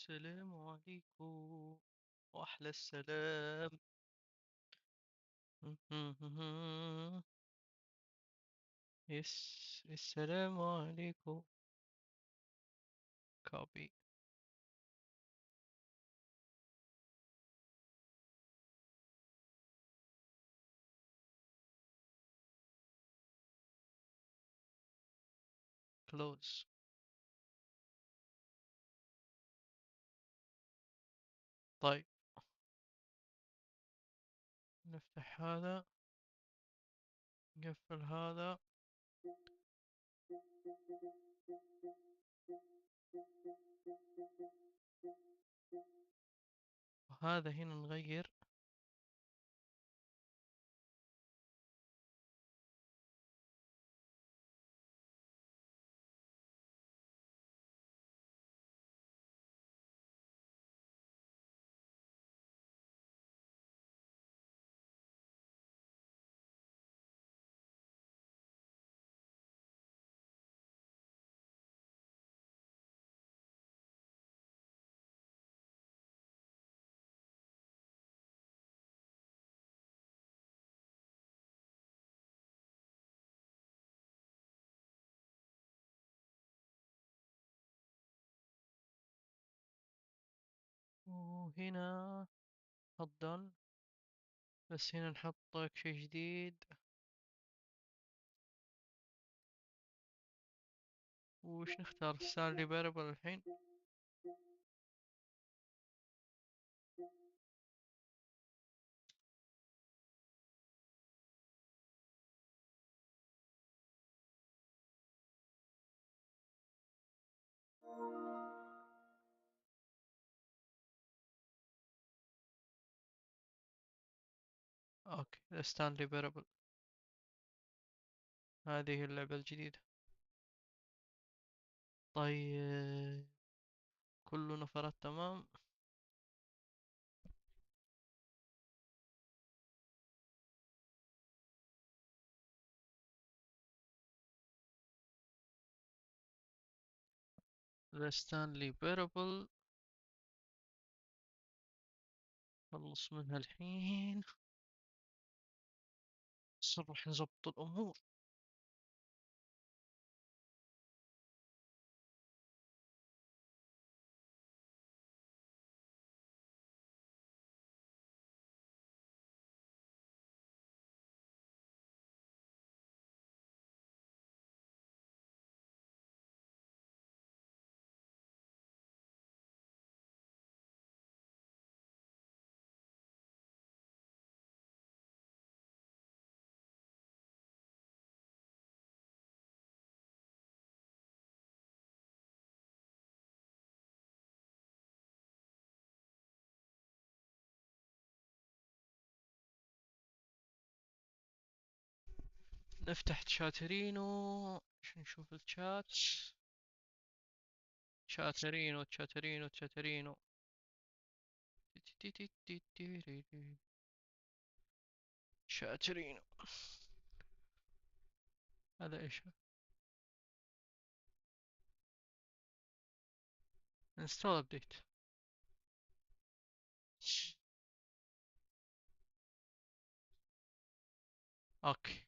السلام عليكم وأحلى السلام. يس، السلام عليكم. كوبي. كلوز. طيب، نفتح هذا، نقفل هذا، وهذا هنا نغير. وهنا حط. بس هنا نحط شيء جديد. وش نختار؟ ستانلي باربل الحين. اوكي، ستانلي باربل. هذه اللعبة الجديدة. طيب، كل نفرات تمام. ستانلي باربل. خلص منها الحين. بس نروح نظبط الأمور. نفتح تشاترينو عشان نشوف الشات. تشاترينو تشاترينو تشاترينو. تشاترينو. هذا ايش؟ انستول ابديت. اوكي،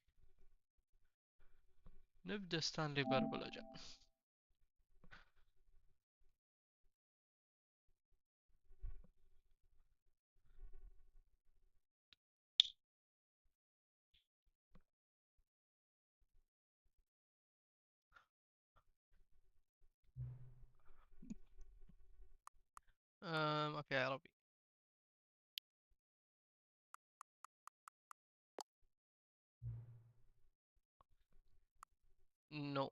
نبدأ ستانلي باربل اجل. ما في عربي. نو.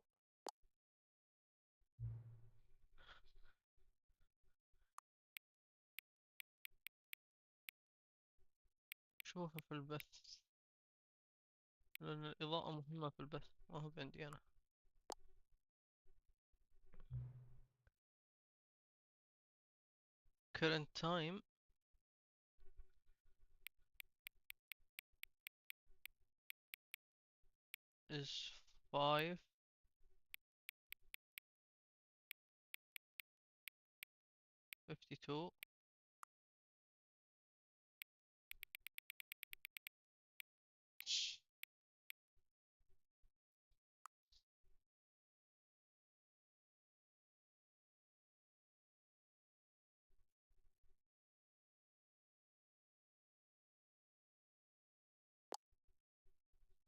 شوفه في البث، لأن الإضاءة مهمة في البث، ما هو عندي أنا. current time is 5 52.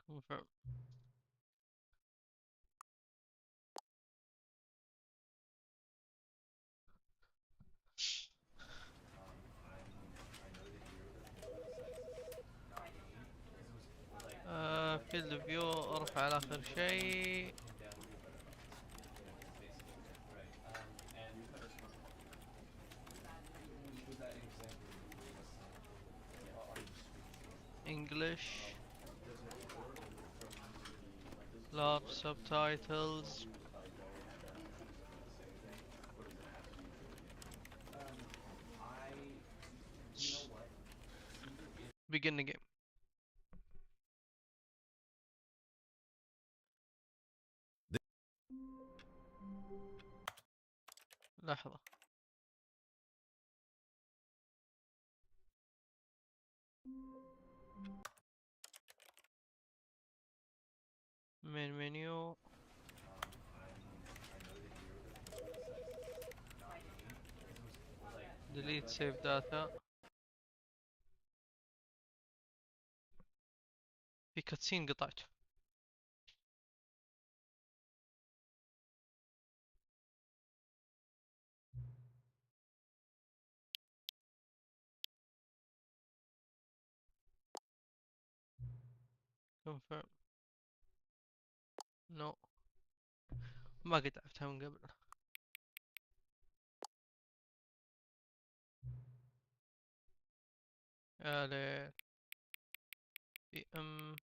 Confirm. فيلد فيو ارفع على اخر شيء. English. Large subtitles. Begin the game. لحظة. main menu. delete save data. في كاتسين قطعته. confirm. no. ما قد عرفتها من قبل. يا ليل. بي ام.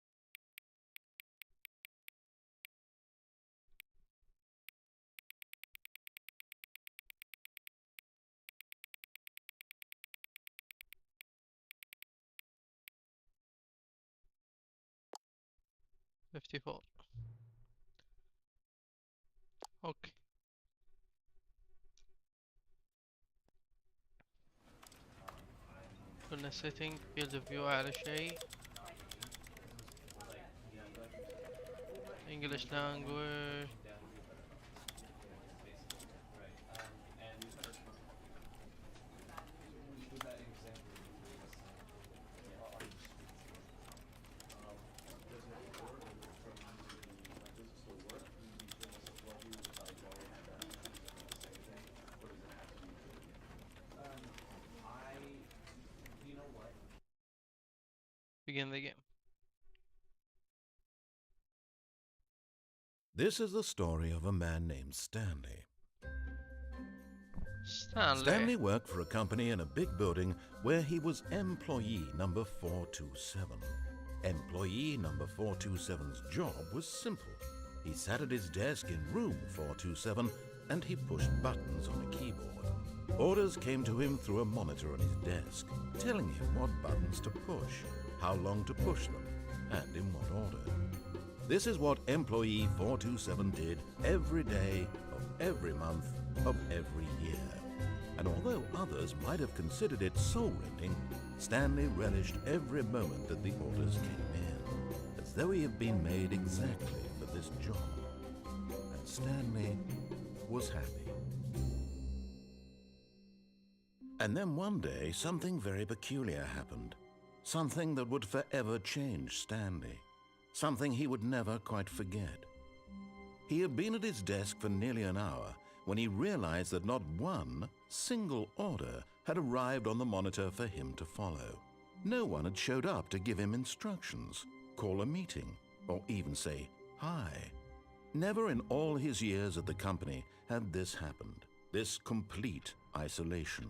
fifty four. اوكي. قلنا setting field of view على شيء. English language. Begin the game. This is the story of a man named Stanley. Stanley. Stanley worked for a company in a big building where he was employee number 427. Employee number 427's job was simple. He sat at his desk in room 427 and he pushed buttons on a keyboard. Orders came to him through a monitor on his desk, telling him what buttons to push, how long to push them, and in what order. This is what employee 427 did every day of every month of every year. And although others might have considered it soul-rending, Stanley relished every moment that the orders came in, as though he had been made exactly for this job. And Stanley was happy. And then one day, something very peculiar happened. Something that would forever change Stanley. Something he would never quite forget. He had been at his desk for nearly an hour when he realized that not one single order had arrived on the monitor for him to follow. No one had showed up to give him instructions, call a meeting, or even say hi. Never in all his years at the company had this happened, this complete isolation.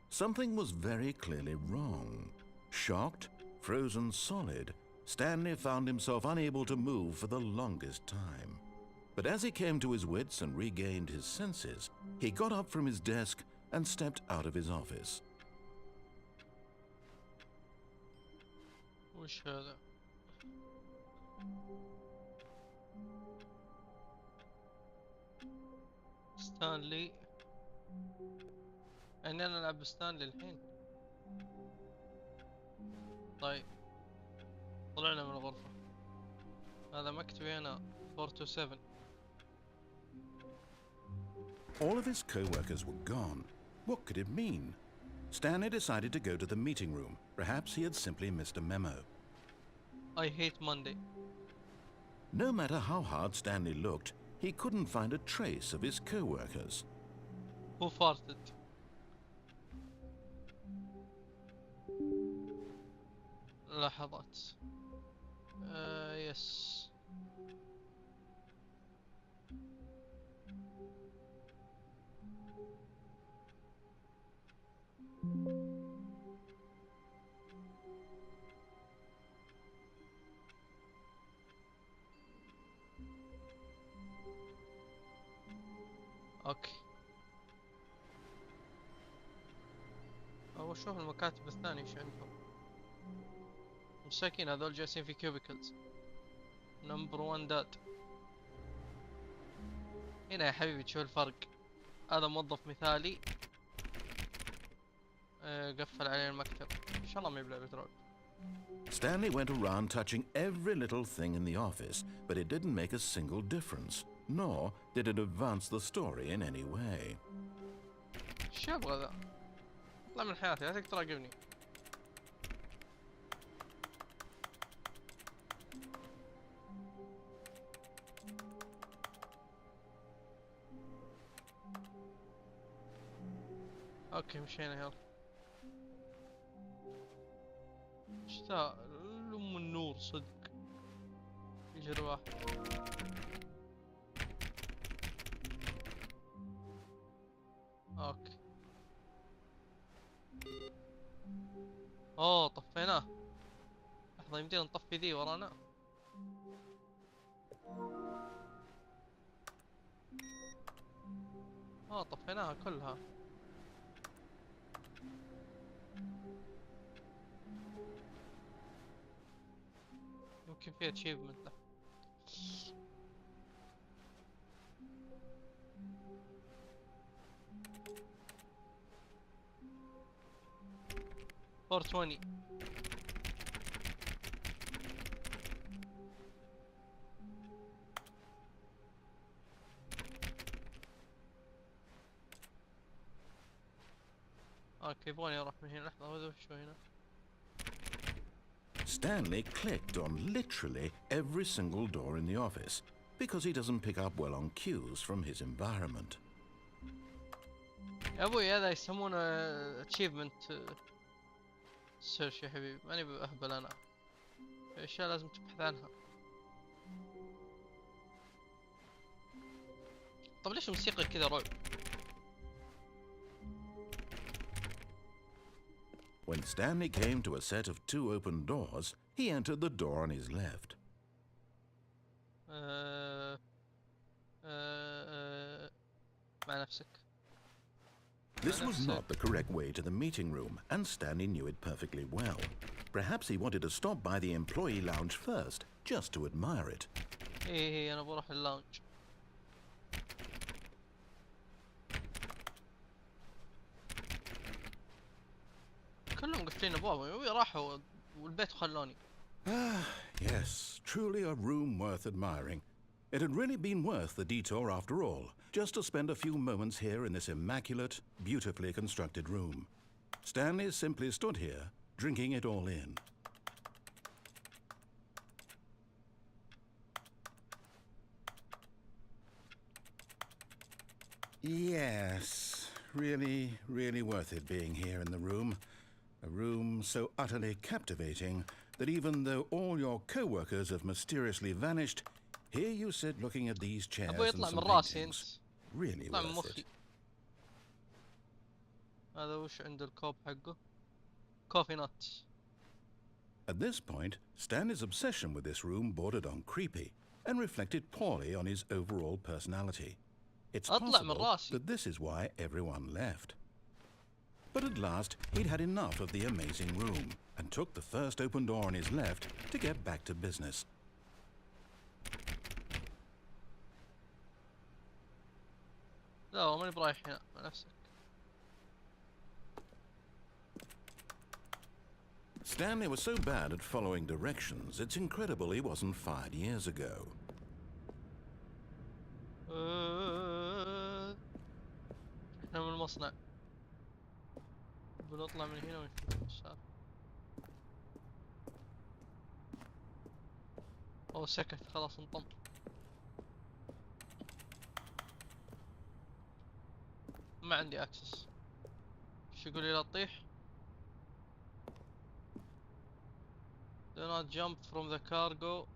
Something was very clearly wrong. Shocked, frozen solid, Stanley found himself unable to move for the longest time. But as he came to his wits and regained his senses, he got up from his desk and stepped out of his office. وش هذا؟ ستانلي يعني انا العب ستانلي الحين. طيب طلعنا من الغرفة. هذا مكتبي انا 427. All of his co-workers were gone. What could it mean? Stanley decided to go to the meeting room. Perhaps he had simply missed a memo. I hate Monday. No matter how hard Stanley looked, he couldn't find a trace of his co-workers. Who farted? لحظات. يس. اوكي. اول شوف المكاتب الثانية ايش عندهم. مساكين هذول جالسين في كيوبيكلز. نمبر 1 داد. هنا يا حبيبي تشوف الفرق. هذا موظف مثالي. قفل عليه المكتب. ان شاء الله ما يبلع بترول. Stanley went around touching every little thing in the office, but it didn't make a single difference, nor did it advance the story in any way. شو ابغى ذا؟ اطلع من حياتي لا تقدر تراقبني. اوكي مشينا يلا. ايش ذا؟ ام النور صدق. يجري واحد. اوكي. اوه طفيناه. لحظة يمدينا نطفي ذي ورانا. طفيناها كلها. يمكن فيها اتشيفمنت له. 420. اوكي يبغوني اروح من هنا. لحظة وذو شو هنا. Stanley clicked on literally every single door in the office because he doesn't pick up well on cues from his environment. يا ابوي هذا يسمونه اتشيفمنت سيرش يا حبيبي. ماني بأهبل انا. في اشياء لازم تبحث عنها. طب ليش الموسيقى كذا رعب؟ When Stanley came to a set of 2 open doors, he entered the door on his left. مع نفسك. This was not the correct way to the meeting room, and Stanley knew it perfectly well. Perhaps he wanted to stop by the employee lounge first, just to admire it. ايه انا بروح اللانج. كلهم قافلين ابوابهم راحوا والبيت خلوني. Ah, yes, truly a room worth admiring. It had really been worth the detour after all, just to spend a few moments here in this immaculate, beautifully constructed room. Stanley simply stood here, drinking it all in. Yes, really worth it being here in the room. A room so utterly captivating that even though all your co-workers have mysteriously vanished, here you sit looking at these chairs ابوي and يطلع some من راسي انت. paintings. Really يطلع من worth مخي. it. هذا وش عند الكوب حقه؟ كوفي نوت. At this point, Stanley's obsession with this room bordered on creepy and reflected poorly on his overall personality. It's أطلع من possible راسي. that this is why everyone left. But at last, he'd had enough of the amazing room and took the first open door on his left to get back to business. لا والله ماني برايح هنا مع نفسك. Stanley was so bad at following directions, it's incredible he wasn't fired years ago. احنا من المصنع بنطلع من هنا ونشوف السالفة. او سكت خلاص انطم. ما عندي اكسس. شو يقول لي لا تطيح؟ Do not jump from the cargo.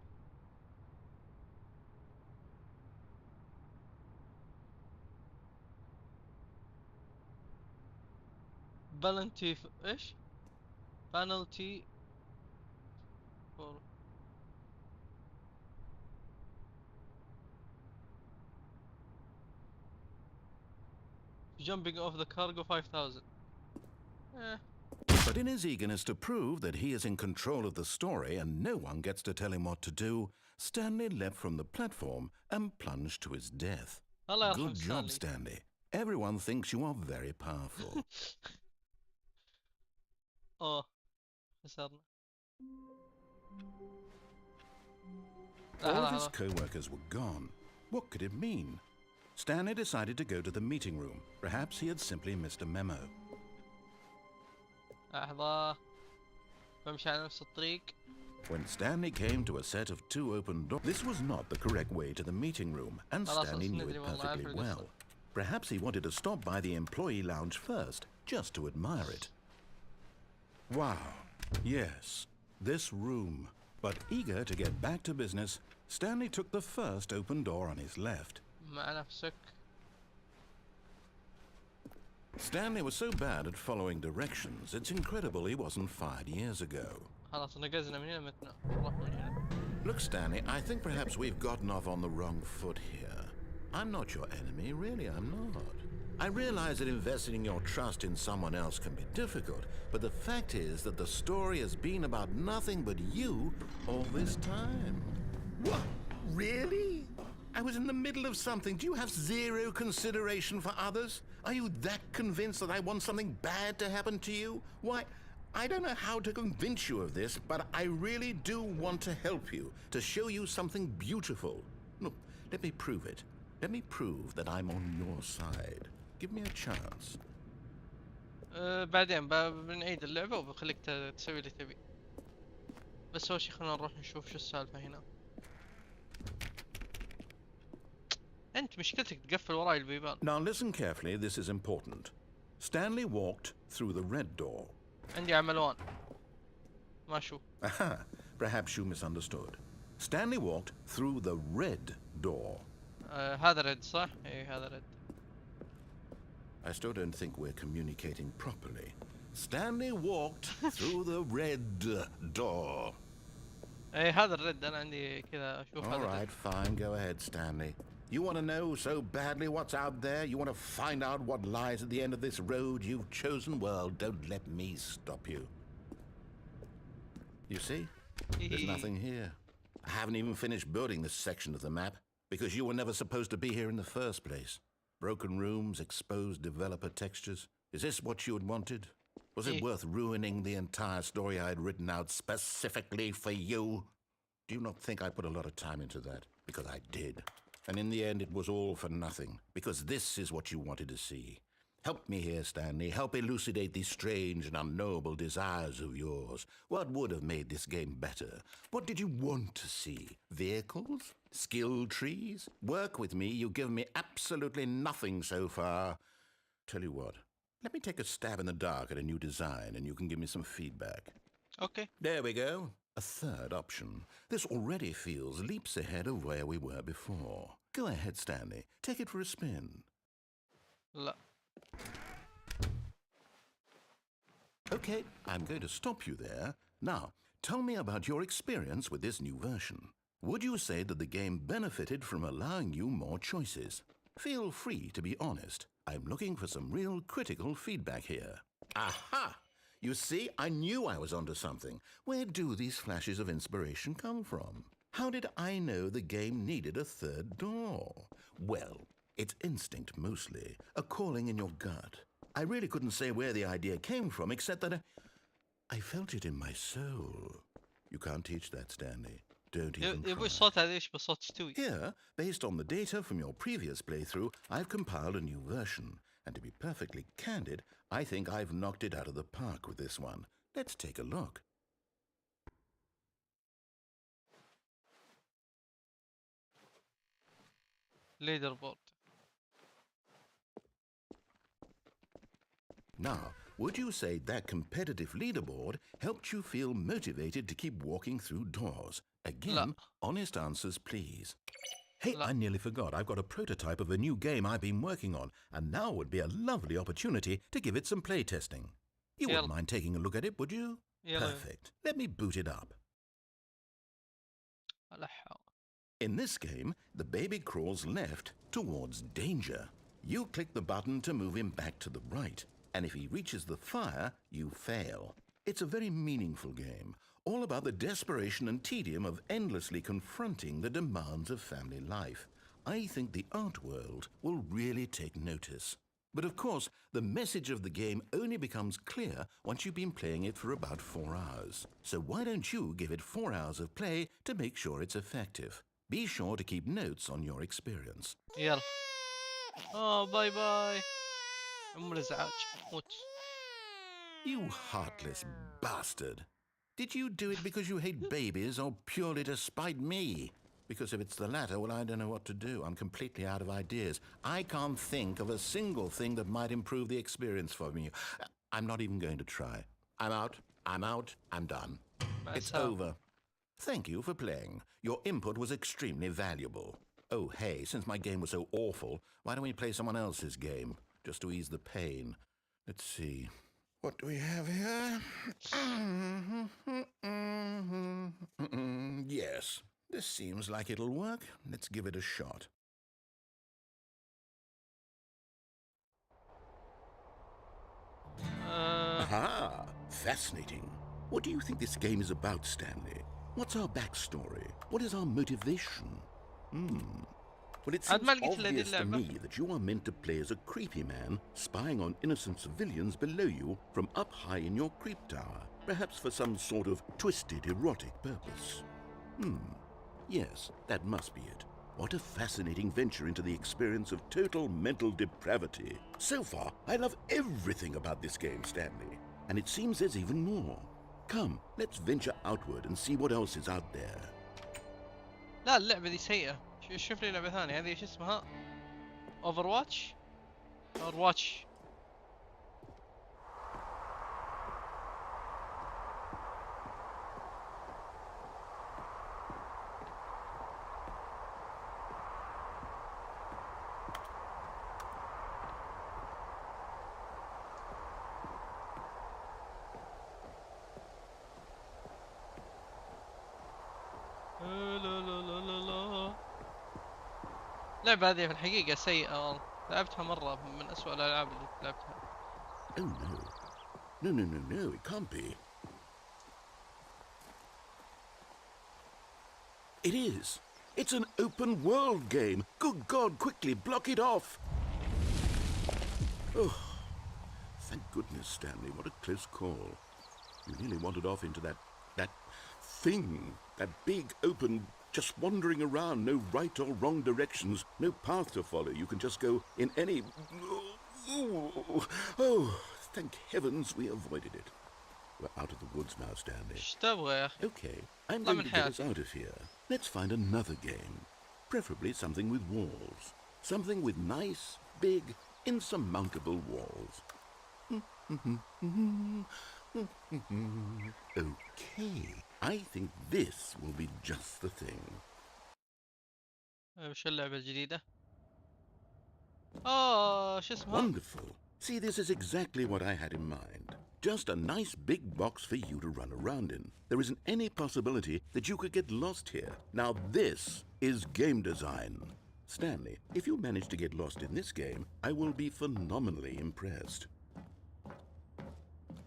penalty ايش؟ penalty for jumping off the cargo 5000. eh. But in his eagerness to prove that he is in control of the story and no one gets to tell him what to do, Stanley leapt from the platform and plunged to his death. الله يرحم Good job, ستانلي. Stanley. Everyone thinks you are very powerful. اوه خسرنا. All of his لحظة. co-workers were gone. What could it mean? Stanley decided to go to the meeting room. Perhaps he had simply missed a memo. لحظة. بمشي على نفس الطريق. When Stanley came to a set of 2 open doors, this was not the correct way to the meeting room, and Stanley knew it perfectly well. Perhaps he wanted to stop by the employee lounge first, just to admire it. Wow, yes, this room. But eager to get back to business, Stanley took the first open door on his left. مع نفسك. Stanley was so bad at following directions, it's incredible he wasn't fired years ago. خلاص نقزنا من هنا متنا. نروح من هنا. Look, Stanley, I think perhaps we've gotten off on the wrong foot here. I'm not your enemy, really, I'm not. I realize that investing your trust in someone else can be difficult, but the fact is that the story has been about nothing but you all this time. What? Really? I was in the middle of something. Do you have zero consideration for others? Are you that convinced that I want something bad to happen to you? Why, I don't know how to convince you of this, but I really do want to help you, to show you something beautiful. Look, let me prove it. Let me prove that I'm on your side. Give me a chance. بعدين بنعيد اللعبة وبخليك تسوي اللي تبي. بس أول شي خلينا نروح نشوف شو السالفة هنا. أنت مشكلتك تقفل وراي البيبان. Now listen carefully, this is important. Stanley walked through the red door. عندي عملوان. ما شو. Aha, perhaps you misunderstood. Stanley walked through the red door. هذا رد صح؟ إيه هذا رد. I still don't think we're communicating properly. Stanley walked through the red door. إيه هذا الرد أنا عندي كذا أشوف هذا All الرد. right, fine. Go ahead, Stanley. You want to know so badly what's out there? You want to find out what lies at the end of this road you've chosen? Well, don't let me stop you. You see? There's nothing here. I haven't even finished building this section of the map because you were never supposed to be here in the first place. Broken rooms, exposed developer textures. Is this what you had wanted? Was it worth ruining the entire story I had written out specifically for you? Do you not think I put a lot of time into that? Because I did. And in the end, it was all for nothing. Because this is what you wanted to see. Help me here, Stanley. Help elucidate these strange and unknowable desires of yours. What would have made this game better? What did you want to see? Vehicles? Skill trees? Work with me. You've given me absolutely nothing so far. Tell you what. Let me take a stab in the dark at a new design and you can give me some feedback. Okay. There we go. A third option. This already feels leaps ahead of where we were before. Go ahead, Stanley. Take it for a spin. لا. Okay, I'm going to stop you there. Now, tell me about your experience with this new version. Would you say that the game benefited from allowing you more choices? Feel free to be honest. I'm looking for some real critical feedback here. Aha! You see, I knew I was onto something. Where do these flashes of inspiration come from? How did I know the game needed a third door? Well, it's instinct mostly, a calling in your gut. I really couldn't say where the idea came from, except that I felt it in my soul. You can't teach that, Stanley. Don't even يا ابوي try. الصوت هذا ايش بصوت شتوي؟ Here, based on the data from your previous playthrough, I've compiled a new version. And to be perfectly candid, I think I've knocked it out of the park with this one. Let's take a look. ليدر بورد. Now, would you say that competitive leaderboard helped you feel motivated to keep walking through doors? Again, لا honest answers, please. Hey, لا I nearly forgot. I've got a prototype of a new game I've been working on, and now would be a lovely opportunity to give it some playtesting. You wouldn't يلا mind taking a look at it, would you? يلا Perfect. Let me boot it up. ألحق. In this game, the baby crawls left towards danger. You click the button to move him back to the right, and if he reaches the fire, you fail. It's a very meaningful game, all about the desperation and tedium of endlessly confronting the demands of family life. I think the art world will really take notice. But of course, the message of the game only becomes clear once you've been playing it for about 4 hours. So why don't you give it 4 hours of play to make sure it's effective? Be sure to keep notes on your experience. يلا. باي باي. الازعاج موت. You heartless bastard. Did you do it because you hate babies or purely to spite me? Because if it's the latter, well, I don't know what to do. I'm completely out of ideas. I can't think of a single thing that might improve the experience for me. I'm not even going to try. I'm out. I'm done. مع It's السلامة. over. Thank you for playing. Your input was extremely valuable. Oh, hey, since my game was so awful, why don't we play someone else's game? Just to ease the pain. Let's see. What do we have here? Yes, this seems like it'll work. Let's give it a shot. Aha! Fascinating. What do you think this game is about, Stanley? What's our backstory? What is our motivation? Well, it عاد seems ما لقيت الا هذه obvious to اللعبة. me that you are meant to play as a creepy man spying on innocent civilians below you from up high in your creep tower, perhaps for some sort of twisted erotic purpose. Yes, that must be it. What a fascinating venture into the experience of total mental depravity. So far, I love everything about this game, Stanley. And it seems there's even more. Come, let's venture outward and see what else is out there. لا اللعبة دي سيئة. شوف لي لعبة ثانية. هذه شو اسمها؟ اوفر واتش. اوفر واتش. لا لا لا لا لا. اللعبة هذه في الحقيقة سيئة والله. لعبتها مرة من أسوأ الألعاب اللي لعبتها. Oh no. No, it can't be. It is. It's an open world game. Good God, quickly block it off. Oh, thank goodness, Stanley. What a close call. You nearly wandered off into that thing. That big, open, just wandering around. No right or wrong directions. No path to follow. You can just go in any... Oh, thank heavens we avoided it. We're out of the woods now, Stanley. ايش تبغى يا أخي؟ Okay, I'm لا going من to get us حياتي. out of here. Let's find another game. Preferably something with walls. Something with nice, big, insurmountable walls. Okay, I think this will be just the thing. وش اللعبة الجديدة؟ شو اسمها؟ Wonderful. See, this is exactly what I had in mind. Just a nice big box for you to run around in. There isn't any possibility that you could get lost here. Now this is game design. Stanley, if you manage to get lost in this game, I will be phenomenally impressed.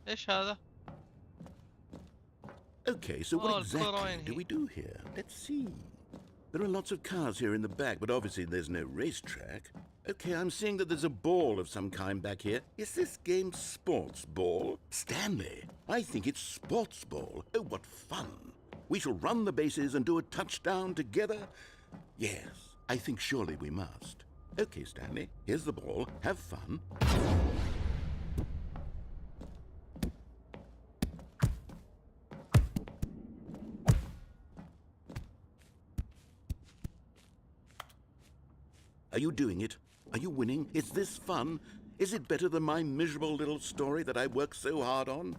ايش هذا؟ Okay, so what الكرة exactly وين do هي؟ we do here? Let's see. There are lots of cars here in the back, but obviously there's no racetrack. Okay, I'm seeing that there's a ball of some kind back here. Is this game sports ball? Stanley, I think it's sports ball. Oh, what fun. We shall run the bases and do a touchdown together. Yes, I think surely we must. Okay, Stanley, here's the ball. Have fun. Are you doing it? Are you winning? Is this fun? Is it better than my miserable little story that I worked so hard on?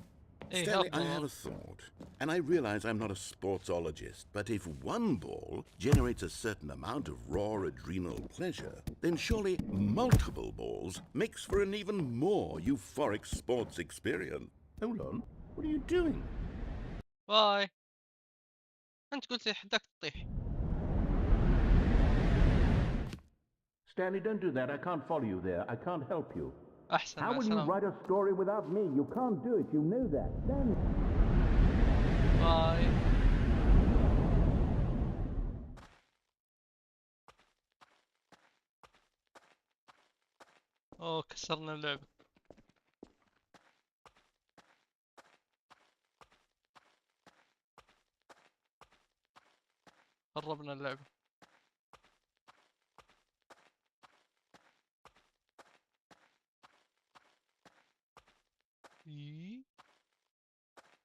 Hey, Stanley, help, I have a thought. And I realize I'm not a sportsologist, but if one ball generates a certain amount of raw adrenal pleasure, then surely multiple balls makes for an even more euphoric sports experience. Hold on. What are you doing? باي. انت قلت لي حدك تطيح. Stanley, don't do that. I can't follow you there. I can't help you. احسن How مع will you السلامة. write a story without me? You can't do it. You know that. Stanley. باي. اوه كسرنا اللعبة. قربنا اللعبة.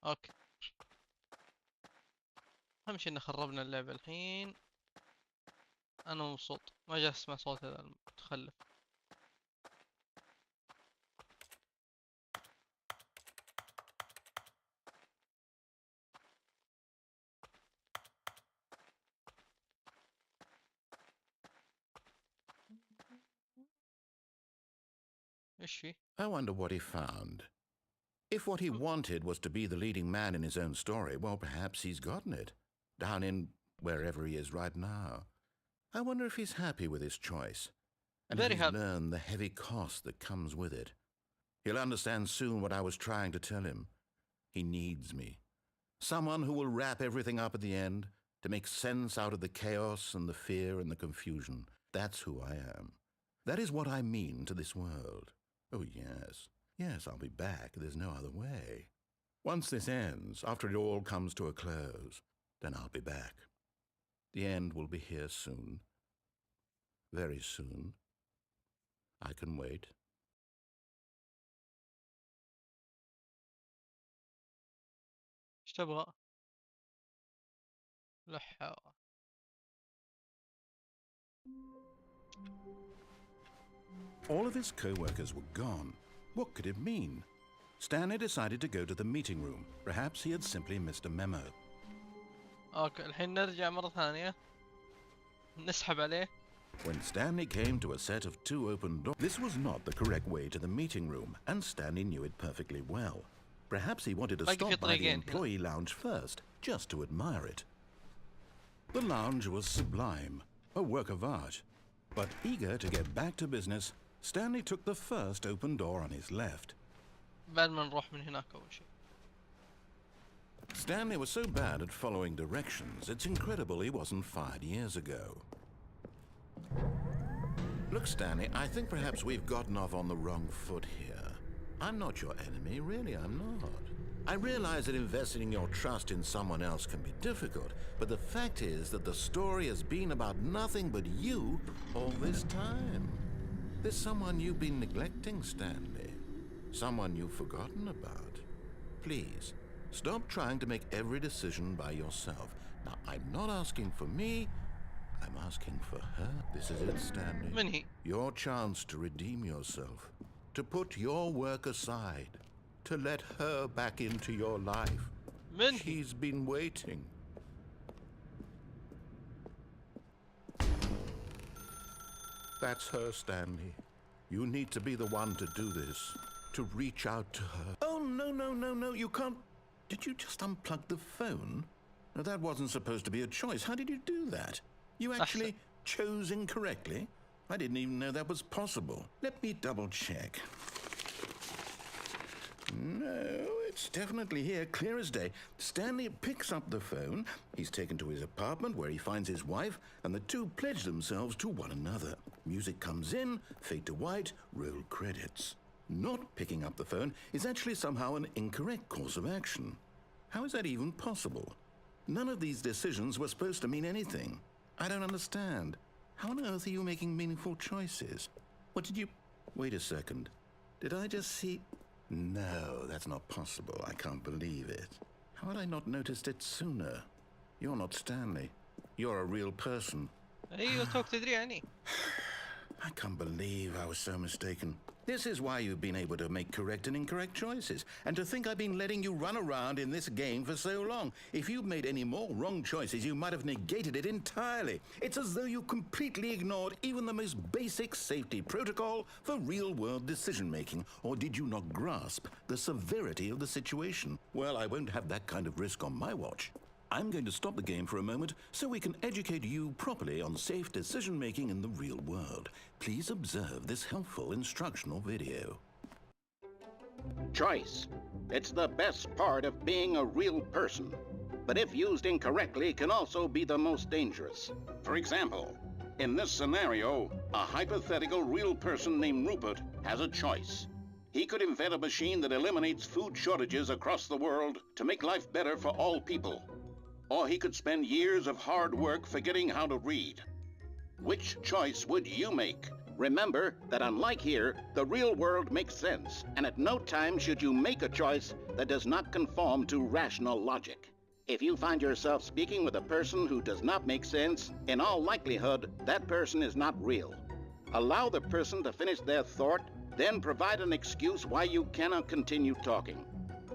اوكي. اهم شي ان خربنا اللعبة الحين. انا مبسوط، ما جالس اسمع صوت هذا المتخلف. ايش في؟ I wonder what he found. If what he wanted was to be the leading man in his own story, well, perhaps he's gotten it. Down in wherever he is right now. I wonder if he's happy with his choice. And if Very he's happy. learned the heavy cost that comes with it. He'll understand soon what I was trying to tell him. He needs me. Someone who will wrap everything up at the end, to make sense out of the chaos and the fear and the confusion. That's who I am. That is what I mean to this world. Oh, yes. Yes, I'll be back. There's no other way. Once this ends, after it all comes to a close, then I'll be back. The end will be here soon. Very soon. I can wait. ايش تبغى؟ لحة. All of his co-workers were gone. What could it mean? Stanley decided to go to the meeting room. Perhaps he had simply missed a memo. اوكي الحين نرجع مرة ثانية. نسحب عليه. When Stanley came to a set of two open doors, this was not the correct way to the meeting room, and Stanley knew it perfectly well. Perhaps he wanted to Like if stop you're by the again, employee lounge first, just to admire it. The lounge was sublime, a work of art. But eager to get back to business, Stanley took the first open door on his left. بعد ما نروح من هناك أول شيء. Stanley was so bad at following directions, it's incredible he wasn't fired years ago. Look, Stanley, I think perhaps we've gotten off on the wrong foot here. I'm not your enemy, really, I'm not. I realize that investing your trust in someone else can be difficult, but the fact is that the story has been about nothing but you all this time. There's someone you've been neglecting, Stanley. Someone you've forgotten about. Please, stop trying to make every decision by yourself. Now, I'm not asking for me, I'm asking for her. This is it, Stanley. من هي؟ Your chance to redeem yourself. To put your work aside. To let her back into your life. من هي؟ She's been waiting. That's her, Stanley. You need to be the one to do this. To reach out to her. Oh, no, you can't. Did you just unplug the phone? No, that wasn't supposed to be a choice. How did you do that? You actually chose incorrectly? I didn't even know that was possible. Let me double check. No, it it's definitely here, clear as day. Stanley picks up the phone. He's taken to his apartment where he finds his wife, and the two pledge themselves to one another. Music comes in, fade to white, roll credits. Not picking up the phone is actually somehow an incorrect course of action. How is that even possible? None of these decisions were supposed to mean anything. I don't understand. How on earth are you making meaningful choices? What did you... Wait a second. Did I just see... No, that's not possible. I can't believe it. How had I not noticed it sooner? You're not Stanley. You're a real person. ايوه توك تدري يعني. I can't believe I was so mistaken. This is why you've been able to make correct and incorrect choices. And to think I've been letting you run around in this game for so long. If you'd made any more wrong choices, you might have negated it entirely. It's as though you completely ignored even the most basic safety protocol for real-world decision-making. Or did you not grasp the severity of the situation? Well, I won't have that kind of risk on my watch. I'm going to stop the game for a moment so we can educate you properly on safe decision-making in the real world. Please observe this helpful instructional video. Choice. It's the best part of being a real person. But if used incorrectly, can also be the most dangerous. For example, in this scenario, a hypothetical real person named Rupert has a choice. He could invent a machine that eliminates food shortages across the world to make life better for all people. Or he could spend years of hard work forgetting how to read. Which choice would you make? Remember that unlike here, the real world makes sense, and at no time should you make a choice that does not conform to rational logic. If you find yourself speaking with a person who does not make sense, in all likelihood, that person is not real. Allow the person to finish their thought, then provide an excuse why you cannot continue talking.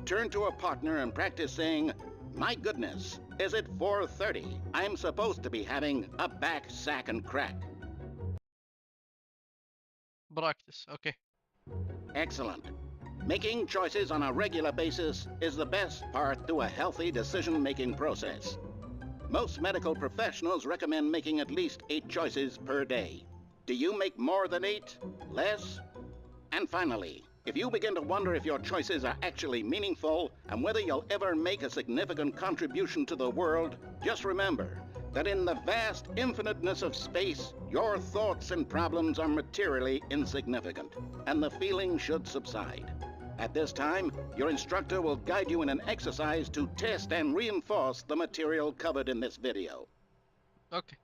Turn to a partner and practice saying, "My goodness, is it 4:30? I'm supposed to be having a back, sack, and crack." براكتس اوكي. Excellent. Making choices on a regular basis is the best part to a healthy decision-making process. Most medical professionals recommend making at least 8 choices per day. Do you make more than 8? Less? And finally, if you begin to wonder if your choices are actually meaningful and whether you'll ever make a significant contribution to the world, just remember that in the vast infiniteness of space, your thoughts and problems are materially insignificant, and the feeling should subside. At this time, your instructor will guide you in an exercise to test and reinforce the material covered in this video. اوكي.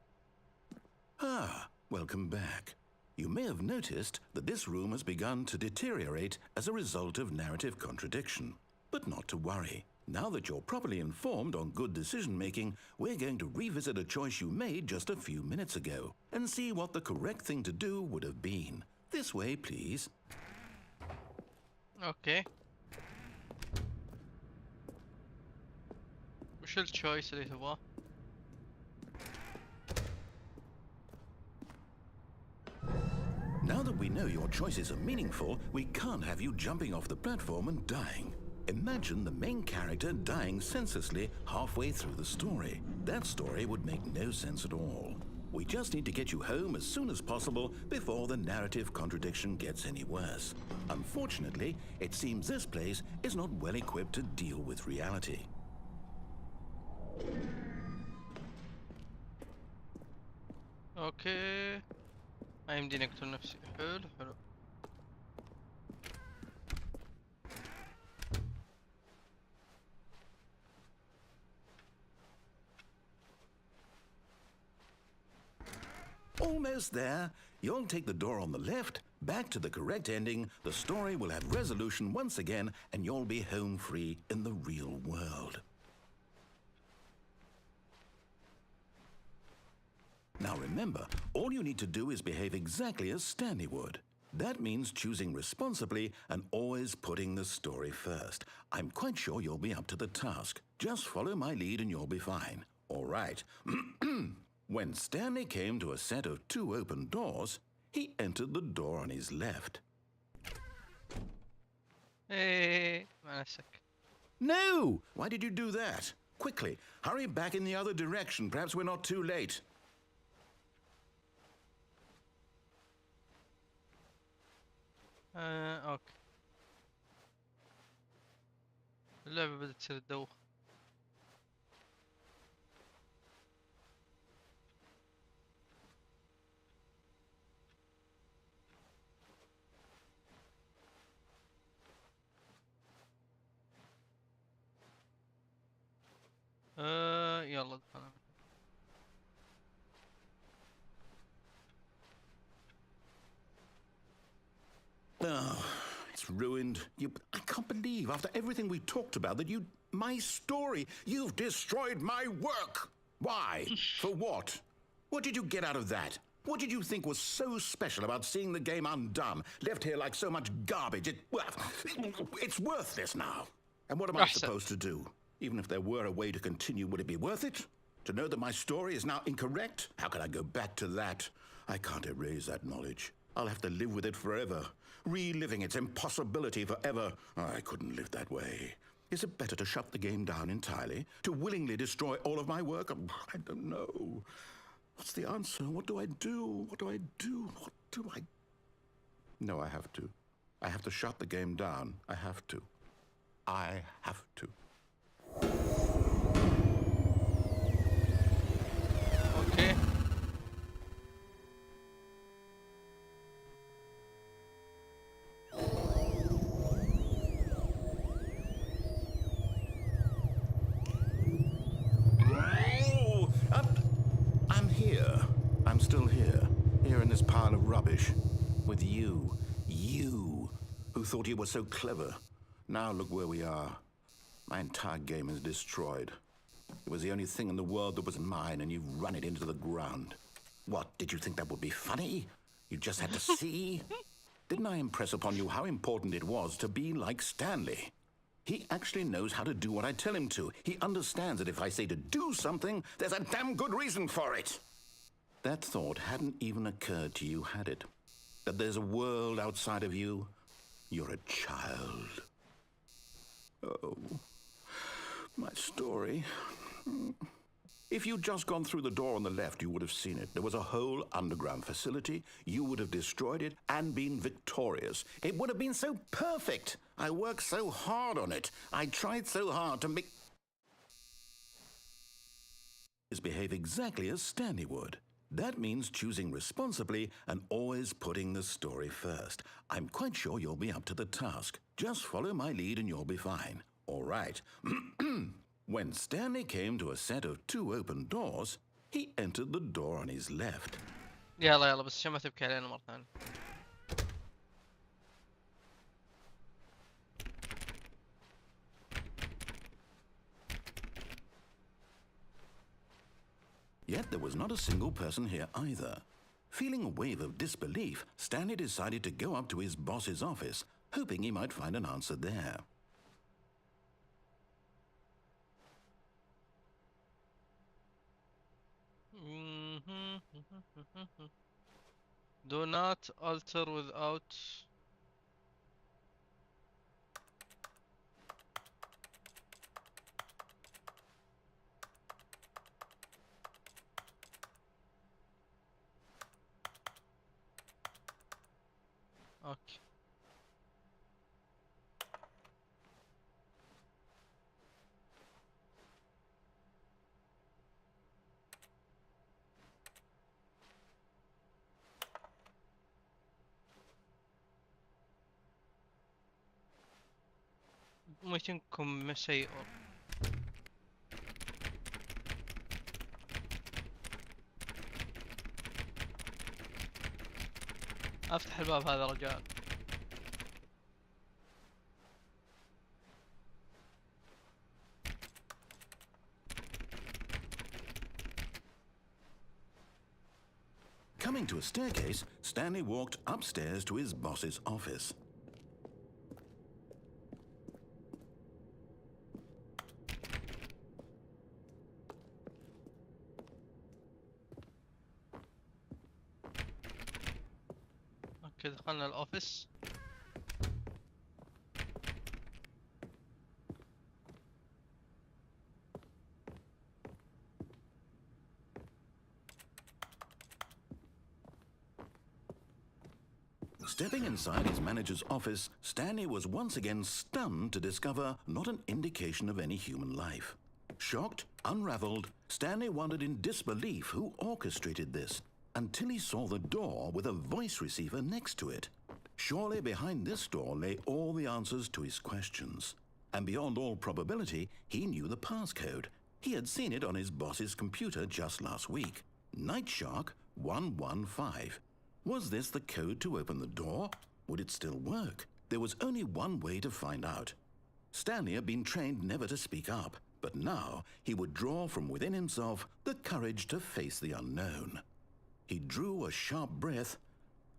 Welcome back. You may have noticed that this room has begun to deteriorate as a result of narrative contradiction. But not to worry. Now that you're properly informed on good decision-making, we're going to revisit a choice you made just a few minutes ago and see what the correct thing to do would have been. This way, please. اوكي. وش التشويس اللي تبغاه؟ Now that we know your choices are meaningful, we can't have you jumping off the platform and dying. Imagine the main character dying senselessly halfway through the story. That story would make no sense at all. We just need to get you home as soon as possible before the narrative contradiction gets any worse. Unfortunately, it seems this place is not well equipped to deal with reality. اوكي. ما يمديني اقتل نفسي. حلو حلو. Almost there. You'll take the door on the left, back to the correct ending, the story will have resolution once again, and you'll be home free in the real world. Now remember, all you need to do is behave exactly as Stanley would. That means choosing responsibly and always putting the story first. I'm quite sure you'll be up to the task. Just follow my lead and you'll be fine. All right. When Stanley came to a set of 2 open doors, he entered the door on his left. ايه مع نفسك. No! Why did you do that? Quickly, hurry back in the other direction. Perhaps we're not too late. اوكي. اللعبة بدأت تصير تدوخ. يلا دخلنا. Oh, it's ruined. I can't believe, after everything we talked about, that my story, you've destroyed my work. Why? For what? What did you get out of that? What did you think was so special about seeing the game undone, left here like so much garbage? It's worthless now. And what am I supposed to do? Even if there were a way to continue, would it be worth it? To know that my story is now incorrect? How can I go back to that? I can't erase that knowledge. I'll have to live with it forever, reliving its impossibility forever. I couldn't live that way. Is it better to shut the game down entirely? To willingly destroy all of my work? I don't know. What's the answer? What do I do? What do I do? What do I... No, I have to. I have to shut the game down. I have to. I have to. Okay. I'm here. I'm still here. Here in this pile of rubbish. With you. You. Who thought you were so clever. Now look where we are. My entire game is destroyed. It was the only thing in the world that was mine, and you've run it into the ground. What, did you think that would be funny? You just had to see? Didn't I impress upon you how important it was to be like Stanley? He actually knows how to do what I tell him to. He understands that if I say to do something, there's a damn good reason for it. That thought hadn't even occurred to you, had it? That there's a world outside of you? You're a child. Oh, my story. If you'd just gone through the door on the left, you would have seen it. There was a whole underground facility. You would have destroyed it and been victorious. It would have been so perfect. I worked so hard on it. I tried so hard to make... behave exactly as Stanley would. That means choosing responsibly and always putting the story first. I'm quite sure you'll be up to the task. Just follow my lead and you'll be fine. All right. When Stanley came to a set of 2 open doors, he entered the door on his left. يلا يلا بس عشان ما تبكي علينا مرة ثانية. Yet there was not a single person here either. Feeling a wave of disbelief, Stanley decided to go up to his boss's office, hoping he might find an answer there. Do not alter without... اوكي. ممكنكم شيء افتح الباب هذا رجال. Coming to a staircase, Stanley walked upstairs to his boss's office. اوكي دخلنا الاوفيس. Stepping inside his manager's office, Stanley was once again stunned to discover not an indication of any human life. Shocked, unraveled, Stanley wondered in disbelief who orchestrated this, until he saw the door with a voice receiver next to it. Surely behind this door lay all the answers to his questions. And beyond all probability, he knew the passcode. He had seen it on his boss's computer just last week. Night Shark 115. Was this the code to open the door? Would it still work? There was only one way to find out. Stanley had been trained never to speak up, but now he would draw from within himself the courage to face the unknown. He drew a sharp breath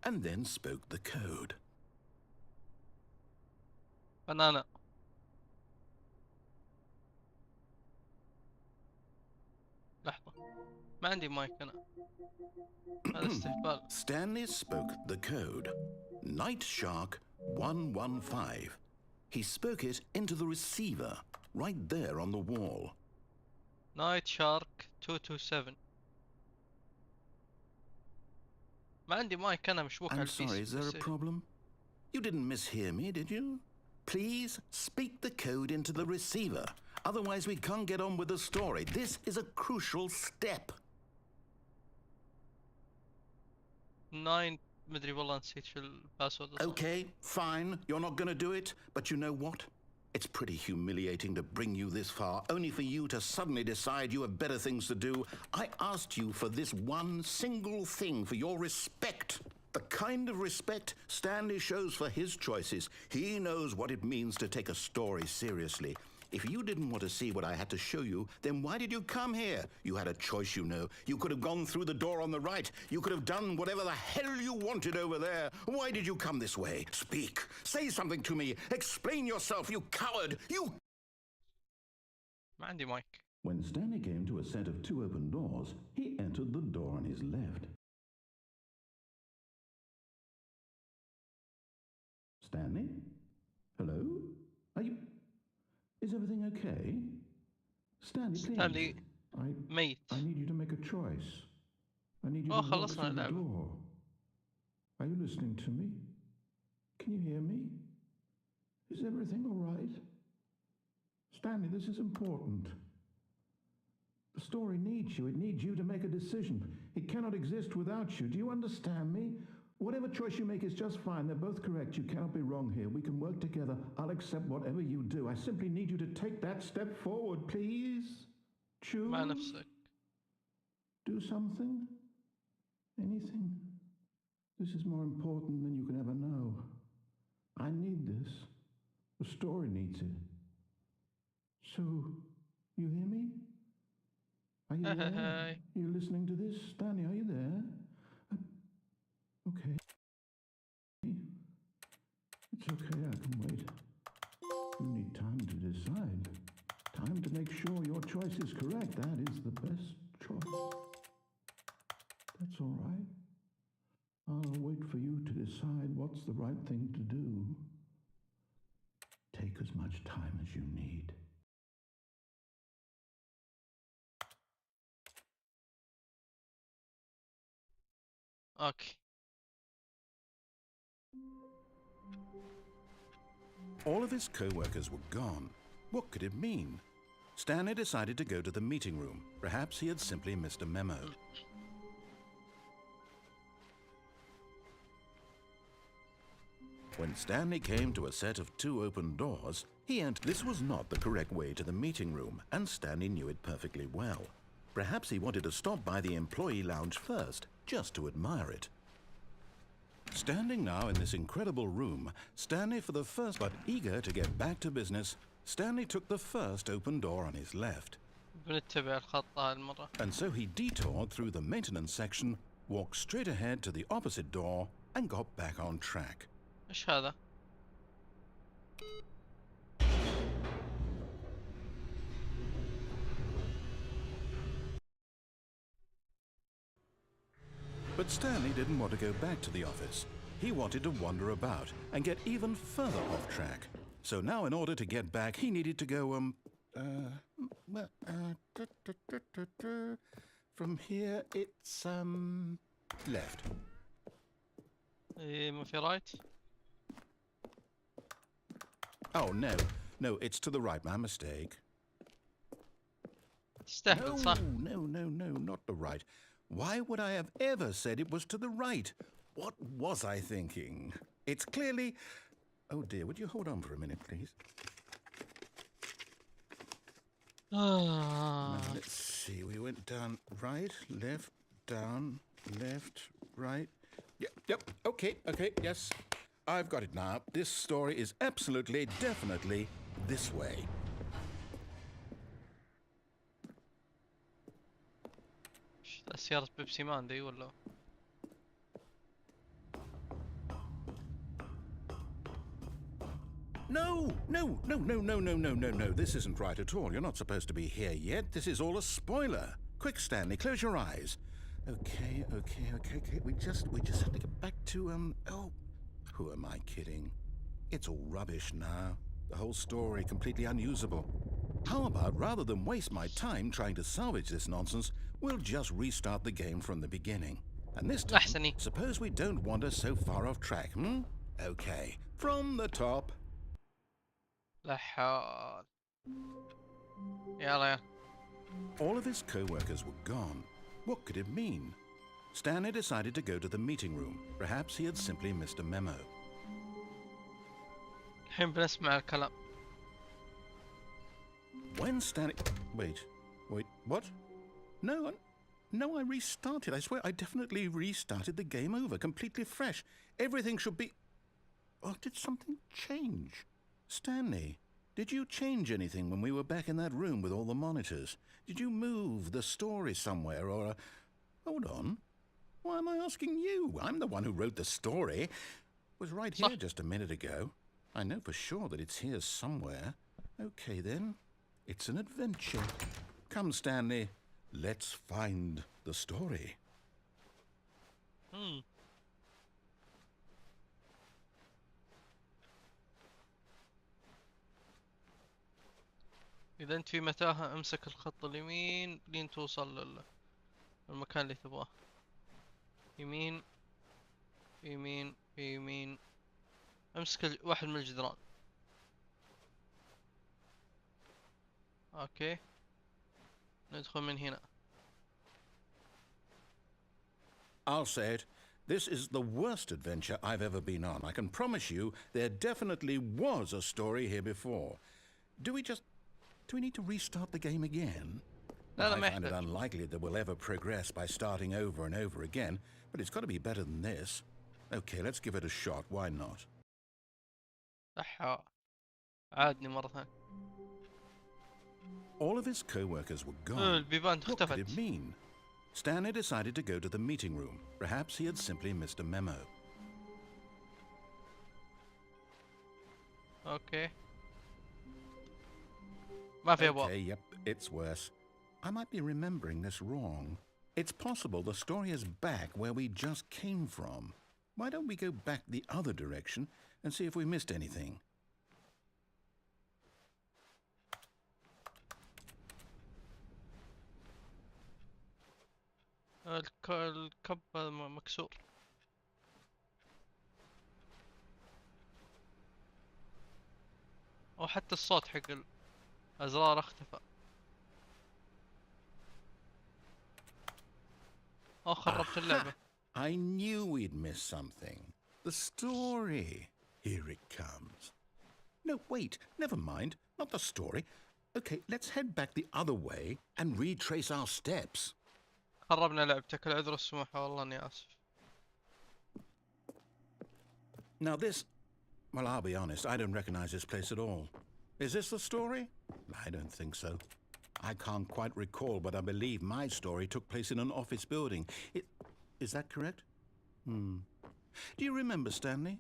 and then spoke the code. banana. لحظة ما عندي مايك أنا. هذا استهبال. Stanley spoke the code. Night Shark 115. He spoke it into the receiver, right there on the wall. Night Shark 227. ما عندي مايك أنا مشبوك على I'm البي sorry, is there a سي. problem? You didn't mishear me, did you? Please speak the code into the receiver. Otherwise, we can't get on with the story. This is a crucial step. 9 مدري والله نسيت شو الباسورد أصلاً. Okay, fine. You're not going to do it. But you know what? It's pretty humiliating to bring you this far, only for you to suddenly decide you have better things to do. I asked you for this one single thing, for your respect. The kind of respect Stanley shows for his choices. He knows what it means to take a story seriously. If you didn't want to see what I had to show you, then why did you come here? You had a choice, you know. You could have gone through the door on the right. You could have done whatever the hell you wanted over there. Why did you come this way? Speak. Say something to me. Explain yourself, you coward. You... ما عندي مايك. When Stanley came to a set of 2 open doors, he entered the door on his left. Stanley? Hello? Are you... Is everything okay? Stanley, please. ستانلي ميت. I need you to make a choice. I need you to walk خلصنا through the اللعبة. door. Are you listening to me? Can you hear me? Is everything all right? Stanley, this is important. The story needs you. It needs you to make a decision. It cannot exist without you. Do you understand me? Whatever choice you make is just fine. They're both correct. You cannot be wrong here. We can work together. I'll accept whatever you do. I simply need you to take that step forward, please. Choose. مع نفسك. Do something. Anything. This is more important than you can ever know. I need this. The story needs it. So, you hear me? Are you there? You listening to this? Stanley, are you there? Okay. It's okay, I can wait. You need time to decide. Time to make sure your choice is correct. That is the best choice. That's all right. I'll wait for you to decide what's the right thing to do. Take as much time as you need. اوكي. All of his co-workers were gone. What could it mean? Stanley decided to go to the meeting room. Perhaps he had simply missed a memo. When Stanley came to a set of 2 open doors, he entered. This was not the correct way to the meeting room, and Stanley knew it perfectly well. Perhaps he wanted to stop by the employee lounge first, just to admire it. Standing now in this incredible room, Stanley for the first, but eager to get back to business, Stanley took the first open door on his left. بنتبع الخط هالمرة. And so he detoured through the maintenance section, walked straight ahead to the opposite door, and got back on track. ايش هذا؟ But Stanley didn't want to go back to the office. He wanted to wander about and get even further off track. So now in order to get back, he needed to go, from here it's, left. إيه ما في رايت. Oh, no. No, it's to the right. My mistake. تستهبل صح؟ No, not the right. Why would I have ever said it was to the right? What was I thinking? It's clearly... Oh, dear, would you hold on for a minute, please? Now, let's see. We went down right, left, down, left, right. Yep. Okay, yes. I've got it now. This story is absolutely, definitely this way. سيارة بيبسي مان دي ولا؟ No. This isn't right at all. You're not supposed to be here yet. This is all a spoiler. Quick, Stanley, close your eyes. Okay. We just have to get back to, oh, who am I kidding? It's all rubbish now. The whole story completely unusable. How about, rather than waste my time trying to salvage this nonsense, we'll just restart the game from the beginning. And this time, أحسني. suppose we don't wander so far off track, hmm? Okay, from the top. لا حول. يلا. All of his co-workers were gone. What could it mean? Stanley decided to go to the meeting room. Perhaps he had simply missed a memo. الحين بنسمع الكلام. When Stanley... Wait, what? No, I restarted. I swear I definitely restarted the game over, completely fresh. Everything should be... Oh, did something change? Stanley, did you change anything when we were back in that room with all the monitors? Did you move the story somewhere or... Hold on. Why am I asking you? I'm the one who wrote the story. It was right here just a minute ago. I know for sure that it's here somewhere. Okay, then. It's an adventure. Come, Stanley. Let's find the story. إذا أنت في متاهة امسك الخط اليمين لين توصل للمكان اللي تبغاه. يمين. امسك واحد من الجدران. اوكي. ندخل من هنا. I'll say it. This is the worst adventure I've ever been on. I can promise you there definitely was a story here before. Do we need to restart the game again? لا I ما find it يحتاج. unlikely that we'll ever progress by starting over and over again, but it's got to be better than this. Okay, let's give it a shot. Why not? صح. عادني مرة ثانية. All of his co-workers were gone. البيبان What could it اختفت. mean? Stanley decided to go to the meeting room. Perhaps he had simply missed a memo. اوكي. ما في أبواب. Okay, yep, it's worse. I might be remembering this wrong. It's possible the story is back where we just came from. Why don't we go back the other direction and see if we missed anything? الكب مكسور. أو حتى الصوت حق الأزرار اختفى. أو خربت اللعبة. I knew we'd miss something. The story. Here it comes. No, wait, never mind. Not the story. Okay, let's head back the other way and retrace our steps. خربنا لعبتك. العذر السموحة والله إني آسف. Now this... Well, I'll be honest, I don't recognize this place at all. Is this the story? I don't think so. I can't quite recall, but I believe my story took place in an office building. Is that correct? Do you remember, Stanley?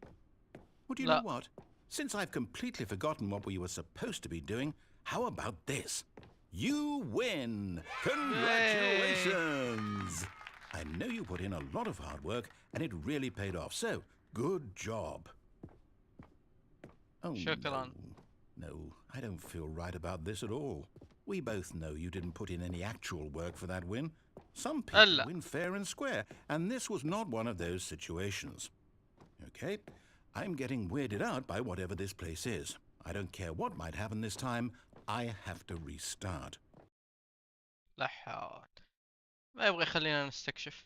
Well, do you know what? Since I've completely forgotten what we were supposed to be doing, how about this? You win! Congratulations! I know you put in a lot of hard work, and it really paid off, so good job. Oh, شكراً. No, I don't feel right about this at all. We both know you didn't put in any actual work for that win. Some people win fair and square, and this was not one of those situations. Okay, I'm getting weirded out by whatever this place is. I don't care what might happen this time, I have to restart. لا حول. ما يبغى يخلينا نستكشف.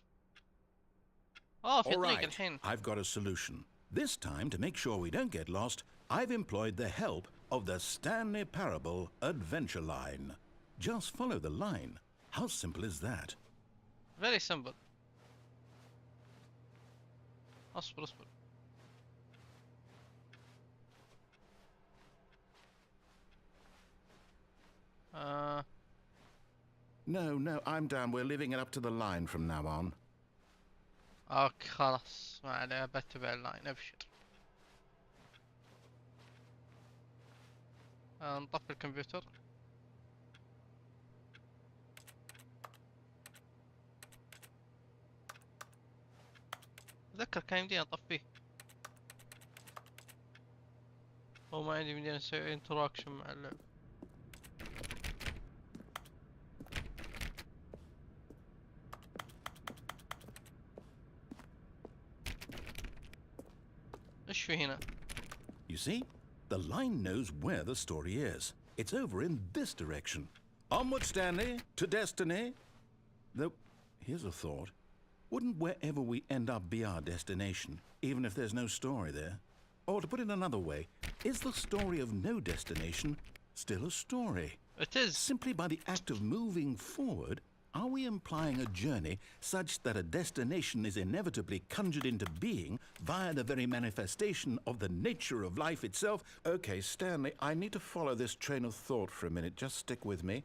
في All طريق right, الحين. I've got a solution. This time, to make sure we don't get lost, I've employed the help of the Stanley Parable Adventure Line. Just follow the line. How simple is that? Very simple. اصبر. No, I'm down. We're leaving it up to the line from now on. اوكي خلاص ما عليه بتبع اللاين ابشر. نطفي الكمبيوتر. اتذكر كان يمدينا نطفيه. هو ما عندي يمدينا نسوي انتراكشن مع اللعبة. ايش في هنا؟ You see, the line knows where the story is. It's over in this direction. Onward, Stanley, to destiny. Though, here's a thought. Wouldn't wherever we end up be our destination, even if there's no story there? Or to put it another way, is the story of no destination still a story? It is. Simply by the act of moving forward, are we implying a journey such that a destination is inevitably conjured into being via the very manifestation of the nature of life itself? Okay, Stanley, I need to follow this train of thought for a minute. Just stick with me.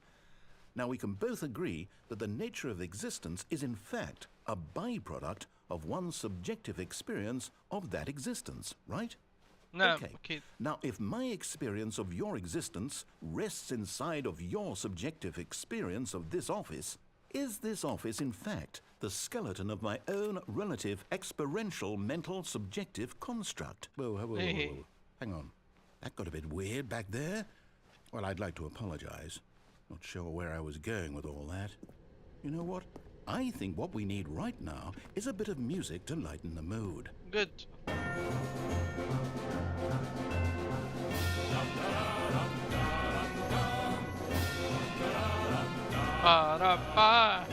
Now, we can both agree that the nature of existence is in fact a byproduct of one's subjective experience of that existence, right? No, Okay. Now, if my experience of your existence rests inside of your subjective experience of this office, is this office, in fact, the skeleton of my own relative experiential mental subjective construct? Whoa. Hang on. That got a bit weird back there. Well, I'd like to apologize. Not sure where I was going with all that. You know what? I think what we need right now is a bit of music to lighten the mood. Good. Ba-da-ba.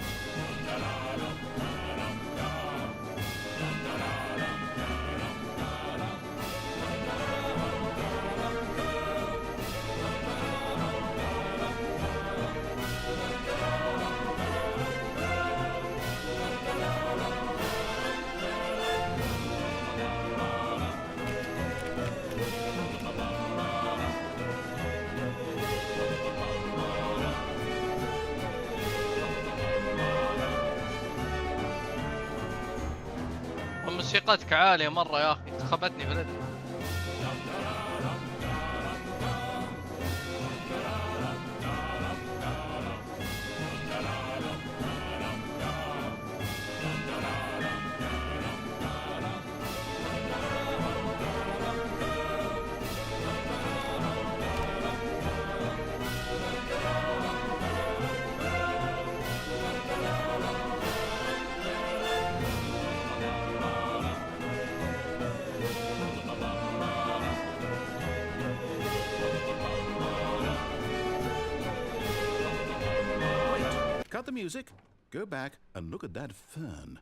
موسيقتك عالية مرة يا أخي خبتني في الأذن. Cut the music, go back and look at that fern.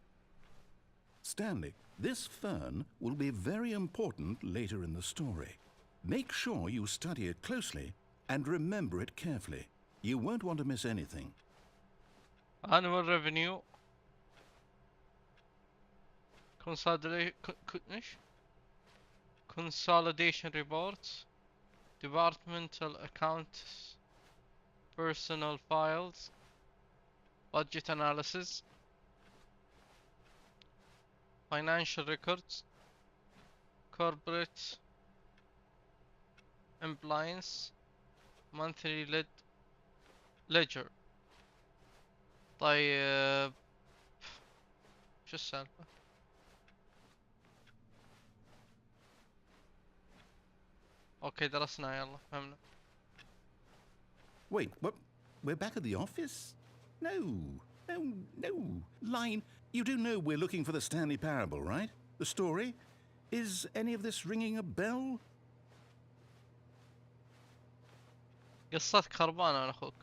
Stanley, this fern will be very important later in the story. Make sure you study it closely and remember it carefully. You won't want to miss anything. Annual revenue. Consolidation reports. Departmental accounts. Personal files. Budget analysis. Financial records. Corporate compliance. Monthly ledger. طيب شو السالفة؟ اوكي درسنا يلا فهمنا. Wait, what? We're back at the office? No. Line, you do know we're looking for the Stanley Parable, right? The story? Is any of this ringing a bell? قصتك خربانة يا اخوك.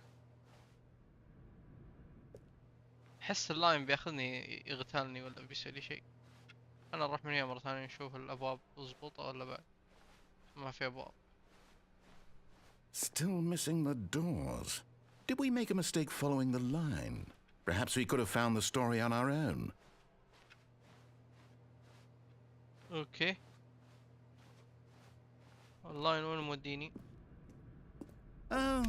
احس اللاين بياخذني يغتالني ولا بيسوي لي شيء. انا نروح من هنا مرة ثانية نشوف الابواب مضبوطة ولا بعد ما في ابواب. Still missing the doors. Did we make a mistake following the line? Perhaps we could have found the story on our own. اوكي. اللاين وين موديني؟ Oh,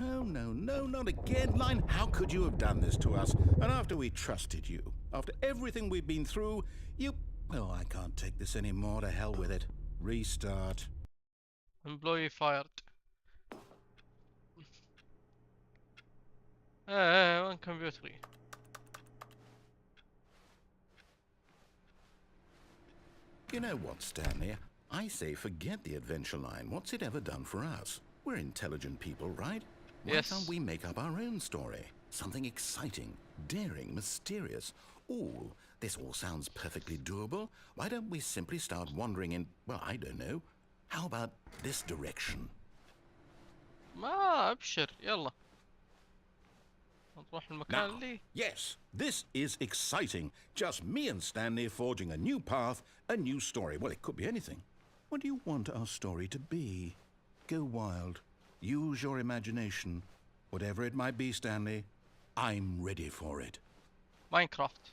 no, not again, Line. How could you have done this to us? And after we trusted you, after everything we've been through, you... Well, I can't take this anymore. To hell with it. Restart. employee fired. وين كمبيوتري؟ You know what, Stanley? I say forget the adventure line. What's it ever done for us? We're intelligent people, right? Why can't we make up our own story? Something exciting, daring, mysterious. Ooh, this all sounds perfectly doable. Why don't we simply start wandering in, well, I don't know. How about this direction? ما ابشر يلا نروح المكان اللي. Yes, this is exciting. Just me and Stanley forging a new path, a new story. Well, it could be anything. What do you want our story to be? Go wild. Use your imagination. Whatever it might be, Stanley, I'm ready for it. Minecraft.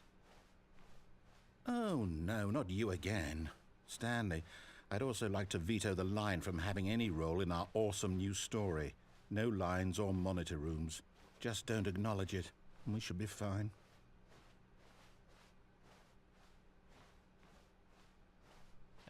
Oh, no, not you again. Stanley, I'd also like to veto the line from having any role in our awesome new story. No lines or monitor rooms. Just don't acknowledge it, and we should be fine.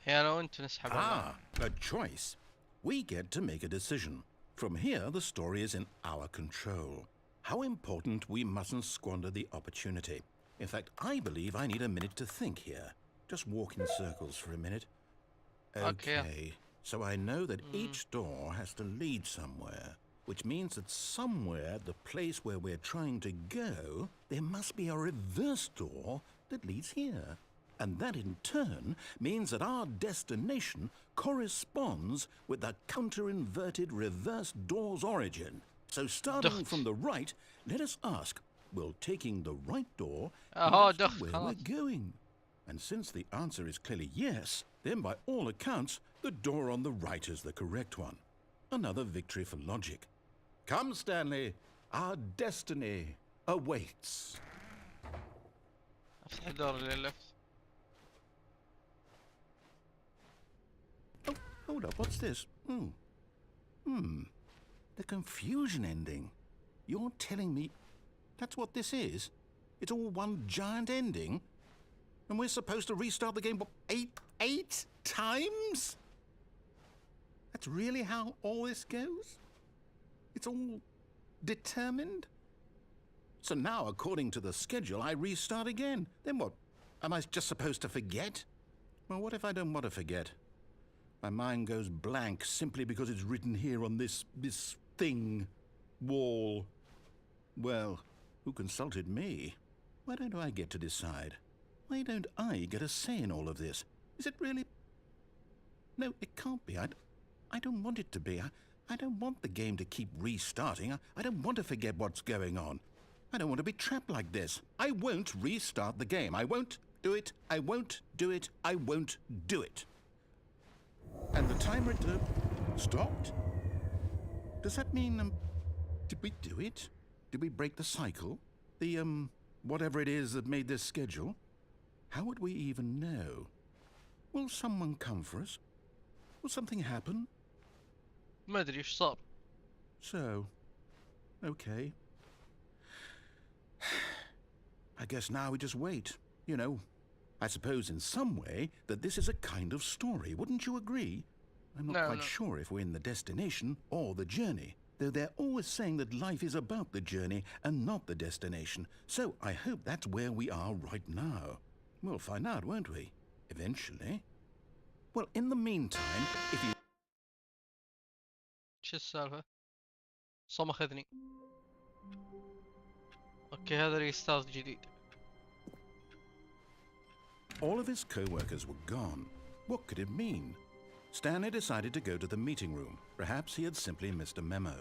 أنا وأنت نسحب. A choice. We get to make a decision. From here, the story is in our control. How important, we mustn't squander the opportunity. In fact, I believe I need a minute to think here. Just walk in circles for a minute. Okay. So I know that each door has to lead somewhere, which means that somewhere, the place where we're trying to go, there must be a reverse door that leads here. And that in turn means that our destination corresponds with the counter-inverted reverse door's origin. So starting from the right, let us ask, will taking the right door lead us to where we're going? And since the answer is clearly yes, then by all accounts, the door on the right is the correct one. Another victory for logic. Come, Stanley, our destiny awaits. افتح الدور اللي لفت. Oh, hold up, what's this? The confusion ending. You're telling me that's what this is? It's all one giant ending? And we're supposed to restart the game, what, eight times? That's really how all this goes? It's all determined? So now, according to the schedule, I restart again. Then what? Am I just supposed to forget? Well, what if I don't want to forget? My mind goes blank simply because it's written here on this thing, wall. Well, who consulted me? Why don't I get to decide? Why don't I get a say in all of this? Is it really? No, it can't be. I don't want it to be. I don't want the game to keep restarting. I don't want to forget what's going on. I don't want to be trapped like this. I won't restart the game. I won't do it. I won't do it. I won't do it. And the timer stopped? Does that mean, did we do it? Did we break the cycle? The, whatever it is that made this schedule? How would we even know? Will someone come for us? Will something happen? ما أدري إيش صار. So, okay. I guess now we just wait. You know, I suppose in some way that this is a kind of story. Wouldn't you agree? I'm not quite sure if we're in the destination or the journey, though they're always saying that life is about the journey and not the destination. So I hope that's where we are right now. We'll find out, won't we? Eventually. Well, in the meantime, if you... شو السالفة؟ صمخ أذني. اوكي هذا ريستارت جديد. All of his co-workers were gone. What could it mean? Stanley decided to go to the meeting room. Perhaps he had simply missed a memo.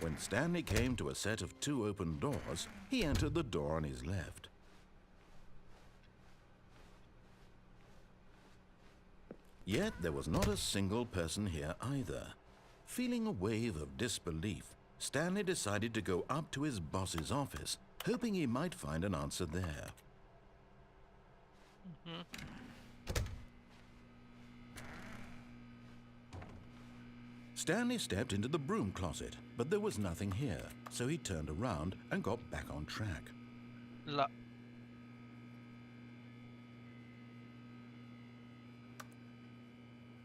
When Stanley came to a set of 2 open doors, he entered the door on his left. Yet there was not a single person here either. Feeling a wave of disbelief, Stanley decided to go up to his boss's office, hoping he might find an answer there. Stanley stepped into the broom closet, but there was nothing here, so he turned around and got back on track. لا.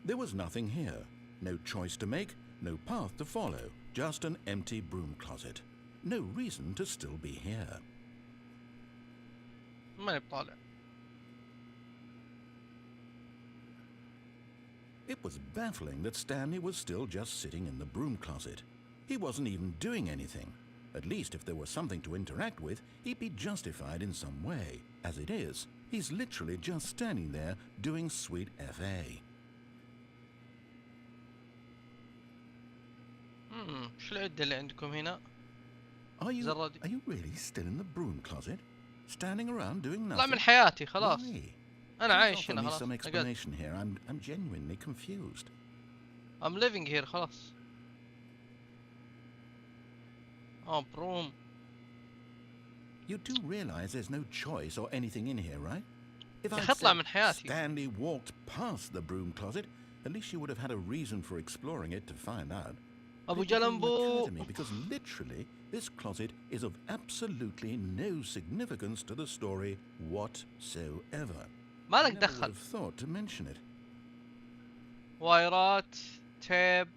There was nothing here. No choice to make, no path to follow, just an empty broom closet. No reason to still be here. ماني بطالع. It was baffling that Stanley was still just sitting in the broom closet. He wasn't even doing anything. At least if there was something to interact with, he'd be justified in some way. As it is, he's literally just standing there doing sweet FA. شو العدة اللي عندكم هنا؟ Are you زرادي. really still in the broom closet? Standing around doing طلع nothing? من حياتي خلاص. Why? أنا Please عايش offer هنا me خلاص. some أقعد. explanation here. I'm genuinely confused. I'm living here خلاص. broom. You do realize there's no choice or anything in here, right? If يا I'd أخي اطلع said من حياتي. Stanley walked past the broom closet, at least you would have had a reason for exploring it to find out. أبو It didn't جلمبو. occur to me because literally this closet is of absolutely no significance to the story whatsoever. ما I لك never would دخل. have thought to mention it. وايرات. تيب.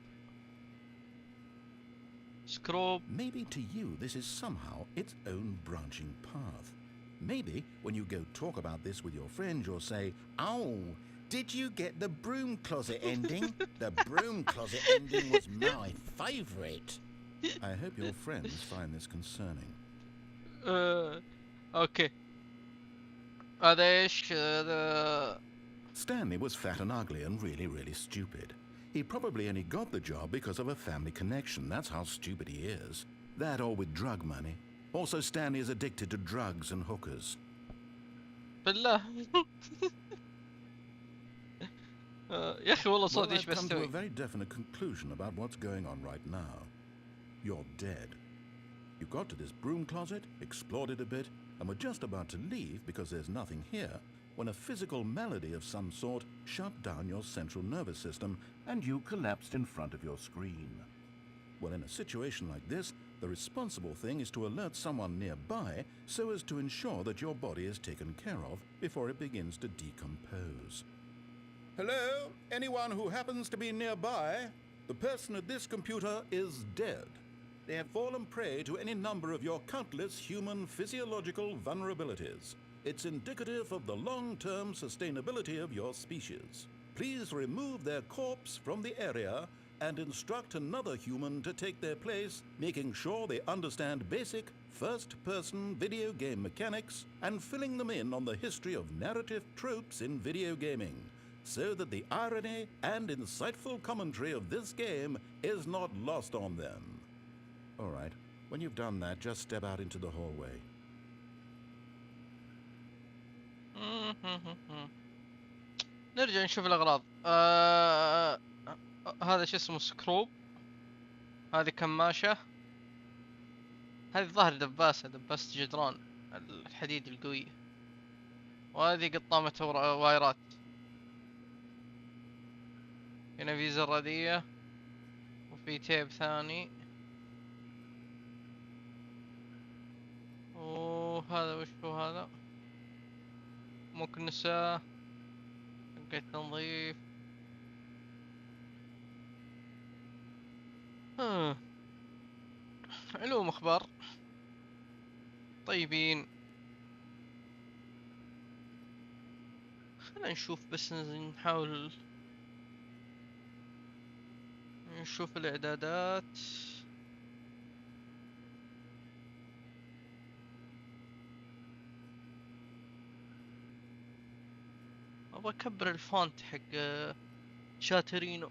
سكروب. Maybe to you this is somehow its own branching path. Maybe when you go talk about this with your friends you'll say, "Oh, did you get the broom closet ending? The broom closet ending was my favourite." I hope your friends find this concerning. اوكي. هذا ايش؟ هذا Stanley was fat and ugly and really stupid. He probably only got the job because of a family connection. That's how stupid he is. That or with drug money. Also, Stanley is addicted to drugs and hookers. بالله. يا اخي والله Well, صوتي ايش I've come to a بستوي. very definite conclusion about what's going on right now. You're dead. You got to this broom closet, explored it a bit, and were just about to leave because there's nothing here when a physical malady of some sort shut down your central nervous system and you collapsed in front of your screen. Well, in a situation like this, the responsible thing is to alert someone nearby so as to ensure that your body is taken care of before it begins to decompose. Hello? Anyone who happens to be nearby? The person at this computer is dead. They have fallen prey to any number of your countless human physiological vulnerabilities. It's indicative of the long-term sustainability of your species. Please remove their corpse from the area and instruct another human to take their place, making sure they understand basic first-person video game mechanics and filling them in on the history of narrative tropes in video gaming, so that the irony and insightful commentary of this game is not lost on them. All right, when you've done that, just step out into the hallway. نرجع نشوف الأغراض. هذا شو اسمه سكروب. هذه كماشة. هذه ظهر دباسة جدران الحديد القوية. وهذه قطامة وايرات. هنا في زرادية وفي تيب ثاني. وهذا وش هو هذا؟ مكنسة حقت تنظيف. علوم اخبار طيبين. خلينا نشوف بس نحاول نشوف الاعدادات. ابغى اكبر الفونت حق شاترينو.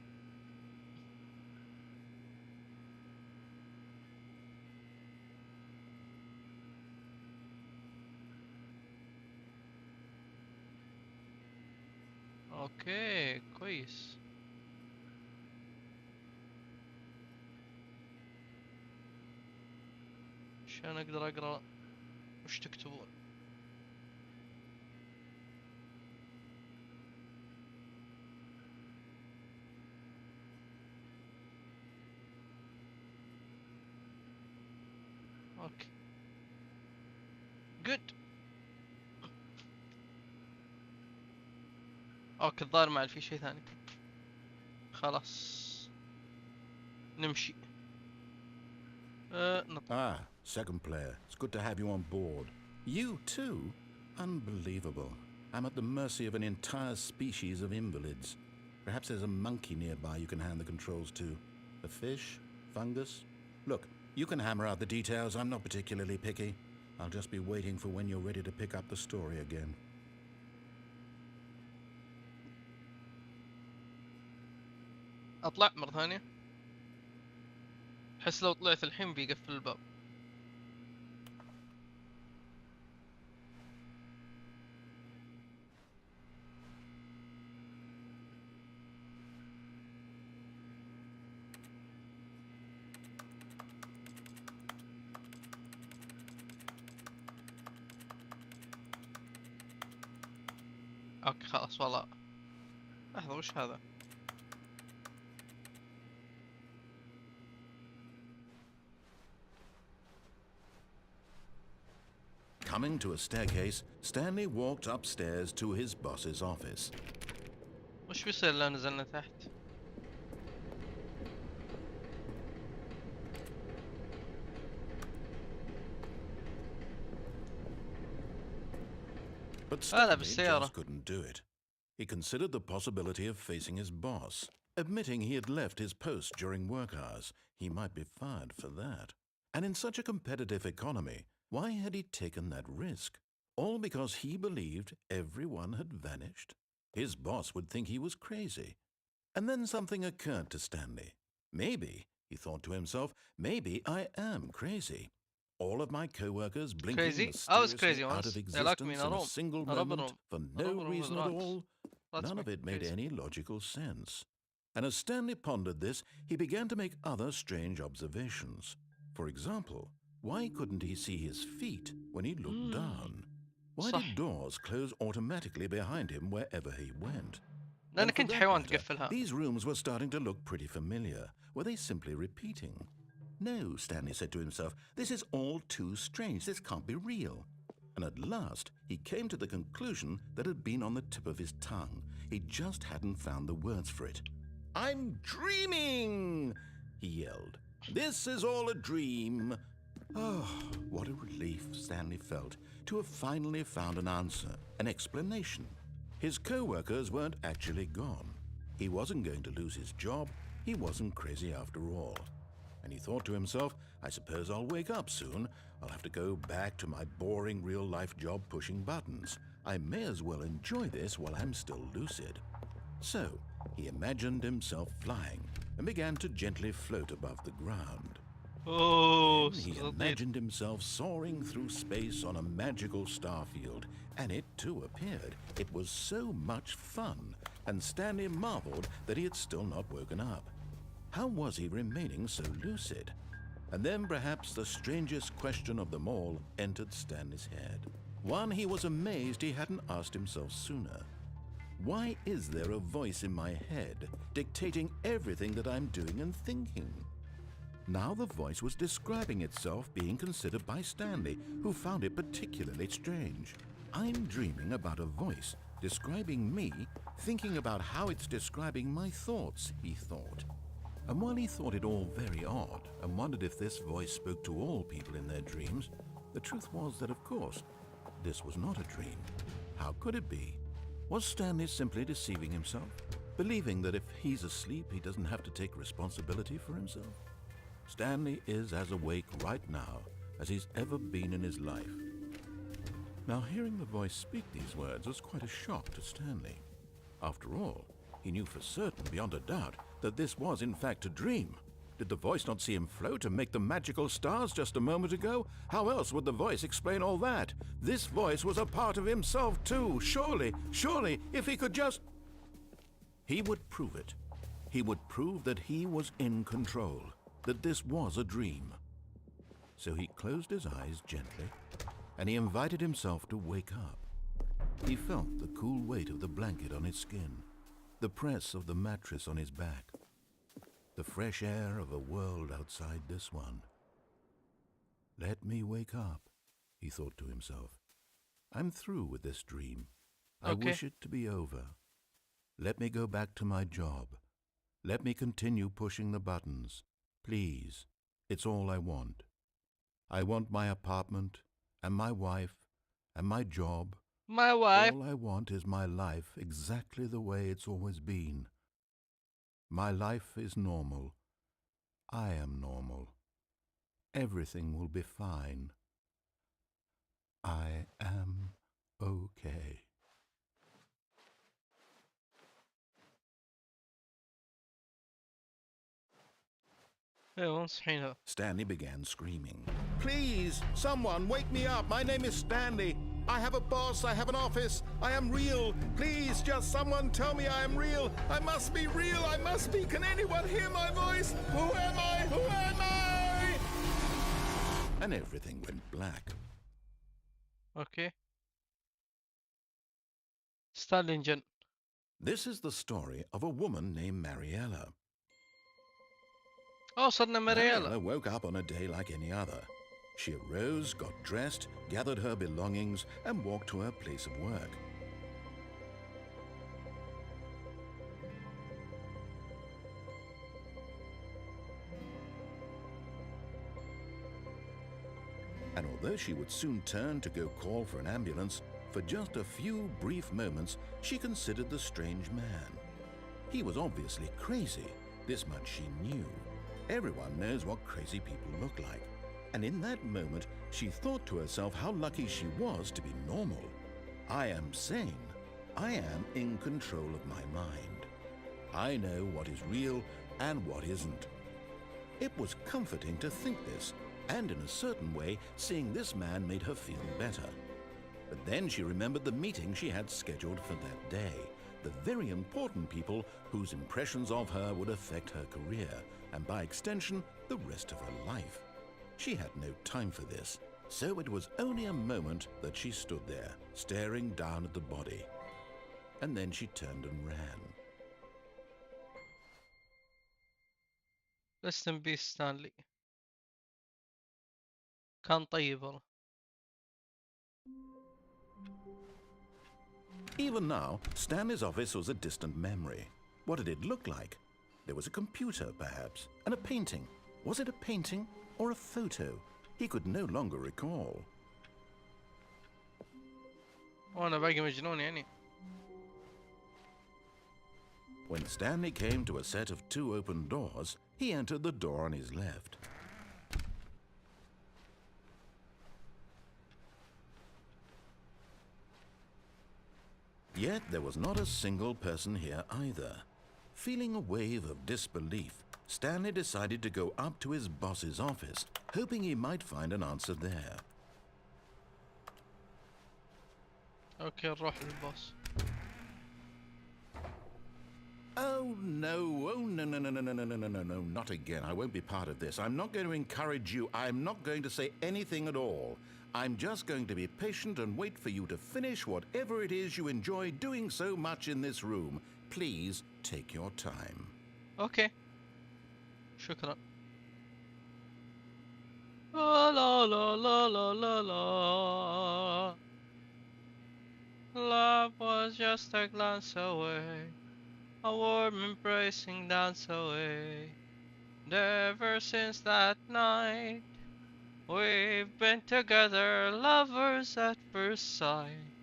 اوكي كويس. عشان اقدر اقرا وش تكتبون. اوكي جود. اوكي الظاهر ما في شيء ثاني. خلاص نمشي. Ah, second player. It's good to have you on board. You too? Unbelievable. I'm at the mercy of an entire species of invalids. Perhaps there's a monkey nearby you can hand the controls to. A fish? Fungus? Look, you can hammer out the details. I'm not particularly picky. I'll just be waiting for when you're ready to pick up the story again. اطلع مرة ثانية. احس لو طلعت الحين بيقفل الباب. اوكي خلاص والله. لحظة وش هذا؟ Coming to a staircase, Stanley walked upstairs to his boss's office. وش بيصير لو نزلنا تحت؟ But هذا Stanley بالسيارة. just couldn't do it. He considered the possibility of facing his boss, admitting he had left his post during work hours. He might be fired for that. And in such a competitive economy, why had he taken that risk? All because he believed everyone had vanished? His boss would think he was crazy. And then something occurred to Stanley. Maybe, he thought to himself, maybe I am crazy. All of my co-workers blinking Crazy? I was mysteriously crazy out once. of They locked me existence in a in a room. single A rubber moment room. for A no rubber room reason with at rats. all. That's None of it made crazy. any logical sense. And as Stanley pondered this, he began to make other strange observations. For example, why couldn't he see his feet when he looked down? Why صح. did doors close automatically behind him wherever he went? لأنك And for كنت that حيوان matter, تقفلها. these rooms were starting to look pretty familiar. Were they simply repeating? No, Stanley said to himself, this is all too strange. This can't be real. And at last, he came to the conclusion that had been on the tip of his tongue. He just hadn't found the words for it. I'm dreaming, he yelled. This is all a dream. Oh, what a relief Stanley felt to have finally found an answer, an explanation. His co-workers weren't actually gone. He wasn't going to lose his job. He wasn't crazy after all. And he thought to himself, I suppose I'll wake up soon. I'll have to go back to my boring real-life job pushing buttons. I may as well enjoy this while I'm still lucid. So, he imagined himself flying and began to gently float above the ground. Oh, Then he صديق. imagined himself soaring through space on a magical starfield, and it too appeared. It was so much fun, and Stanley marveled that he had still not woken up. How was he remaining so lucid? And then perhaps the strangest question of them all entered Stanley's head. One he was amazed he hadn't asked himself sooner. Why is there a voice in my head dictating everything that I'm doing and thinking? Now the voice was describing itself being considered by Stanley, who found it particularly strange. I'm dreaming about a voice describing me, thinking about how it's describing my thoughts, he thought. And while he thought it all very odd and wondered if this voice spoke to all people in their dreams, the truth was that, of course, this was not a dream. How could it be? Was Stanley simply deceiving himself, believing that if he's asleep, he doesn't have to take responsibility for himself? Stanley is as awake right now as he's ever been in his life. Now, hearing the voice speak these words was quite a shock to Stanley. After all, he knew for certain, beyond a doubt, that this was in fact a dream. Did the voice not see him float and make the magical stars just a moment ago? How else would the voice explain all that? This voice was a part of himself too. Surely, if he could just... He would prove it. He would prove that he was in control, that this was a dream. So he closed his eyes gently, and he invited himself to wake up. He felt the cool weight of the blanket on his skin, the press of the mattress on his back, the fresh air of a world outside this one. Let me wake up, he thought to himself. I'm through with this dream. I wish it to be over. Let me go back to my job. Let me continue pushing the buttons. Please, it's all I want. I want my apartment, and my wife, and my job. My wife. All I want is my life exactly the way it's always been. My life is normal. I am normal. Everything will be fine. I am okay. Stanley began screaming. Please, someone, wake me up. My name is Stanley. I have a boss. I have an office. I am real. Please, just someone tell me I am real. I must be real. I must be. Can anyone hear my voice? Who am I? Who am I? And everything went black. Okay. Stallion. This is the story of a woman named Mariella. Oh, صرنا Mariella. Mariella woke up on a day like any other. She arose, got dressed, gathered her belongings, and walked to her place of work. And although she would soon turn to go call for an ambulance, for just a few brief moments she considered the strange man. He was obviously crazy, this much she knew. Everyone knows what crazy people look like. And in that moment, she thought to herself how lucky she was to be normal. I am sane. I am in control of my mind. I know what is real and what isn't. It was comforting to think this, and in a certain way, seeing this man made her feel better. But then she remembered the meeting she had scheduled for that day, the very important people whose impressions of her would affect her career, and by extension, the rest of her life. She had no time for this, so it was only a moment that she stood there, staring down at the body. And then she turned and ran. Rest in peace, Stanley. كان طيب والله. Even now, Stanley's office was a distant memory. What did it look like? There was a computer, perhaps, and a painting. Was it a painting or a photo? He could no longer recall. وأنا باقي مجنون يعني. When Stanley came to a set of 2 open doors, he entered the door on his left. Yet there was not a single person here either. Feeling a wave of disbelief, Stanley decided to go up to his boss's office, hoping he might find an answer there. Okay, نروح للبوس. Oh no, no, not again. I won't be part of this. I'm not going to encourage you. I'm not going to say anything at all. I'm just going to be patient and wait for you to finish whatever it is you enjoy doing so much in this room. Please take your time. Okay. شكرا. La la la la la la la. Love was just a glance away, a warm embracing dance away. And ever since that night, we've been together, lovers at first sight,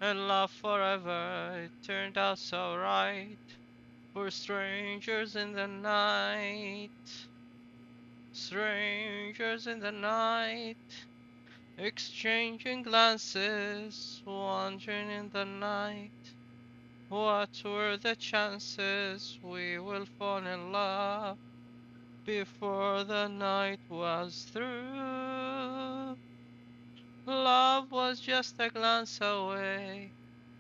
and love forever. It turned out so right. We're strangers in the night, strangers in the night, exchanging glances, wandering in the night. What were the chances we will fall in love before the night was through? Love was just a glance away,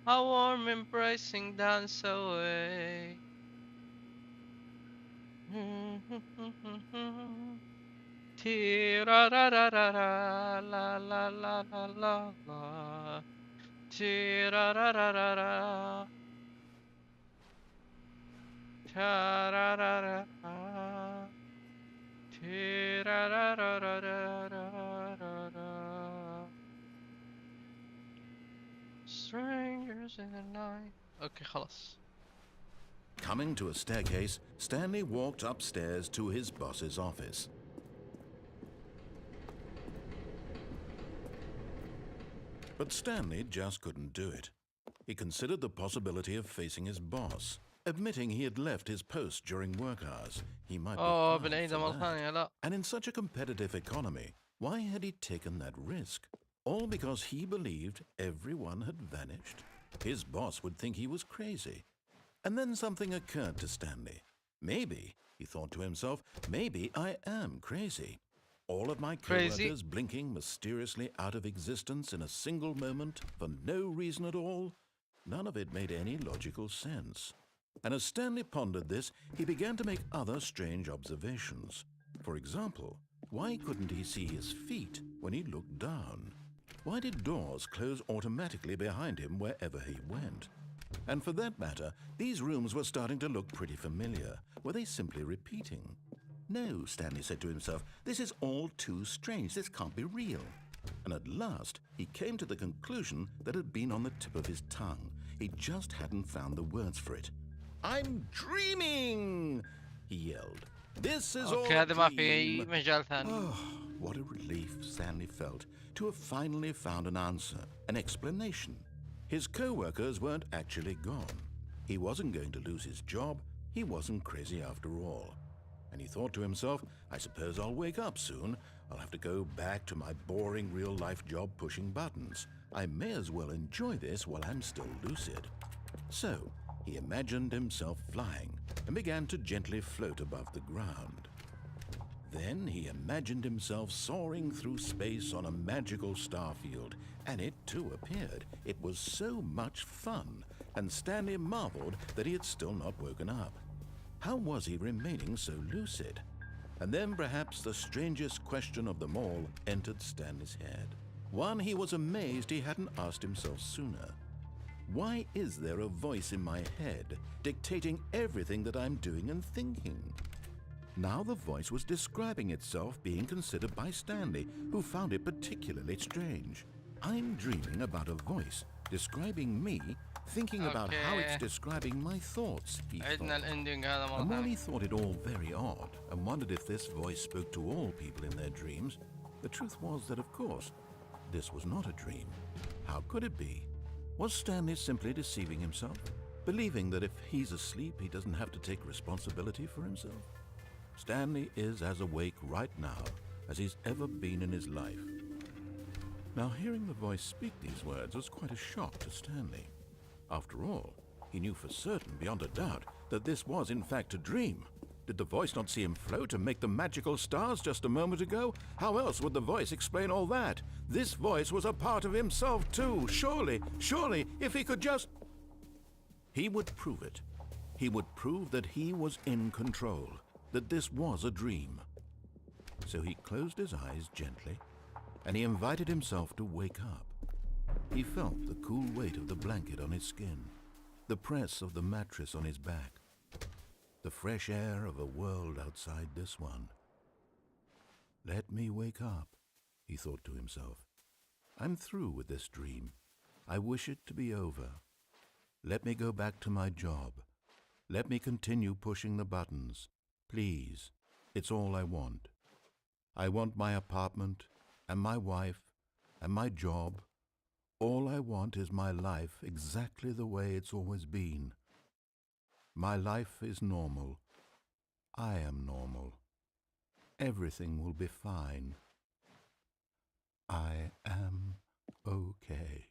a warm embracing dance away. Tee-ra-ra-ra-ra-ra, la la la la la la. Tee-ra-ra-ra-ra-ra, ta-ra-ra-ra-ra. Tee-ra-ra-ra-ra-ra-ra-ra. Strangers in the night. اوكي خلاص. Coming to a staircase, Stanley walked upstairs to his boss's office. But Stanley just couldn't do it. He considered the possibility of facing his boss, admitting he had left his post during work hours. He might be اوه fired بنعيدها for مرة that. ثانية لا. And in such a competitive economy, why had he taken that risk? All because he believed everyone had vanished? His boss would think he was crazy. And then something occurred to Stanley. Maybe, he thought to himself, maybe I am crazy. All of my Crazy. co-workers blinking mysteriously out of existence in a single moment for no reason at all? None of it made any logical sense. And as Stanley pondered this, he began to make other strange observations. For example, why couldn't he see his feet when he looked down? Why did doors close automatically behind him wherever he went? And for that matter, these rooms were starting to look pretty familiar. Were they simply repeating? No, Stanley said to himself, this is all too strange. This can't be real. And at last, he came to the conclusion that had been on the tip of his tongue. He just hadn't found the words for it. I'm dreaming, he yelled. This is all اوكي a هذا ما في أي dream. مجال ثاني. Oh, what a relief Stanley felt to have finally found an answer, an explanation. His co-workers weren't actually gone. He wasn't going to lose his job. He wasn't crazy after all. And he thought to himself, I suppose I'll wake up soon. I'll have to go back to my boring real-life job pushing buttons. I may as well enjoy this while I'm still lucid. So, he imagined himself flying and began to gently float above the ground. Then he imagined himself soaring through space on a magical starfield, and it too appeared. It was so much fun, and Stanley marveled that he had still not woken up. How was he remaining so lucid? And then perhaps the strangest question of them all entered Stanley's head. One he was amazed he hadn't asked himself sooner. Why is there a voice in my head dictating everything that I'm doing and thinking? Now the voice was describing itself being considered by Stanley, who found it particularly strange. I'm dreaming about a voice describing me, thinking about how it's اوكي describing my thoughts, he عدنا thought. الاندنج هذا مرة And while he ثانية. thought it all very odd and wondered if this voice spoke to all people in their dreams, the truth was that, of course, this was not a dream. How could it be? Was Stanley simply deceiving himself, believing that if he's asleep, he doesn't have to take responsibility for himself? Stanley is as awake right now as he's ever been in his life. Now, hearing the voice speak these words was quite a shock to Stanley. After all, he knew for certain, beyond a doubt, that this was in fact a dream. Did the voice not see him float and make the magical stars just a moment ago? How else would the voice explain all that? This voice was a part of himself too. Surely, if he could just... He would prove it. He would prove that he was in control, that this was a dream. So he closed his eyes gently, and he invited himself to wake up. He felt the cool weight of the blanket on his skin, the press of the mattress on his back, the fresh air of a world outside this one. Let me wake up, he thought to himself. I'm through with this dream. I wish it to be over. Let me go back to my job. Let me continue pushing the buttons. Please, it's all I want. I want my apartment and my wife and my job. All I want is my life exactly the way it's always been. My life is normal. I am normal. Everything will be fine. I am okay.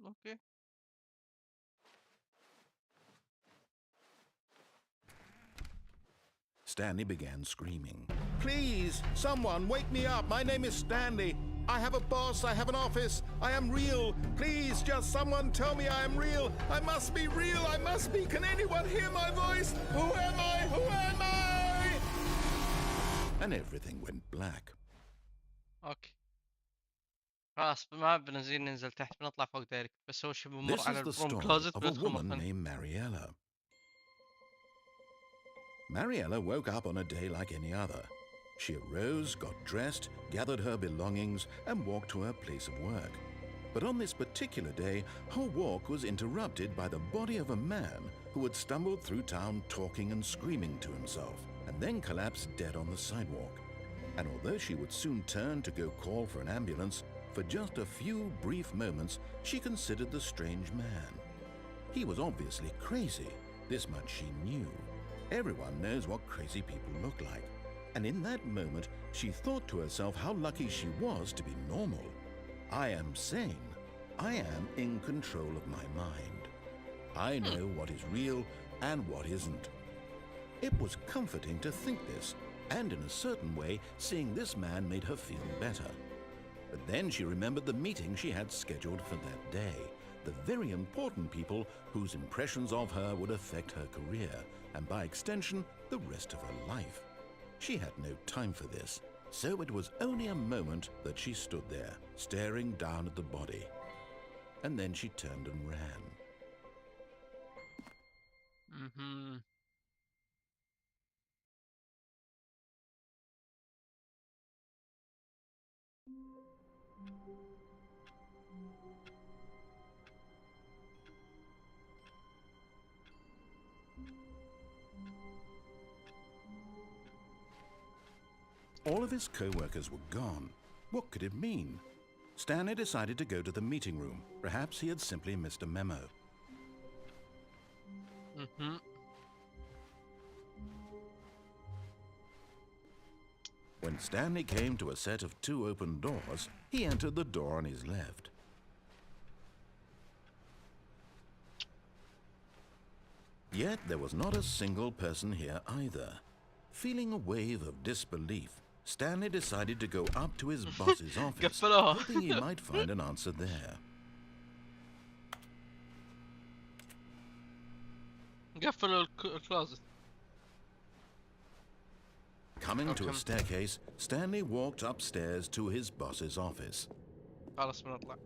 اوكي Stanley began screaming. Please, someone, wake me up. My name is Stanley. I have a boss. I have an office. I am real. Please, just someone tell me I am real. I must be real. I must be. Can anyone hear my voice? Who am I? Who am I? And everything went black. اوكي خلاص ما بنزين ننزل تحت بنطلع فوق دايركت بس هو شي بنمر This على is the البروم story كلوزت of a بندخل woman مكان. named Mariella. Mariella woke up on a day like any other. She arose, got dressed, gathered her belongings, and walked to her place of work. But on this particular day, her walk was interrupted by the body of a man who had stumbled through town talking and screaming to himself, and then collapsed dead on the sidewalk. And although she would soon turn to go call for an ambulance, for just a few brief moments, she considered the strange man. He was obviously crazy. This much she knew. Everyone knows what crazy people look like. And in that moment, she thought to herself how lucky she was to be normal. I am sane. I am in control of my mind. I know what is real and what isn't. It was comforting to think this, and in a certain way, seeing this man made her feel better. But then she remembered the meeting she had scheduled for that day, the very important people whose impressions of her would affect her career, and by extension, the rest of her life. She had no time for this, so it was only a moment that she stood there, staring down at the body. And then she turned and ran. All of his co-workers were gone. What could it mean? Stanley decided to go to the meeting room. Perhaps he had simply missed a memo. When Stanley came to a set of 2 open doors, he entered the door on his left. Yet there was not a single person here either. Feeling a wave of disbelief, Stanley decided to go up to his boss's office, hoping he might find an answer there. قفلوا الكلوزت. Coming to a staircase, Stanley walked upstairs to his boss's office. خلاص بنطلع.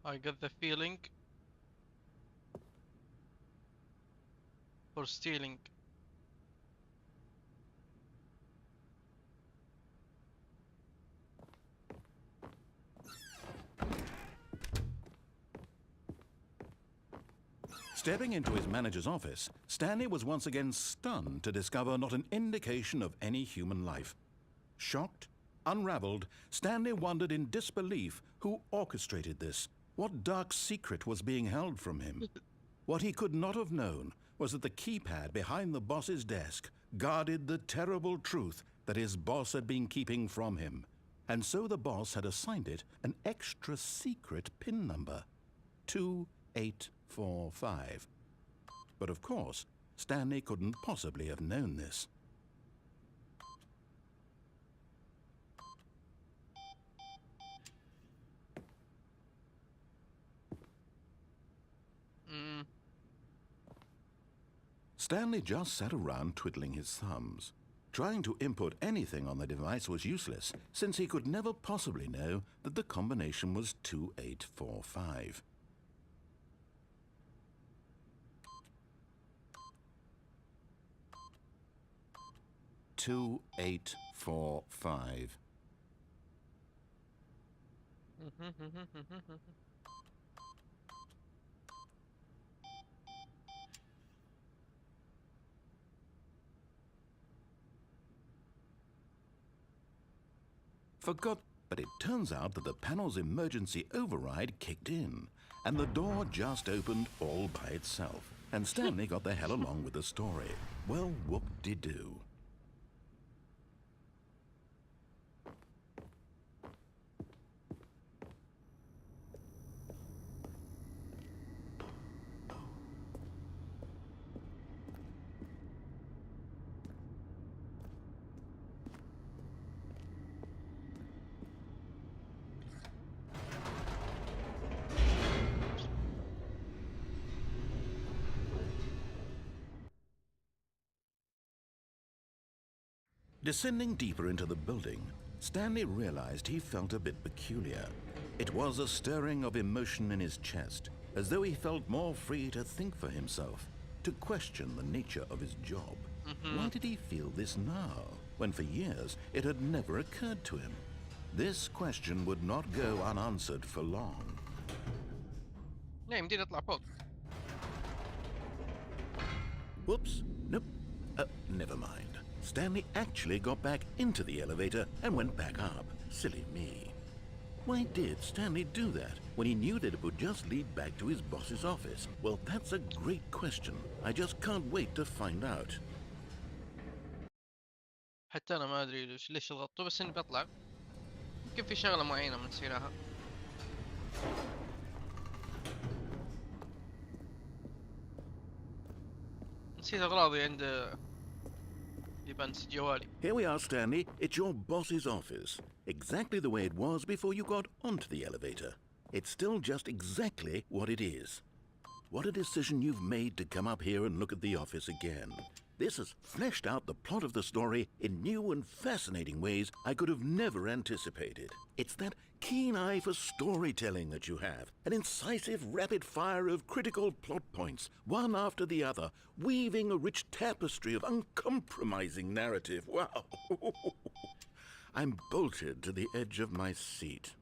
I got the feeling for stealing. Stepping into his manager's office, Stanley was once again stunned to discover not an indication of any human life. Shocked, unraveled, Stanley wondered in disbelief who orchestrated this. What dark secret was being held from him? What he could not have known was that the keypad behind the boss's desk guarded the terrible truth that his boss had been keeping from him. And so the boss had assigned it an extra secret PIN number, 2845. But of course, Stanley couldn't possibly have known this. Stanley just sat around twiddling his thumbs. Trying to input anything on the device was useless, since he could never possibly know that the combination was 2845. "2845. Forgot, but it turns out that the panel's emergency override kicked in, and the door just opened all by itself, and Stanley got the hell along with the story. Well, whoop-de-doo. Descending deeper into the building, Stanley realized he felt a bit peculiar. It was a stirring of emotion in his chest, as though he felt more free to think for himself, to question the nature of his job. Why did he feel this now, when for years it had never occurred to him? This question would not go unanswered for long. لا يمديني اطلع فوق. Whoops, nope, never mind. Stanley actually got back into the elevator and went back up. Silly me. Why did Stanley do that when he knew that it would just lead back to his boss's office? Well, that's a great question. I just can't wait to find out. حتى انا ما ادري ليش ضغطته، بس اني بطلع. يمكن في شغلة معينة بنسيناها. نسيت اغراضي عند يبانس جوالي. Here we are, Stanley. It's your boss's office. Exactly the way it was before you got onto the elevator. It's still just exactly what it is. What a decision you've made to come up here and look at the office again. This has fleshed out the plot of the story in new and fascinating ways I could have never anticipated. It's that keen eye for storytelling that you have, an incisive rapid fire of critical plot points, one after the other, weaving a rich tapestry of uncompromising narrative. Wow! I'm bolted to the edge of my seat.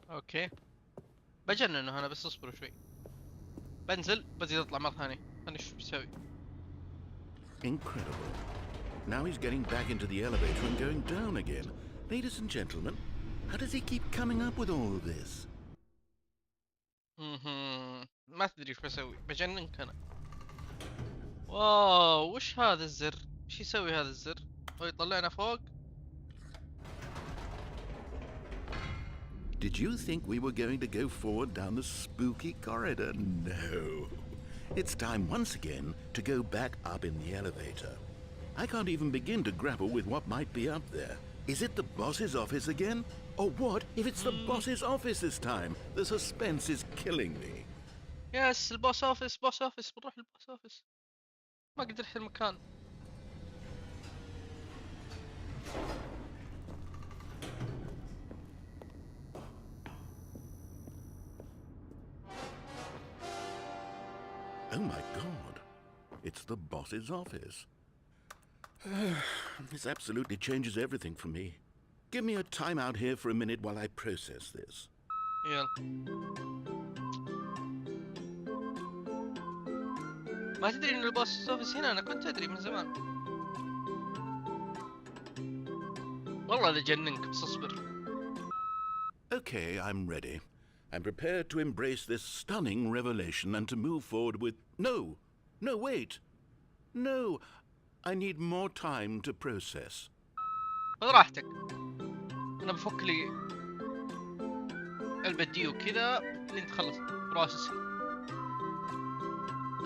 اوكي بجنن انا، بس اصبروا شوي. بنزل بزيد اطلع مرة ثانية. انا ايش بسوي؟ Incredible. Now he's getting back into the elevator and going down again. Ladies and gentlemen, how does he keep coming up with all of this? ما تدري ايش بسوي، بجننك انا. واو، وش هذا الزر؟ ايش يسوي هذا الزر؟ هو يطلعنا فوق؟ Did you think we were going to go forward down the spooky corridor? No. It's time once again to go back up in the elevator. I can't even begin to grapple with what might be up there. Is it the boss's office again? Or what if it's the boss's office this time? The suspense is killing me. يس، البوس اوفيس، بوس اوفيس، بنروح البوس اوفيس. ما اقدر اروح المكان. Oh my God. It's the boss's office. This absolutely changes everything for me. Give me a time out here for a minute while I process this. يلا. ما تدري ان البوس اوفيس هنا؟ انا كنت ادري من زمان. والله لجننك، بس اصبر. Okay, I'm ready. I'm prepared to embrace this stunning revelation and to move forward with... No! No, wait! No! I need more time to process. خذ راحتك. انا بفك لي علبة ديو كذا لين تخلص بروسس.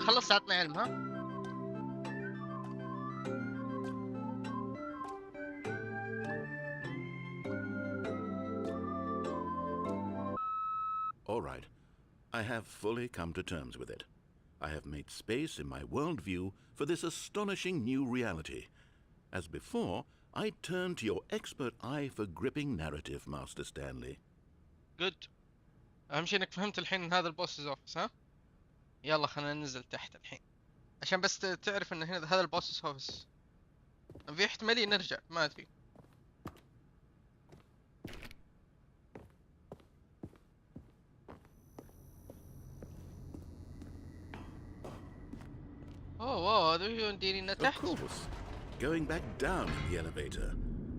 خلصت، عطني علم ها. All right. I have fully come to terms with it. I have made space in my worldview for this astonishing new reality. As before, I turn to your expert eye for gripping narrative, Master Stanley. Good. اهم شيء انك فهمت الحين ان هذا البوس اوفيس، ها؟ يلا خلينا ننزل تحت الحين عشان بس تعرف ان هنا هذا البوس اوفيس. في احتمالية نرجع ما ادري. اوه هذا يودينا Of تحت. course. Going back down in the elevator.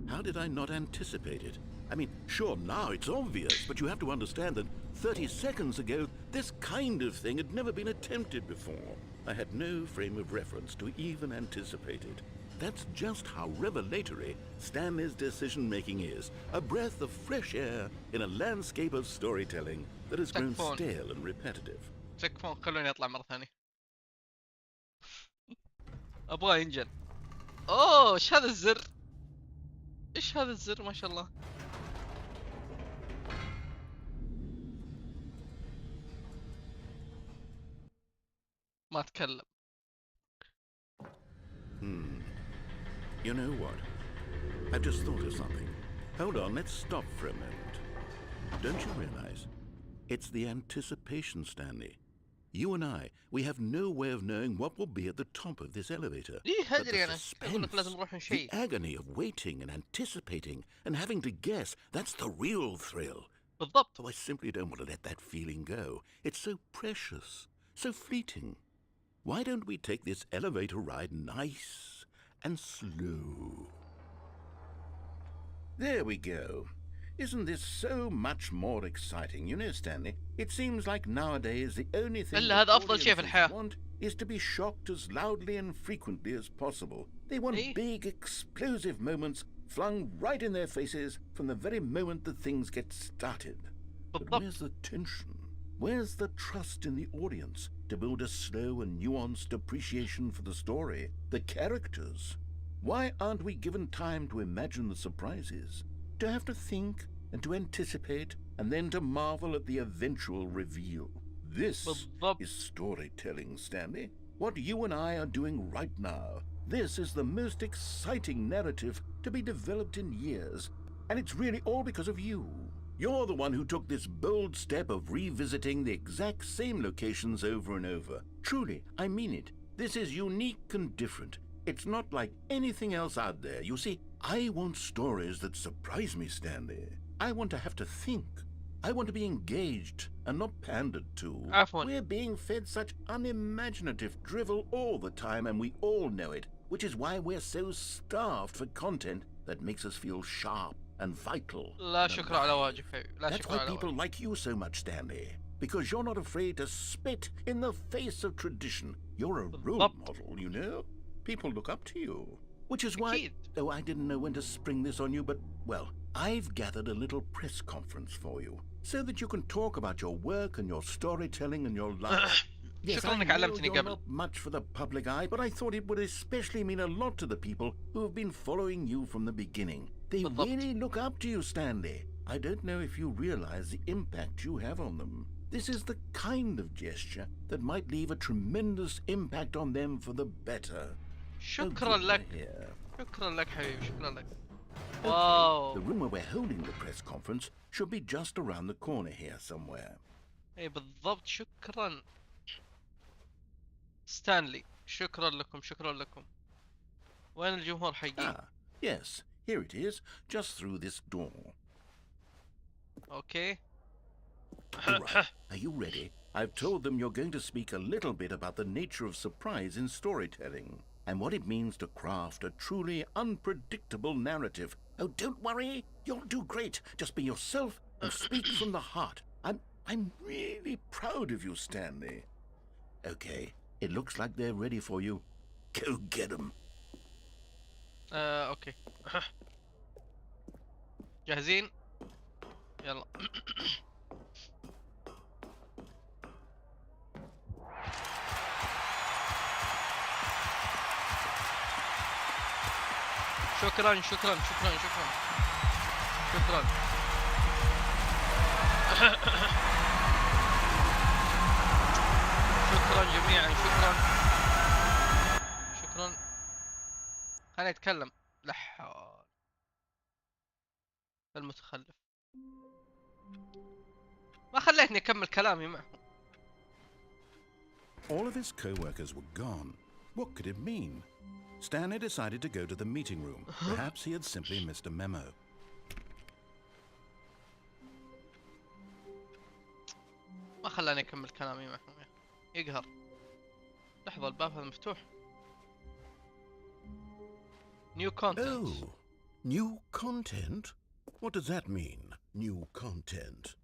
How did I not anticipate it? I mean, sure, now it's obvious, but you have to understand that 30 seconds ago, this kind of thing had never been attempted before. I had no frame of reference to even anticipate it. That's just how revelatory Stanley's decision-making is. A breath of fresh air in a landscape of storytelling that has grown stale and repetitive. تكفون خلوني اطلع مرة ثانية. ابغاه ينجن. اوه ايش هذا الزر؟ ايش هذا الزر ما شاء الله. ما اتكلم. You know what? I've just thought of something. Hold on, let's stop for a moment. Don't you realize? It's the anticipation, Stanley. You and I, we have no way of knowing what will be at the top of this elevator. But the suspense, the agony of waiting and anticipating and having to guess, that's the real thrill. بالضبط. So I simply don't want to let that feeling go. It's so precious, so fleeting. Why don't we take this elevator ride nice and slow? There we go. Isn't this so much more exciting? You know, Stanley, it seems like nowadays the only thing that audiences want is to be shocked as loudly and frequently as possible. They want big, explosive moments flung right in their faces from the very moment that things get started. But where's the tension? Where's the trust in the audience to build a slow and nuanced appreciation for the story, the characters? Why aren't we given time to imagine the surprises, to have to think and to anticipate and then to marvel at the eventual reveal? This is storytelling, Stanley. What you and I are doing right now. This is the most exciting narrative to be developed in years, and it's really all because of you. You're the one who took this bold step of revisiting the exact same locations over and over. Truly, I mean it. This is unique and different. It's not like anything else out there. You see, I want stories that surprise me, Stanley. I want to have to think. I want to be engaged and not pandered to. We're being fed such unimaginative drivel all the time, and we all know it, which is why we're so starved for content that makes us feel sharp and vital. That's why people like you so much, Stanley. Because you're not afraid to spit in the face of tradition. You're a role model, you know? People look up to you. Which is why... Oh, I didn't know when to spring this on you, but, well, I've gathered a little press conference for you, so that you can talk about your work and your storytelling and your life. Yes, I know you're not much for the public eye, but I thought it would especially mean a lot to the people who have been following you from the beginning. They really look up to you, Stanley. I don't know if you realize the impact you have on them. This is the kind of gesture that might leave a tremendous impact on them for the better. شكرا لك. شكرا لك حبيبي. شكرا لك. Wow. The room where we're holding the press conference should be just around the corner here somewhere. اي بالضبط. شكرا ستانلي. شكرا لكم. شكرا لكم. وين الجمهور حقي؟ Yes, here it is, just through this door. Okay. Alright, are you ready? I've told them you're going to speak a little bit about the nature of surprise in storytelling and what it means to craft a truly unpredictable narrative. Oh, don't worry, you'll do great. Just be yourself and speak from the heart. I'm really proud of you, Stanley. Okay, it looks like they're ready for you. Go get them. اوكي. جاهزين؟ يلا. شكرا شكرا شكرا شكرا شكرا. شكرا جميعا. شكرا شكرا. خليني اتكلم. لحال المتخلف ما خليتني اكمل كلامي معه. All of his co-workers were gone. What could it mean? Stanley decided to go to the meeting room. Perhaps he had simply missed a memo. ما خلاني أكمل كلامي معهم. يقهر. لحظة الباب هذا مفتوح. New content. Oh, new content? What does that mean, new content?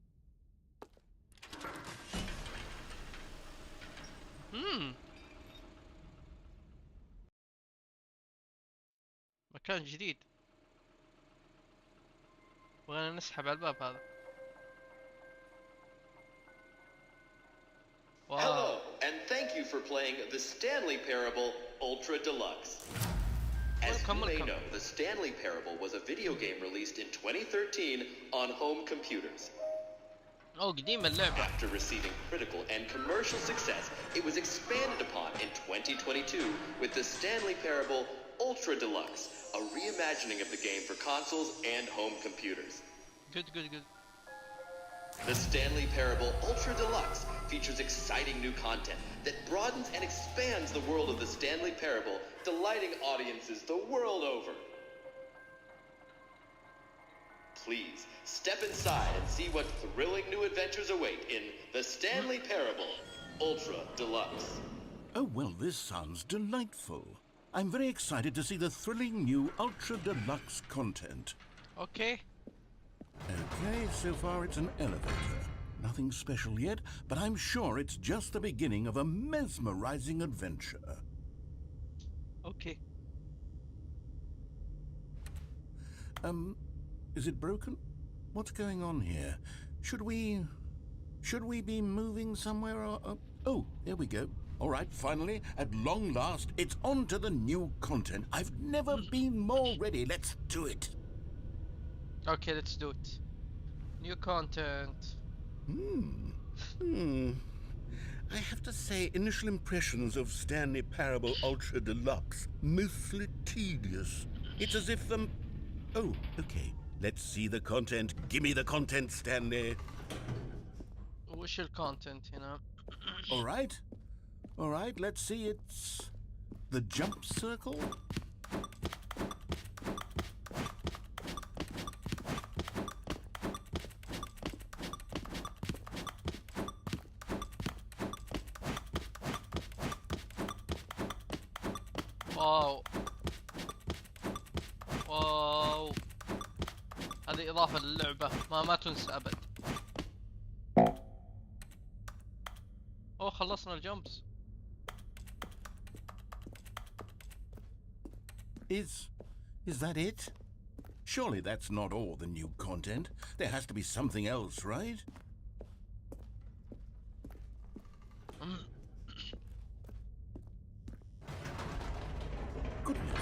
مكان جديد. بغينا نسحب على الباب هذا. واو. Hello, and thank you for playing the Stanley Parable Ultra Deluxe. As you may know, the Stanley Parable was a video game released in 2013 on home computers. أوه قديمة اللعبة. After receiving critical and commercial success, it was expanded upon in 2022 with the Stanley Parable Ultra Deluxe, a reimagining of the game for consoles and home computers. Good. The Stanley Parable Ultra Deluxe features exciting new content that broadens and expands the world of the Stanley Parable, delighting audiences the world over. Please, step inside and see what thrilling new adventures await in the Stanley Parable Ultra Deluxe. Oh, well, this sounds delightful. I'm very excited to see the thrilling new Ultra Deluxe content. Okay. Okay, so far it's an elevator. Nothing special yet, but I'm sure it's just the beginning of a mesmerizing adventure. Okay. Is it broken? What's going on here? Should we be moving somewhere or... Oh, there we go. All right, finally, at long last, it's on to the new content. I've never been more ready. Let's do it. Okay, let's do it. New content. I have to say, initial impressions of Stanley Parable Ultra Deluxe, mostly tedious. It's as if Oh, okay. Let's see the content. Give me the content, Stanley. وش الكونتنت هنا؟ All right, let's see. It's the jump circle. واو هذه إضافة للعبة ما تنسى أبد. خلصنا الجمبس. Is that it? Surely that's not all the new content. There has to be something else, right? Goodness,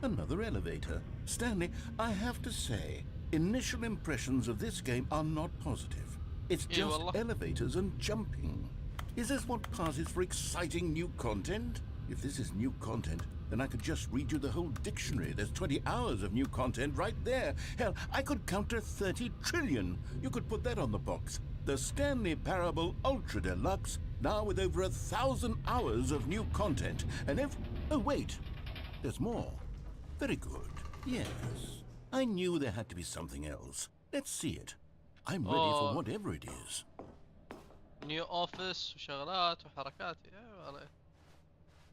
another elevator. Stanley, I have to say, initial impressions of this game are not positive. It's just elevators and jumping. Is this what passes for exciting new content? If this is new content, then I could just read you the whole dictionary. There's 20 hours of new content right there. Hell, I could counter 30 trillion. You could put that on the box. The Stanley Parable Ultra Deluxe, now with over 1,000 hours of new content. And if... Oh, wait. There's more. Very good. Yes. I knew there had to be something else. Let's see it. I'm ready for whatever it is. New office, وشغلات وحركات.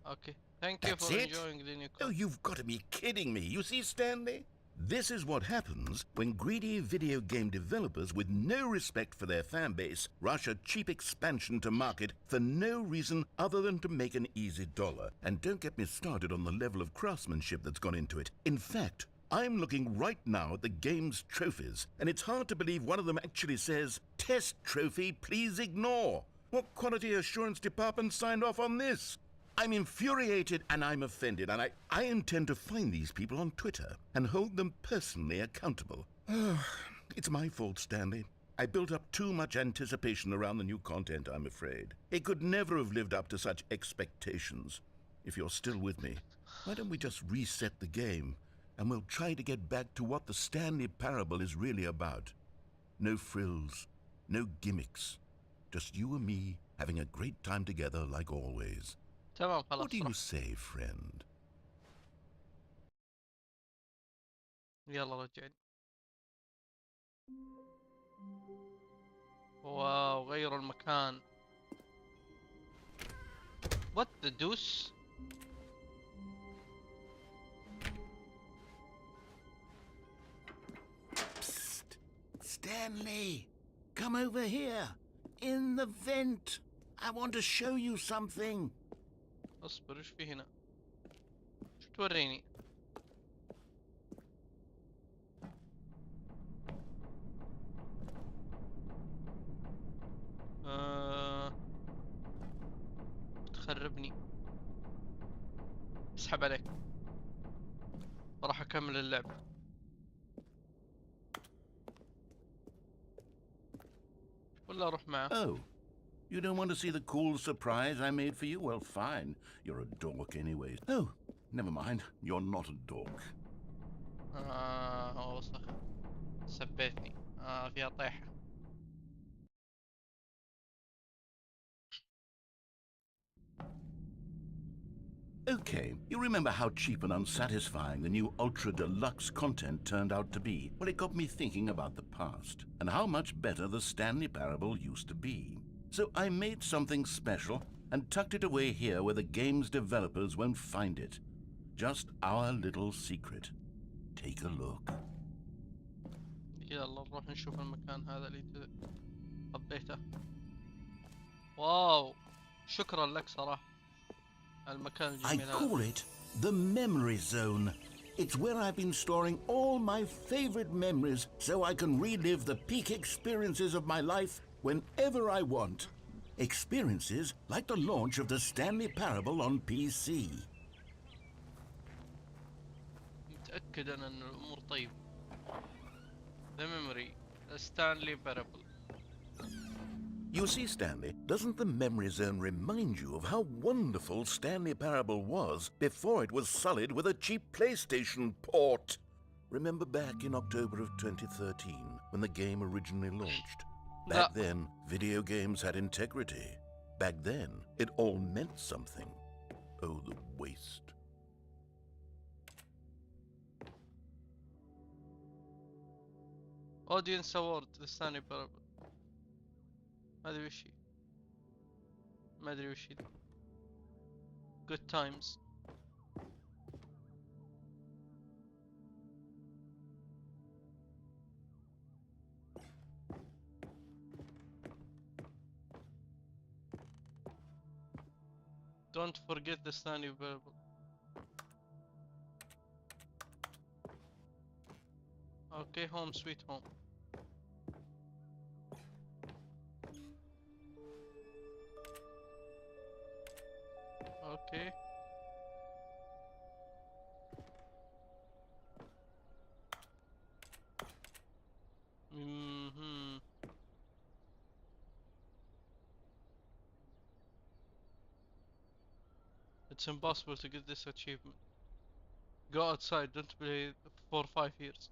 Okay. Thank you for enjoying the new content. Oh, you've got to be kidding me. You see, Stanley? This is what happens when greedy video game developers with no respect for their fan base rush a cheap expansion to market for no reason other than to make an easy dollar. And don't get me started on the level of craftsmanship that's gone into it. In fact, I'm looking right now at the game's trophies, and it's hard to believe one of them actually says, "Test trophy, please ignore." What quality assurance department signed off on this? I'm infuriated and I'm offended, and I intend to find these people on Twitter and hold them personally accountable. It's my fault, Stanley. I built up too much anticipation around the new content, I'm afraid. It could never have lived up to such expectations. If you're still with me, why don't we just reset the game, and we'll try to get back to what the Stanley Parable is really about. No frills, no gimmicks. Just you and me having a great time together like always. تمام خلاص. What do you say, friend? يلا رجعني. واو غيروا المكان. What the deuce? Psst! Stanley! Come over here! In the vent! I want to show you something! اصبر، ايش في هنا؟ شو توريني؟ تخربني. اسحب عليك. راح اكمل اللعبة. ولا اروح معه؟ Oh, you don't want to see the cool surprise I made for you? Well, fine. You're a dork anyway. Oh, never mind. You're not a dork. هو وسخ. سبيتني. فيها طيحة. Okay, you remember how cheap and unsatisfying the new Ultra Deluxe content turned out to be? Well, it got me thinking about the past, and how much better the Stanley Parable used to be. So I made something special and tucked it away here where the game's developers won't find it. Just our little secret. Take a look. يلا نروح نشوف المكان هذا اللي حبيته. واو شكرا لك صراحة المكان I الجميل هذا. call it the Memory Zone. It's where I've been storing all my favorite memories so I can relive the peak experiences of my life whenever I want. Experiences like the launch of the Stanley Parable on PC. متأكد أنا أن الأمور طيبة. The memory, the Stanley Parable. You see, Stanley, doesn't the Memory Zone remind you of how wonderful Stanley Parable was before it was sullied with a cheap PlayStation port? Remember back in October of 2013 when the game originally launched? Back then, video games had integrity. Back then, it all meant something. Oh, the waste. Audience Award, the Stanley Parable. ما أدري وش هي. ما أدري وش هي. Good times. Don't forget the Stanley Parable. Okay, home sweet home. Okay. It's impossible to get this achievement. Go outside, don't play for 5 years.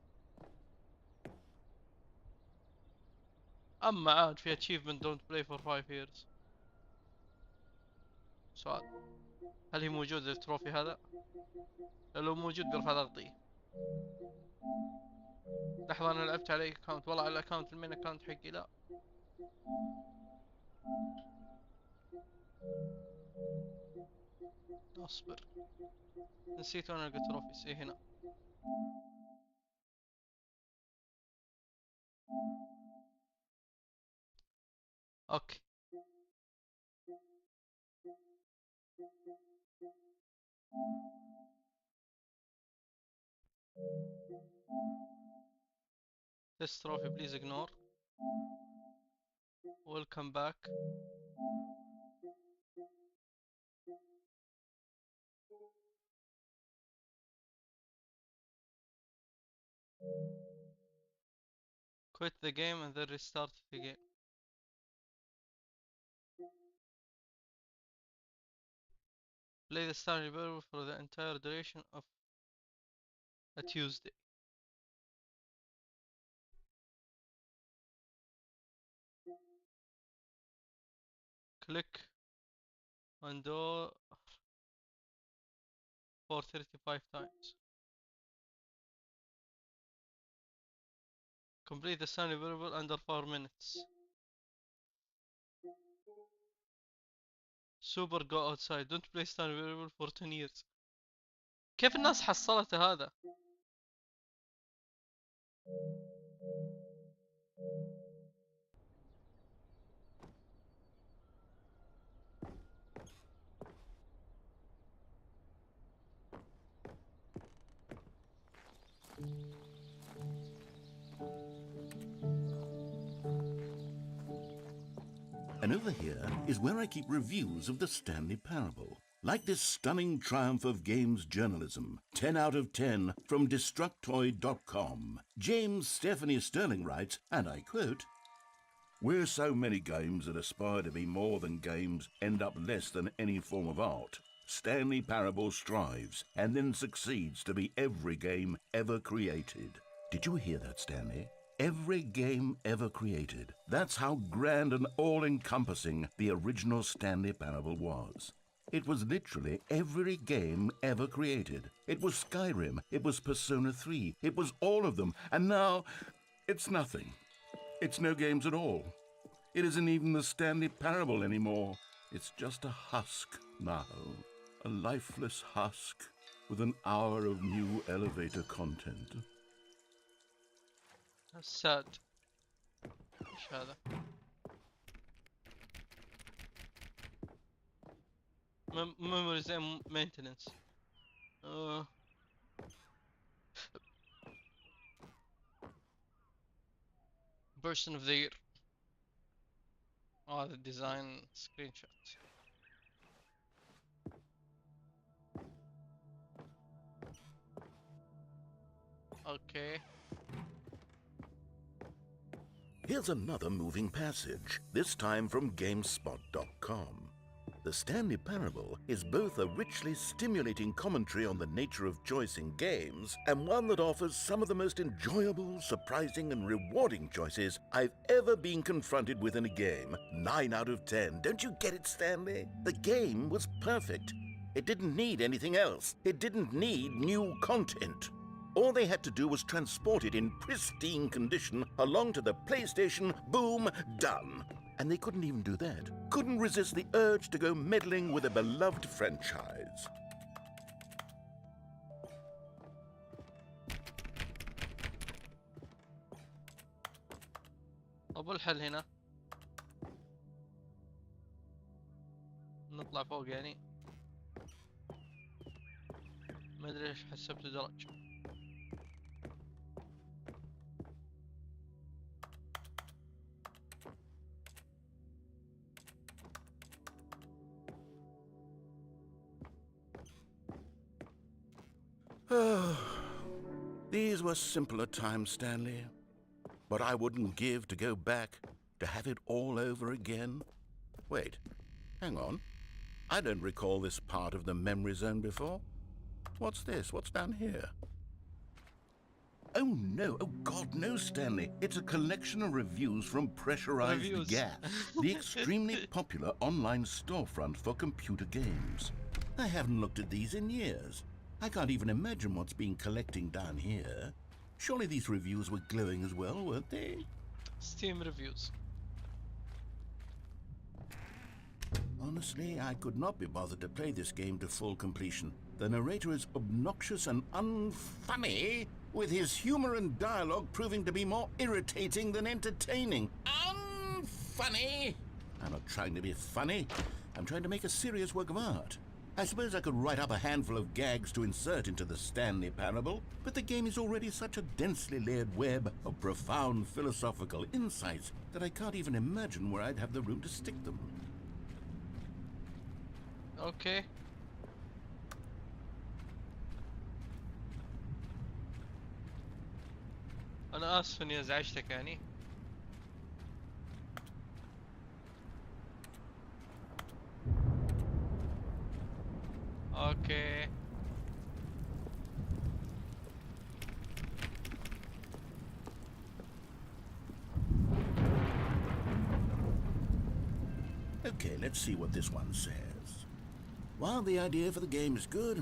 أما عاد في achievement don't play for 5 years. سؤال، هل هي موجودة التروفي هذا؟ لو موجود برفع ضغطي. لحظة أنا لعبت على اكونت، والله على الاكونت المين اكونت حقي لا. اصبر، نسيت أنا ألقى تروفيس. إيه هنا. اوكي. This trophy please ignore. Welcome back. Quit the game and then restart the game. Play the Stanley Parable for the entire duration of a Tuesday. Click on door for 35 times. complete the Stanley Parable under 4 minutes. Super go outside. Don't play Stanley Parable for 10 years. كيف الناس حصلت هذا؟ And over here is where I keep reviews of the Stanley Parable. Like this stunning triumph of games journalism, 10 out of 10 from Destructoid.com. James Stephanie Sterling writes, and I quote, "Where so many games that aspire to be more than games end up less than any form of art, Stanley Parable strives and then succeeds to be every game ever created." Did you hear that, Stanley? Every game ever created. That's how grand and all-encompassing the original Stanley Parable was. It was literally every game ever created. It was Skyrim, it was Persona 3, it was all of them, and now it's nothing. It's no games at all. It isn't even the Stanley Parable anymore. It's just a husk now. A lifeless husk with an hour of new elevator content. sad. ايش هذا؟ memories and maintenance. Person of the year. The design screenshot. Okay. Here's another moving passage, this time from GameSpot.com. The Stanley Parable is both a richly stimulating commentary on the nature of choice in games and one that offers some of the most enjoyable, surprising, and rewarding choices I've ever been confronted with in a game. 9 out of 10. Don't you get it, Stanley? The game was perfect. It didn't need anything else. It didn't need new content. All they had to do was transport it in pristine condition along to the PlayStation, boom, done. And they couldn't even do that. Couldn't resist the urge to go meddling with a beloved franchise. أبو الحل هنا نطلع فوق يعني ما أدري ليش حسبته درج. These were simpler times, Stanley. But I wouldn't give to go back to have it all over again. Wait, hang on. I don't recall this part of the memory zone before. What's this? What's down here? Oh no, oh God, no, Stanley. It's a collection of reviews from Pressurized Gas, the extremely popular online storefront for computer games. I haven't looked at these in years. I can't even imagine what's been collecting down here. Surely these reviews were glowing as well, weren't they? Steam reviews. Honestly, I could not be bothered to play this game to full completion. The narrator is obnoxious and unfunny, with his humor and dialogue proving to be more irritating than entertaining. Unfunny! I'm not trying to be funny. I'm trying to make a serious work of art. I suppose I could write up a handful of gags to insert into the Stanley Parable, but the game is already such a densely layered web of profound philosophical insights that I can't even imagine where I'd have the room to stick them. Okay. أنا آسف إني أزعجتك يعني. Okay. Okay, let's see what this one says. While the idea for the game is good,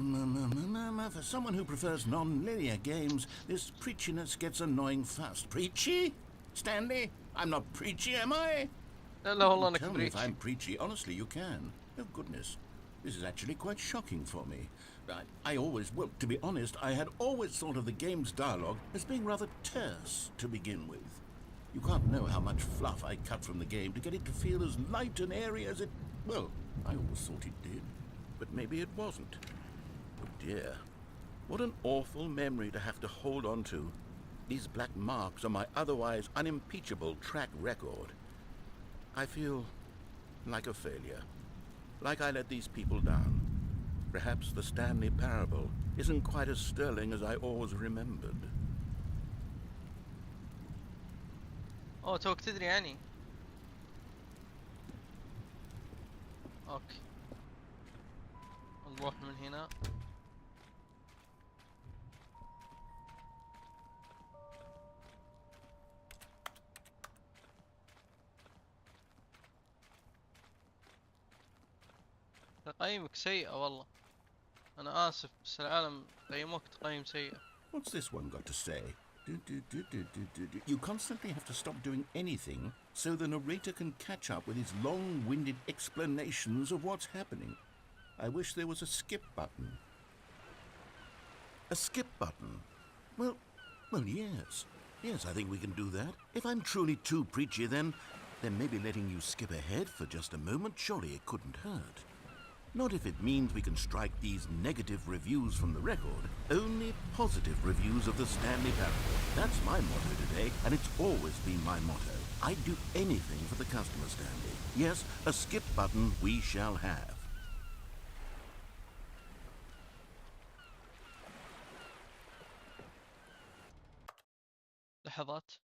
for someone who prefers non-linear games, this preachiness gets annoying fast. Preachy? Stanley? I'm not preachy, am I? لا لا You والله can انك tell me if بريتش. I'm preachy. Honestly, you can. Oh, goodness. This is actually quite shocking for me. Well, to be honest, I had always thought of the game's dialogue as being rather terse to begin with. You can't know how much fluff I cut from the game to get it to feel as light and airy as it... Well, I always thought it did. But maybe it wasn't. Oh dear. What an awful memory to have to hold on to. These black marks on my otherwise unimpeachable track record. I feel like a failure. Like I let these people down. Perhaps the Stanley Parable isn't quite as sterling as I always remembered. اوه توك تدري يعني. اوكي نروح من هنا. تقييمك سيئة والله. انا اسف بس العالم قيموك تقييم سيء. What's this one got to say? You constantly have to stop doing anything so the narrator can catch up with his long-winded explanations of what's happening. I wish there was a skip button. A skip button? Well, yes. Yes, I think we can do that. If I'm truly too preachy, then maybe letting you skip ahead for just a moment, surely it couldn't hurt. Not if it means we can strike these negative reviews from the record. Only positive reviews of the Stanley Parable. That's my motto today, and it's always been my motto. I'd do anything for the customer, Stanley. Yes, a skip button we shall have. لحظات.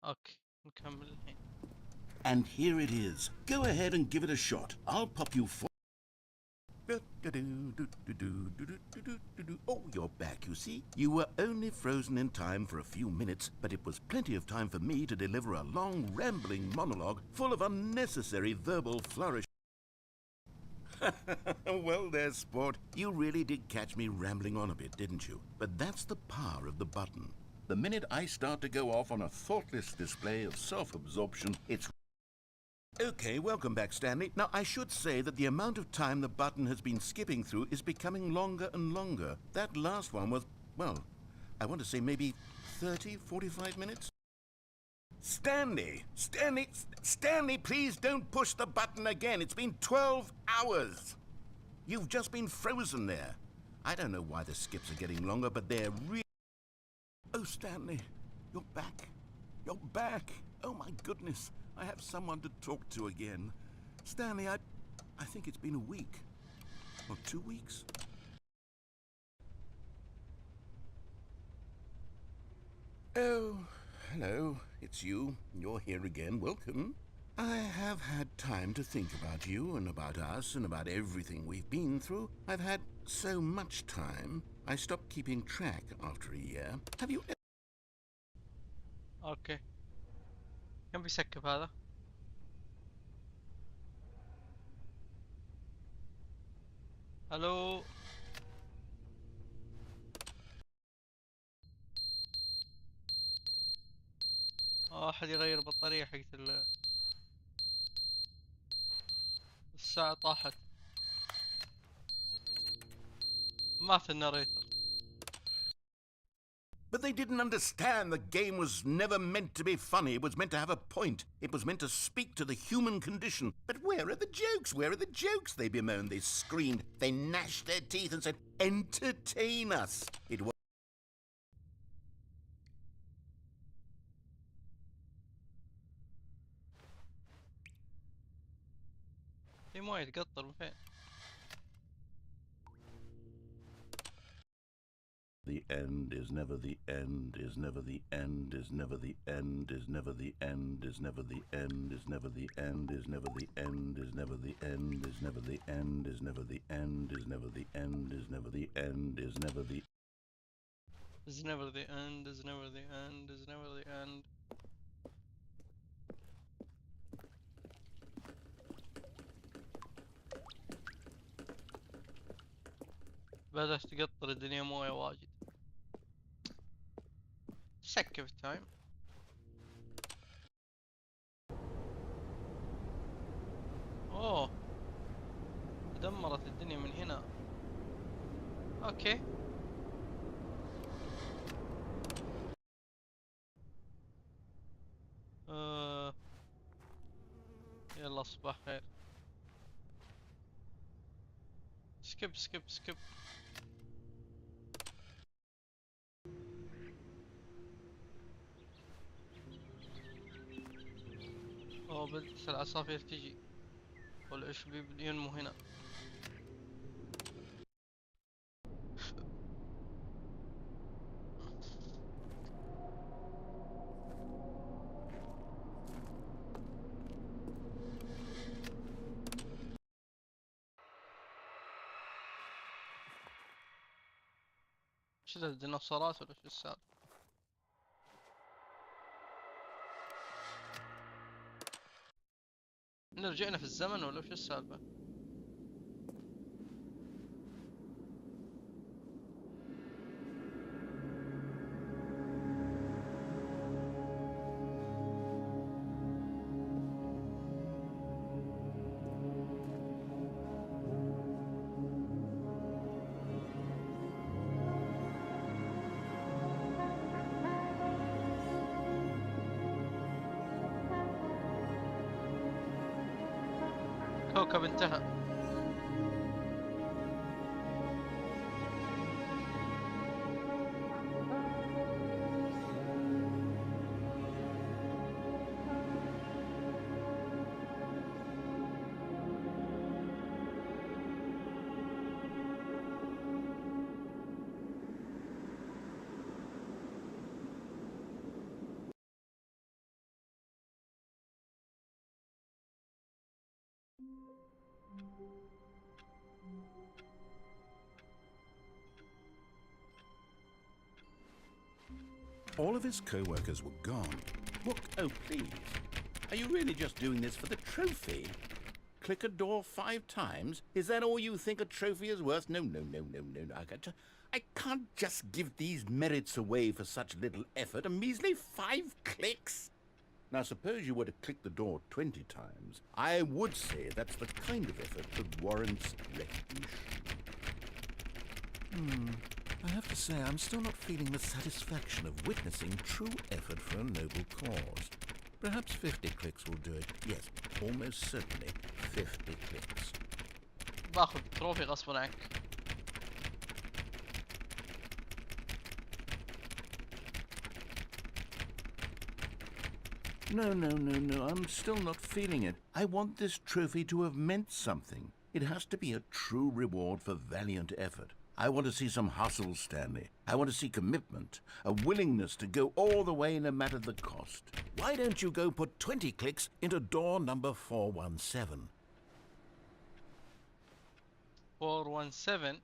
اوكي نكمل الحين. And here it is. Go ahead and give it a shot. I'll pop you for... Oh, you're back, you see. You were only frozen in time for a few minutes, but it was plenty of time for me to deliver a long, rambling monologue full of unnecessary verbal flourish. Well there, sport. You really did catch me rambling on a bit, didn't you? But that's the power of the button. The minute I start to go off on a thoughtless display of self-absorption, it's... Okay, welcome back, Stanley. Now, I should say that the amount of time the button has been skipping through is becoming longer and longer. That last one was, well, I want to say maybe 30, 45 minutes? Stanley! Stanley, please don't push the button again. It's been 12 hours. You've just been frozen there. I don't know why the skips are getting longer, but they're really... Oh, Stanley, you're back. You're back. Oh, my goodness. I have someone to talk to again. Stanley, I think it's been a week. Or 2 weeks. Oh, hello. It's you. You're here again. Welcome. I have had time to think about you and about us and about everything we've been through. I've had so much time. I stopped keeping track after a year. Have you... اوكي كم بيسكب هذا؟ الو احد يغير بطارية حقت الساعة طاحت. مات الناريتر. But they didn't understand the game was never meant to be funny. It was meant to have a point. It was meant to speak to the human condition. But where are the jokes? Where are the jokes? They bemoaned, they screamed, they gnashed their teeth and said, entertain us. It was... في مويه تقطر من فين؟ The end is never the end, is never the end, is never the end, is never the end, is never the end, is never the end, is never the end, is never the end, is never the end, is never the end, is never the end, is never the end, is never the... is never the end, is never the end, is never the end. بدأت تقطر الدنيا مويه واجد. سكب التايم. اوه دمرت الدنيا من هنا. اوكي يلا صباح خير. سكيب سكيب سكيب. اوه بدت العصافير تجي والاشبيب ينمو هنا. شو ذا الديناصورات ولا شو السالفة؟ رجعنا في الزمن ولا شو السالفة؟ كوكب انتهى. All of his co-workers were gone. Look, oh please. Are you really just doing this for the trophy? Click a door 5 times? Is that all you think a trophy is worth? No. I can't just give these merits away for such little effort. A measly 5 clicks? Now, suppose you were to click the door 20 times. I would say that's the kind of effort that warrants recognition. I have to say, I'm still not feeling the satisfaction of witnessing true effort for a noble cause. Perhaps 50 clicks will do it. Yes, almost certainly 50 clicks. باخذ تروفي غصبا عنك. No, I'm still not feeling it. I want this trophy to have meant something. It has to be a true reward for valiant effort. I want to see some hustle, Stanley. I want to see commitment, a willingness to go all the way no matter the cost. Why don't you go put 20 clicks into door number 417? 417.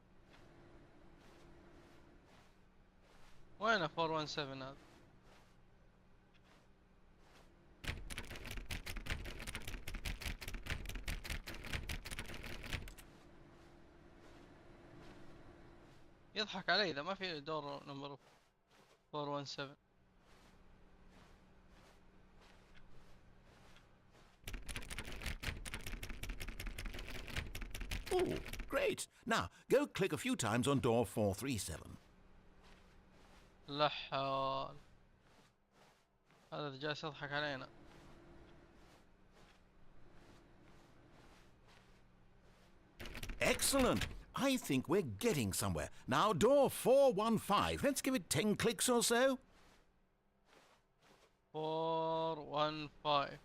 وين 417 هذا؟ يضحك علي إذا ما في دور نمبر 417. Oh, great. Now, go click a few times on door 437. لا حول. هذا جالس يضحك علينا. Excellent. I think we're getting somewhere. Now, door 415. Let's give it 10 clicks or so. 415.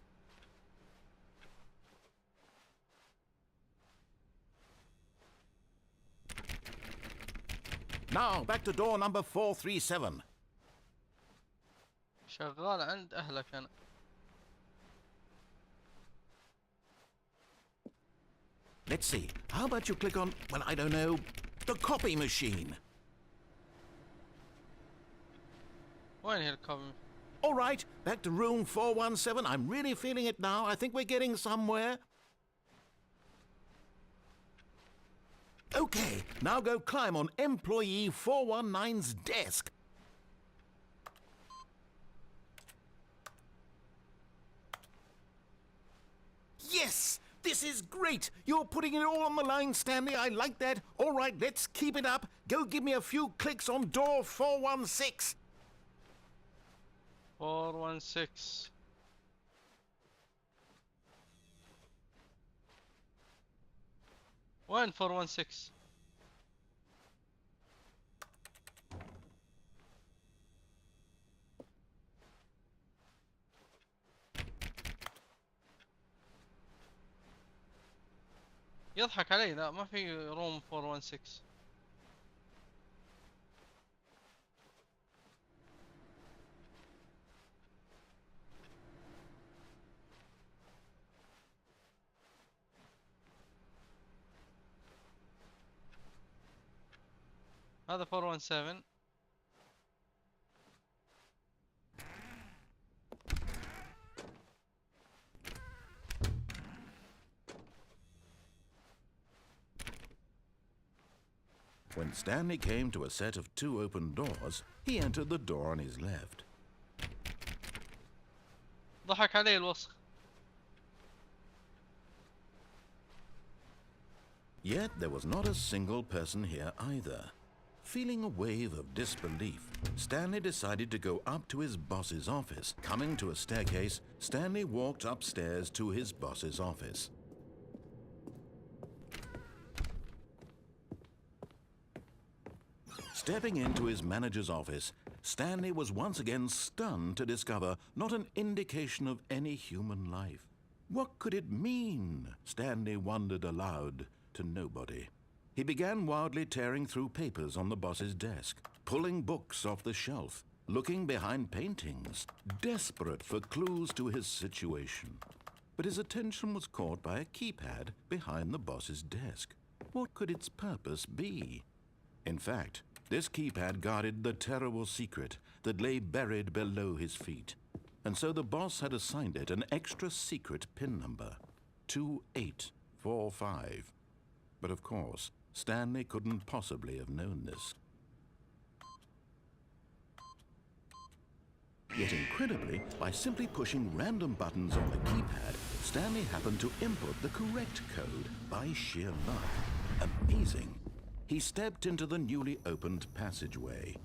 Now, back to door number 437. شغال عند أهلك أنا. Let's see. How about you click on, well, I don't know, the copy machine? وين هي الكوبي؟ All right, back to room 417. I'm really feeling it now. I think we're getting somewhere. Okay, now go climb on employee 419's desk. Yes! This is great! You're putting it all on the line, Stanley. I like that. All right, let's keep it up. Go give me a few clicks on door 416. 416. وين 416؟ يضحك علي. لا ما في روم 416. هذا 417. When Stanley came to a set of 2 open doors, he entered the door on his left. ضحك علي الوسخ. Yet there was not a single person here either. Feeling a wave of disbelief, Stanley decided to go up to his boss's office. Coming to a staircase, Stanley walked upstairs to his boss's office. Stepping into his manager's office, Stanley was once again stunned to discover not an indication of any human life. What could it mean? Stanley wondered aloud to nobody. He began wildly tearing through papers on the boss's desk, pulling books off the shelf, looking behind paintings, desperate for clues to his situation. but his attention was caught by a keypad behind the boss's desk. What could its purpose be? In fact, this keypad guarded the terrible secret that lay buried below his feet, and so the boss had assigned it an extra secret PIN number, 2845. But of course, Stanley couldn't possibly have known this. Yet incredibly, by simply pushing random buttons on the keypad, Stanley happened to input the correct code by sheer luck. Amazing. He stepped into the newly opened passageway.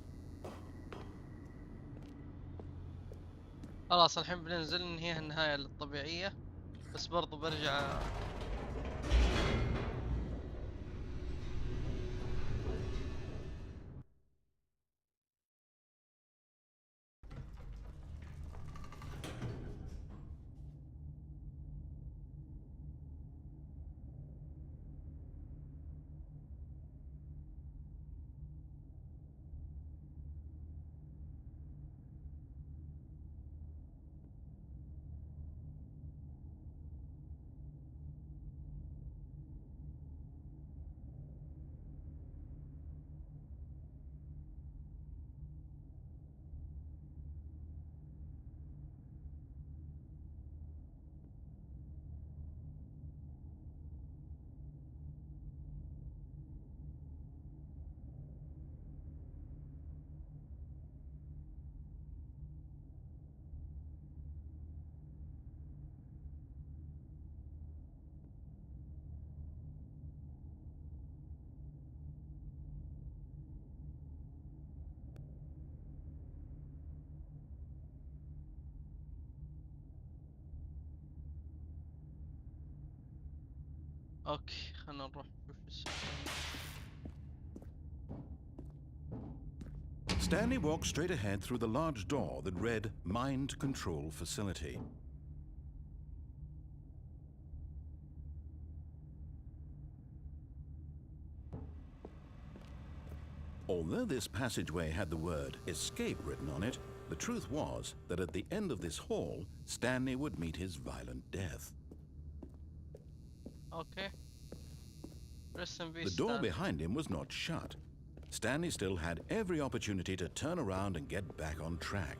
خلاص الحين بننزل ننهيها النهاية الطبيعية، بس برضو برجع. اوكي خلنا نروح نشوف Stanley walked straight ahead through the large door that read Mind Control Facility. Although this passageway had the word Escape written on it, the truth was that at the end of this hall, Stanley would meet his violent death. اوكي. The door behind him was not shut. Stanley still had every opportunity to turn around and get back on track.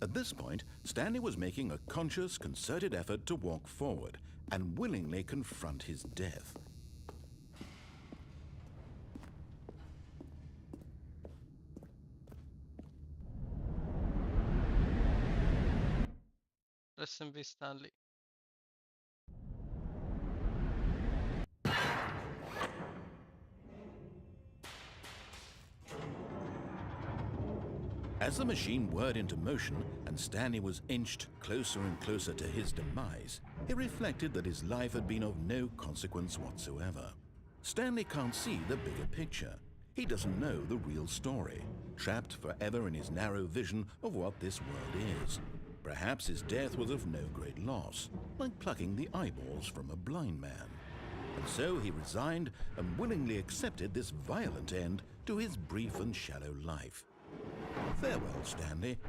At this point, Stanley was making a conscious, concerted effort to walk forward and willingly confront his death. Listen be Stanley. As the machine whirred into motion and Stanley was inched closer and closer to his demise, he reflected that his life had been of no consequence whatsoever. Stanley can't see the bigger picture. He doesn't know the real story, trapped forever in his narrow vision of what this world is. Perhaps his death was of no great loss, like plucking the eyeballs from a blind man. And so he resigned and willingly accepted this violent end to his brief and shallow life. Farewell, Stanley.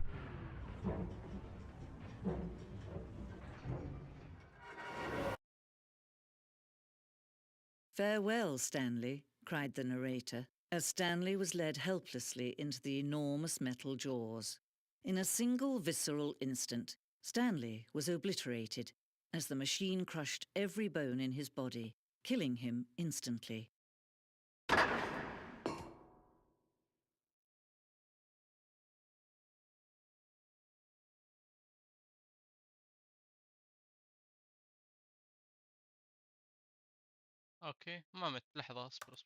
"Farewell, Stanley," cried the narrator, as Stanley was led helplessly into the enormous metal jaws. In a single visceral instant, Stanley was obliterated as the machine crushed every bone in his body, killing him instantly. اوكي ما مت، لحظة اصبر.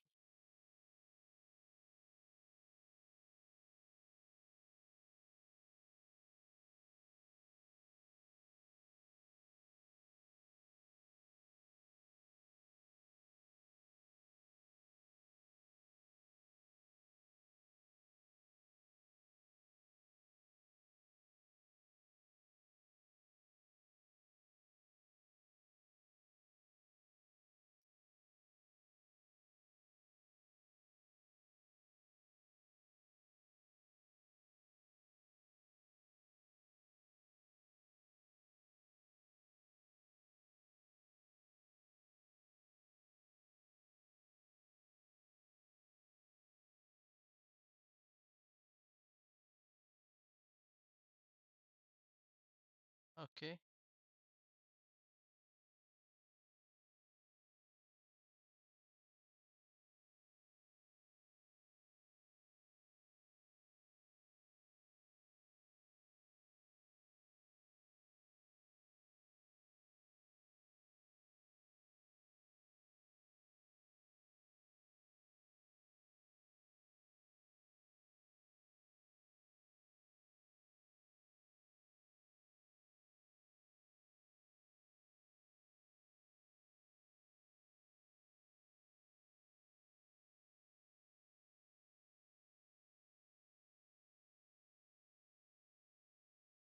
اوكي.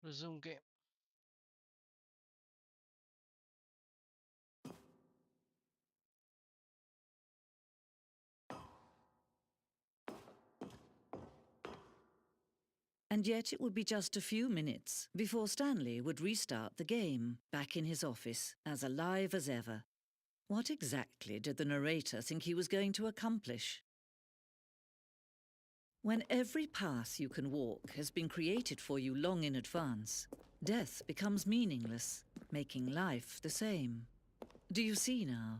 resume game. And yet it would be just a few minutes before Stanley would restart the game, back in his office, as alive as ever. What exactly did the narrator think he was going to accomplish? When every path you can walk has been created for you long in advance, death becomes meaningless, making life the same. Do you see now?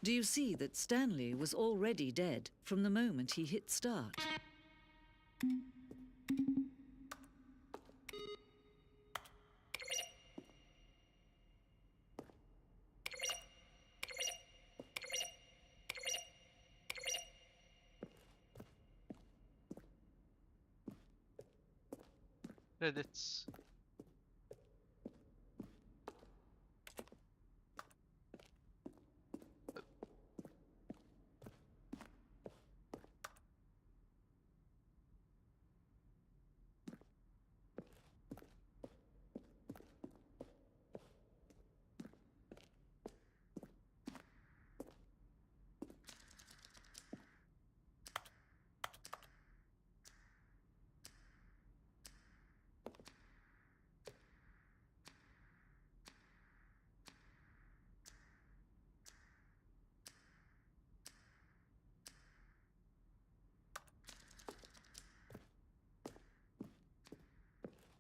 Do you see that Stanley was already dead from the moment he hit start? Credits.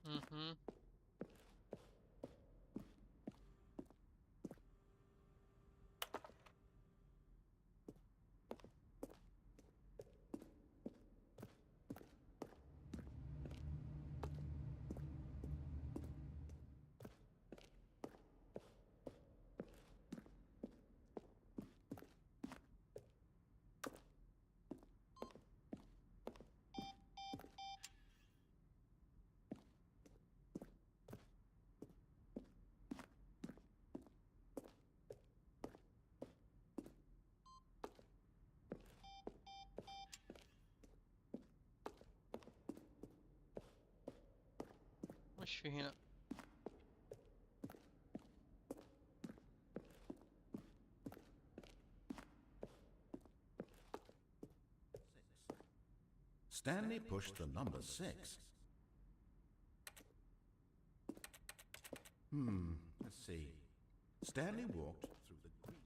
Mm-hmm. وش في هنا؟ Stanley pushed the number 6. Let's see. Stanley walked through the green.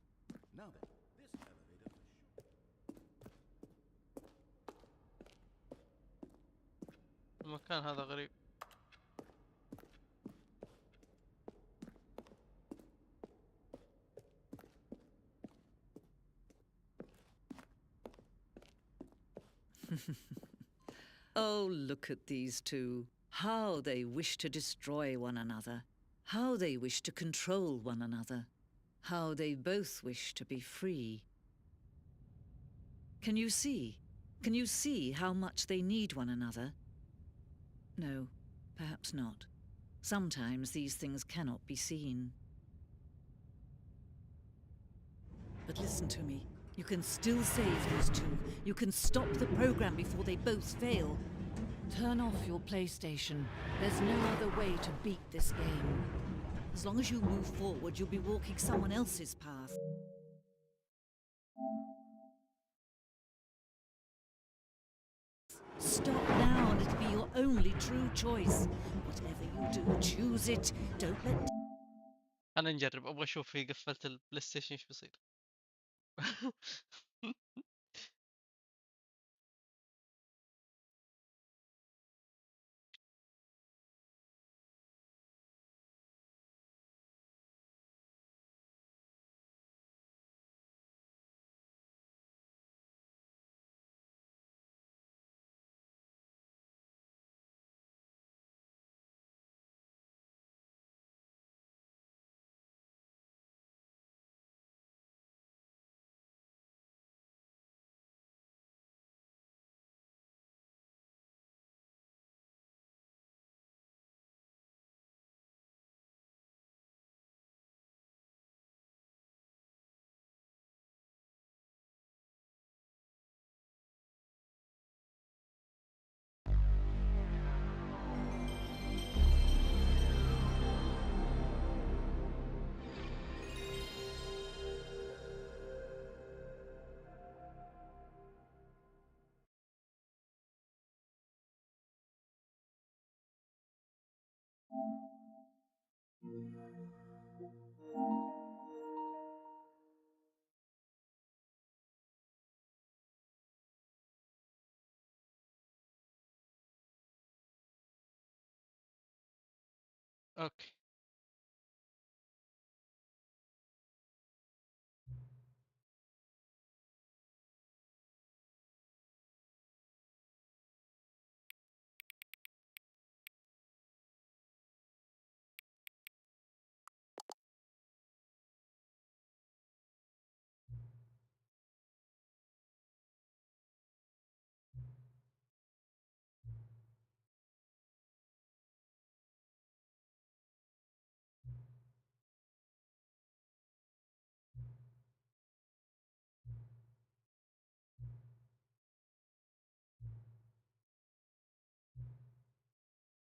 Now then, this elevator for sure. المكان هذا غريب. Oh, look at these two. How they wish to destroy one another. How they wish to control one another. How they both wish to be free. Can you see? Can you see how much they need one another? No, perhaps not. Sometimes these things cannot be seen. But listen to me. You can still save those two. You can stop the program before they both fail. Turn off your PlayStation. There's no other way to beat this game. As long as you move forward, you'll be walking someone else's path. Stop now and it'll be your only true choice. Whatever you do, choose it. Don't let... أنا نجرب، أبغى أشوف في قفلت البلاي ستيشن إيش بيصير. Okay.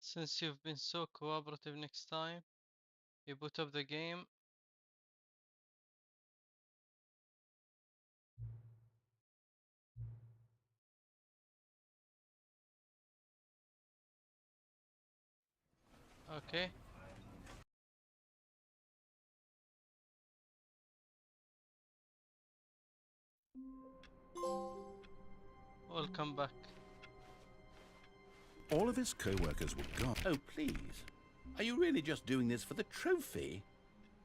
Since you've been so cooperative, next time you boot up the game. Okay. Welcome back. All of his co-workers were gone. Oh, please. Are you really just doing this for the trophy?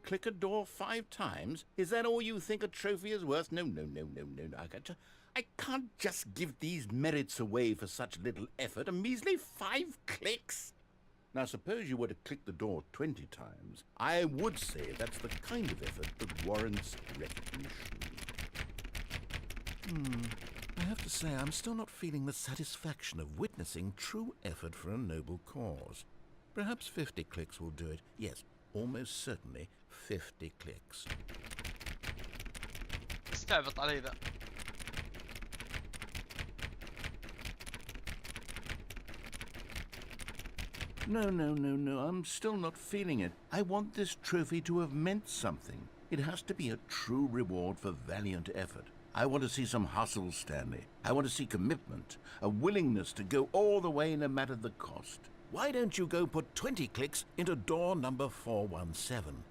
Click a door 5 times? Is that all you think a trophy is worth? No. I can't just give these merits away for such little effort. A measly 5 clicks? Now, suppose you were to click the door 20 times. I would say that's the kind of effort that warrants recognition. I have to say, I'm still not feeling the satisfaction of witnessing true effort for a noble cause. Perhaps 50 clicks will do it. Yes, almost certainly 50 clicks. استعبط علي ذا. No, I'm still not feeling it. I want this trophy to have meant something. It has to be a true reward for valiant effort. I want to see some hustle, Stanley. I want to see commitment, a willingness to go all the way no matter the cost. Why don't you go put 20 clicks into door number 417?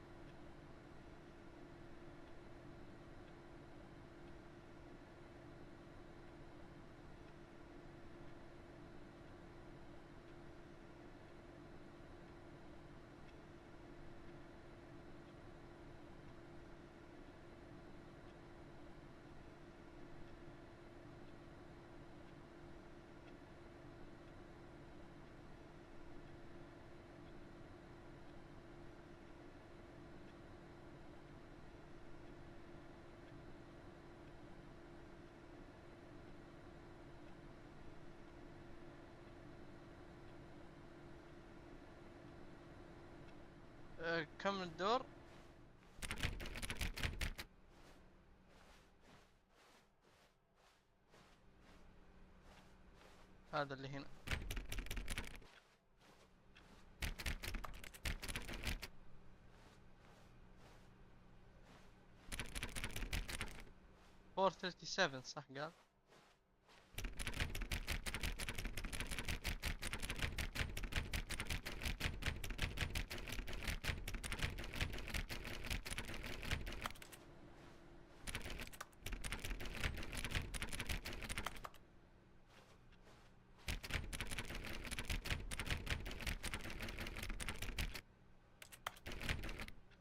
كم الدور؟ هذا اللي هنا. فور 37 صح قال؟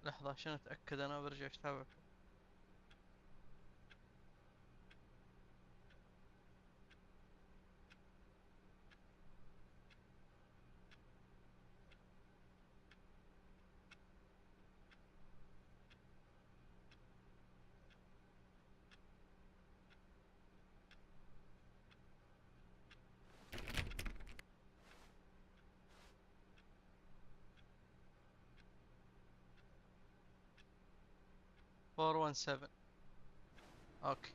لحظة عشان اتأكد انا برجع اتابع. فور 17. اوكي.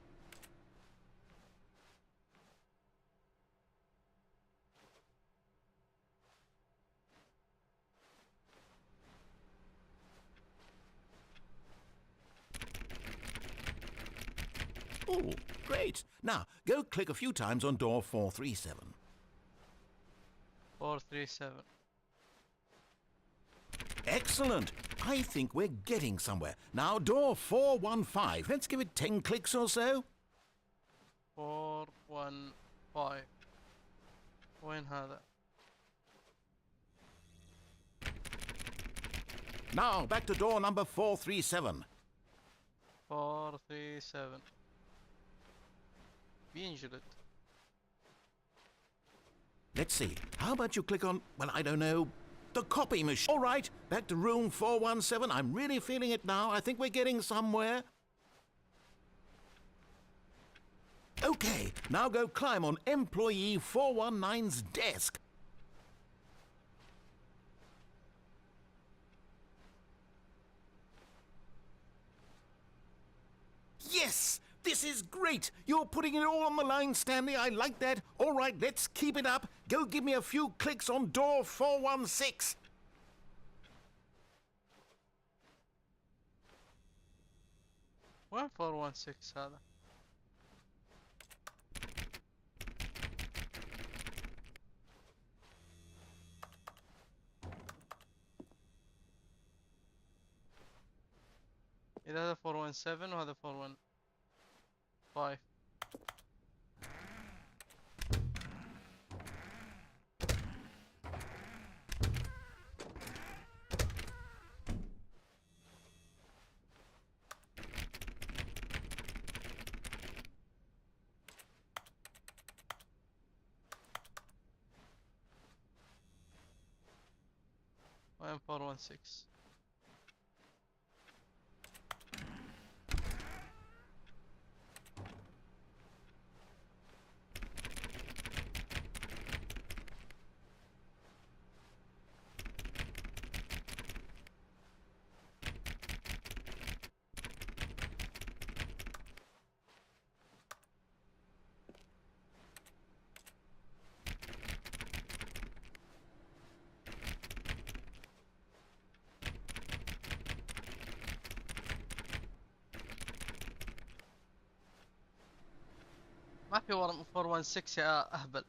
Oh, great. Now, go click a few times on door 437. 437. Excellent. I think we're getting somewhere. Now, door 415. Let's give it 10 clicks or so. 415. وين هذا؟ Now, back to door number 437. 437. بينجلد. Let's see. How about you click on, well, I don't know, the copy machine. All right, back to room 417. I'm really feeling it now. I think we're getting somewhere. Okay, now go climb on employee 419's desk. Yes! This is great! You're putting it all on the line, Stanley. I like that. All right, let's keep it up. Go give me a few clicks on door 416. وين 416 هذا؟ إذا هذا 417 وهذا 415. وين 416؟ ما في 416 يا أهبل.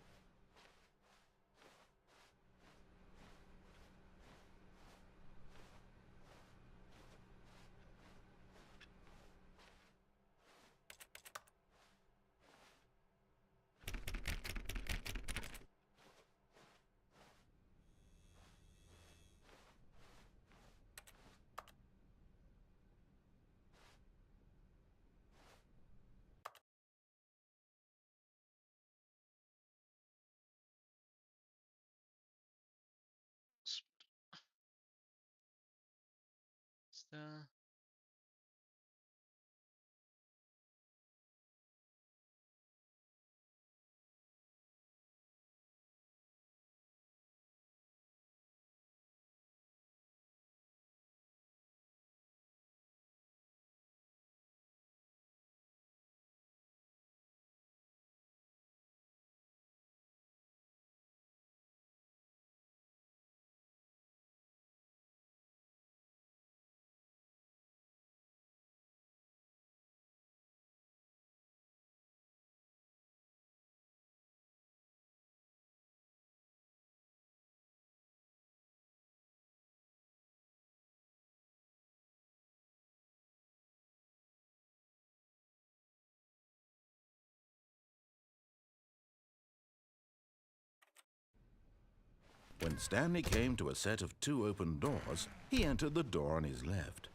When Stanley came to a set of 2 open doors, he entered the door on his left.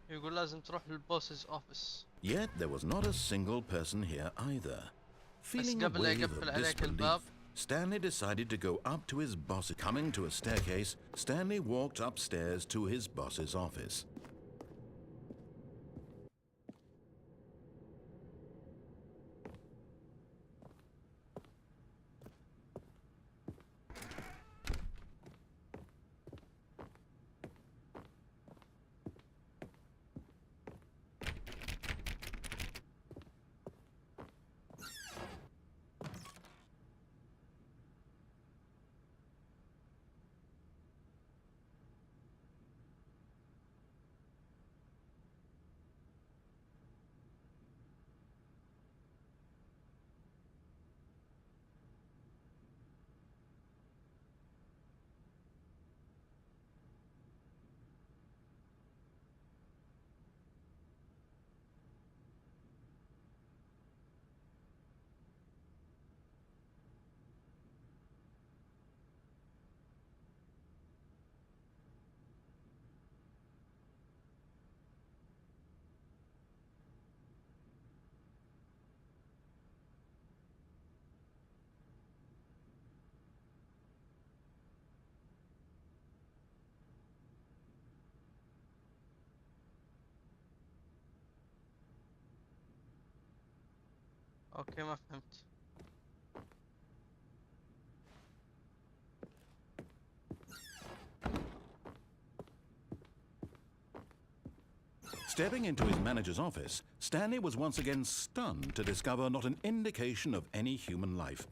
يقول لازم تروح للبوس's office. Yet there was not a single person here either. Feeling a قبل لا wave يقفل of عليك الباب. disbelief, Stanley decided to go up to his boss. Coming to a staircase, Stanley walked upstairs to his boss's office. اوكي ما فهمت. Stepping into his manager's office, Stanley was once again stunned to discover not an indication of any human life.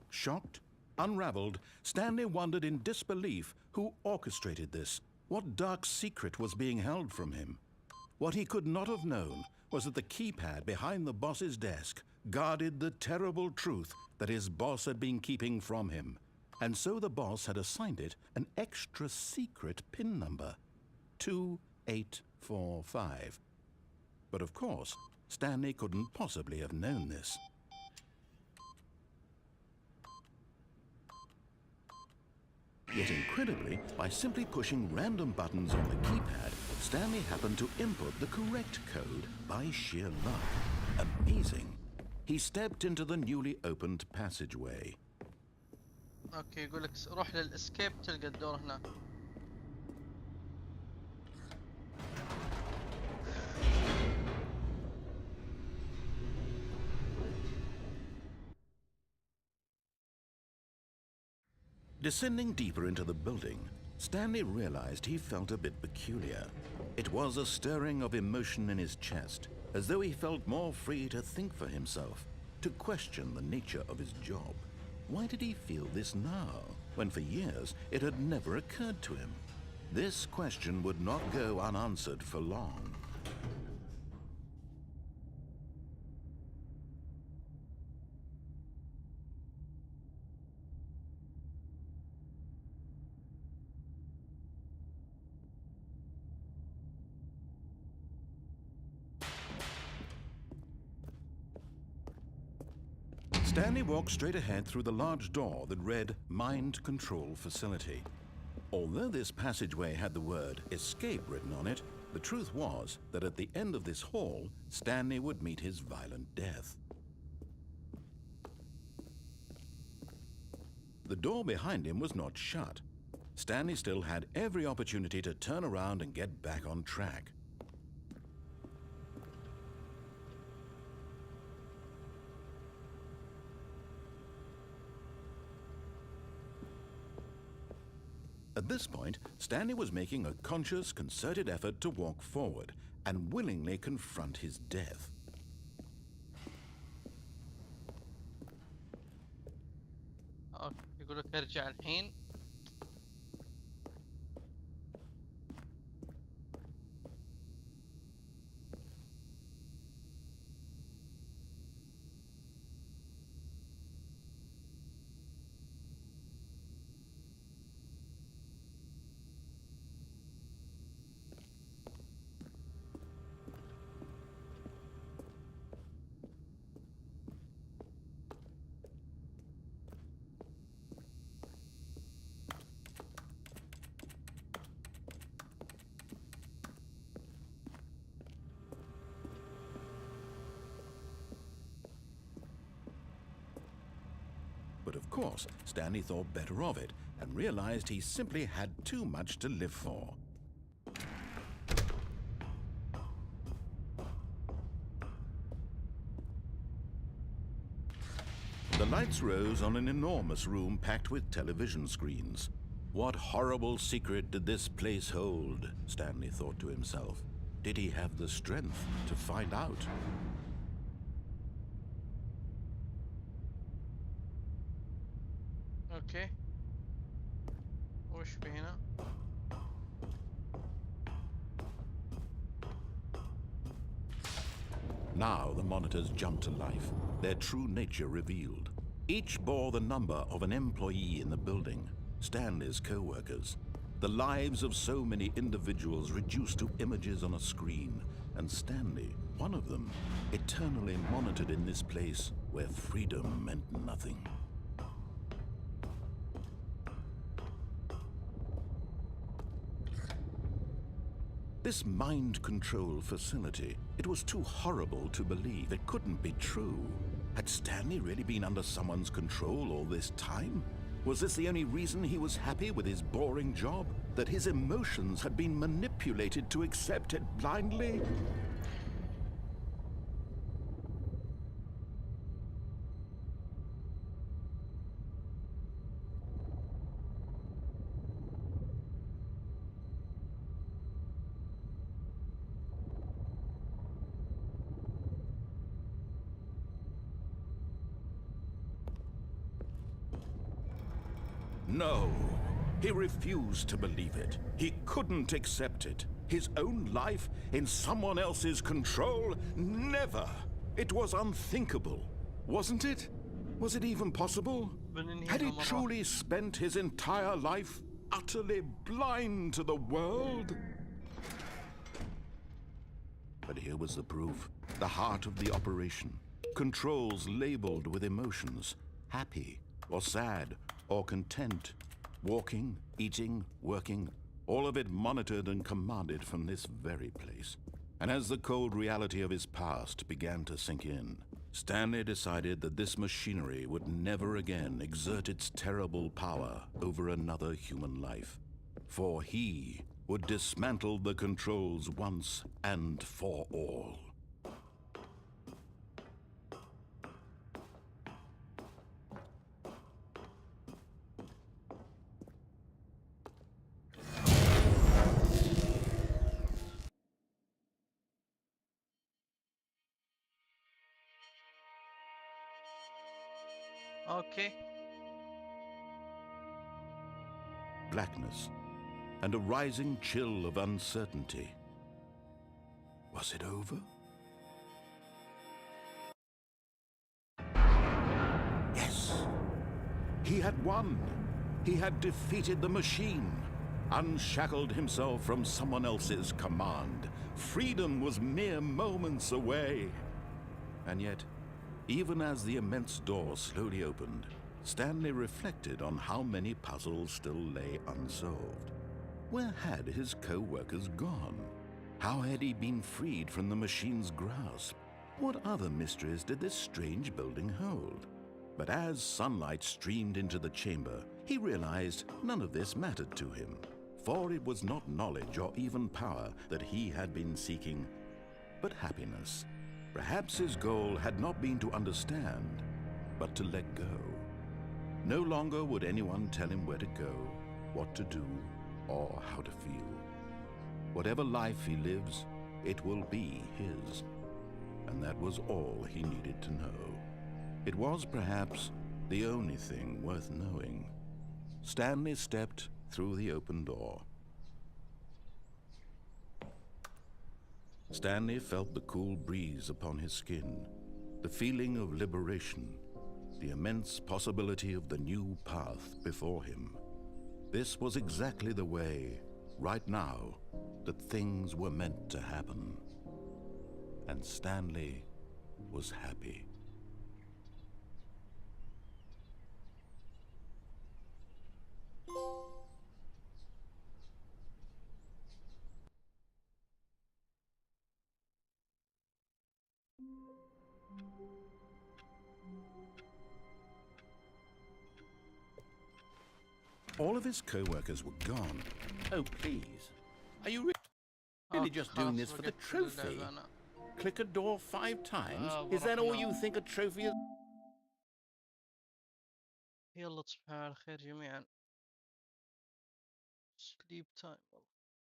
Shocked, unraveled, Stanley wondered in disbelief who orchestrated this. What dark secret was being held from him? What he could not have known was that the keypad behind the boss's desk guarded the terrible truth that his boss had been keeping from him. And so the boss had assigned it an extra secret PIN number, 2845. But of course, Stanley couldn't possibly have known this. Yet incredibly, by simply pushing random buttons on the keypad, Stanley happened to input the correct code by sheer luck. Amazing. He stepped into the newly opened passageway. اوكي يقول لك روح للاسكيب تلقى الدور هناك. Descending deeper into the building, Stanley realized he felt a bit peculiar. It was a stirring of emotion in his chest, as though he felt more free to think for himself, to question the nature of his job. Why did he feel this now, when for years it had never occurred to him? This question would not go unanswered for long. Stanley walked straight ahead through the large door that read Mind Control Facility. Although this passageway had the word escape written on it, the truth was that at the end of this hall, Stanley would meet his violent death. The door behind him was not shut. Stanley still had every opportunity to turn around and get back on track. At this point, Stanley was making a conscious, concerted effort to walk forward and willingly confront his death. اوكي يقول لك ارجع الحين. But of course, Stanley thought better of it and realized he simply had too much to live for. The lights rose on an enormous room packed with television screens. What horrible secret did this place hold? Stanley thought to himself. Did he have the strength to find out? اوكي وش في هنا؟ Now the monitors jumped to life, their true nature revealed. Each bore the number of an employee in the building, Stanley's co-workers. The lives of so many individuals reduced to images on a screen, and Stanley, one of them, eternally monitored in this place where freedom meant nothing. This mind control facility, it was too horrible to believe. It couldn't be true. Had Stanley really been under someone's control all this time? Was this the only reason he was happy with his boring job? That his emotions had been manipulated to accept it blindly? No. He refused to believe it. He couldn't accept it. His own life in someone else's control? Never. It was unthinkable. Wasn't it? Was it even possible? Had he truly spent his entire life utterly blind to the world? But here was the proof. The heart of the operation. Controls labeled with emotions. Happy, or sad, or content. Walking, eating, working. All of it monitored and commanded from this very place. And as the cold reality of his past began to sink in, Stanley decided that this machinery would never again exert its terrible power over another human life. For he would dismantle the controls once and for all. Okay. Blackness and a rising chill of uncertainty. Was it over? Yes. He had won. He had defeated the machine, unshackled himself from someone else's command. Freedom was mere moments away. And yet, even as the immense door slowly opened, Stanley reflected on how many puzzles still lay unsolved. Where had his co-workers gone? How had he been freed from the machine's grasp? What other mysteries did this strange building hold? But as sunlight streamed into the chamber, he realized none of this mattered to him, for it was not knowledge or even power that he had been seeking, but happiness. Perhaps his goal had not been to understand, but to let go. No longer would anyone tell him where to go, what to do, or how to feel. Whatever life he lives, it will be his. And that was all he needed to know. It was perhaps the only thing worth knowing. Stanley stepped through the open door. Stanley felt the cool breeze upon his skin, the feeling of liberation, the immense possibility of the new path before him. This was exactly the way, right now, that things were meant to happen. And Stanley was happy. All of his co-workers were gone. Oh, please. Are you really just doing this for the trophy? Click a door 5 times? Is that all you think a trophy is? يلا تصبحوا على خير جميعا. Sleep time.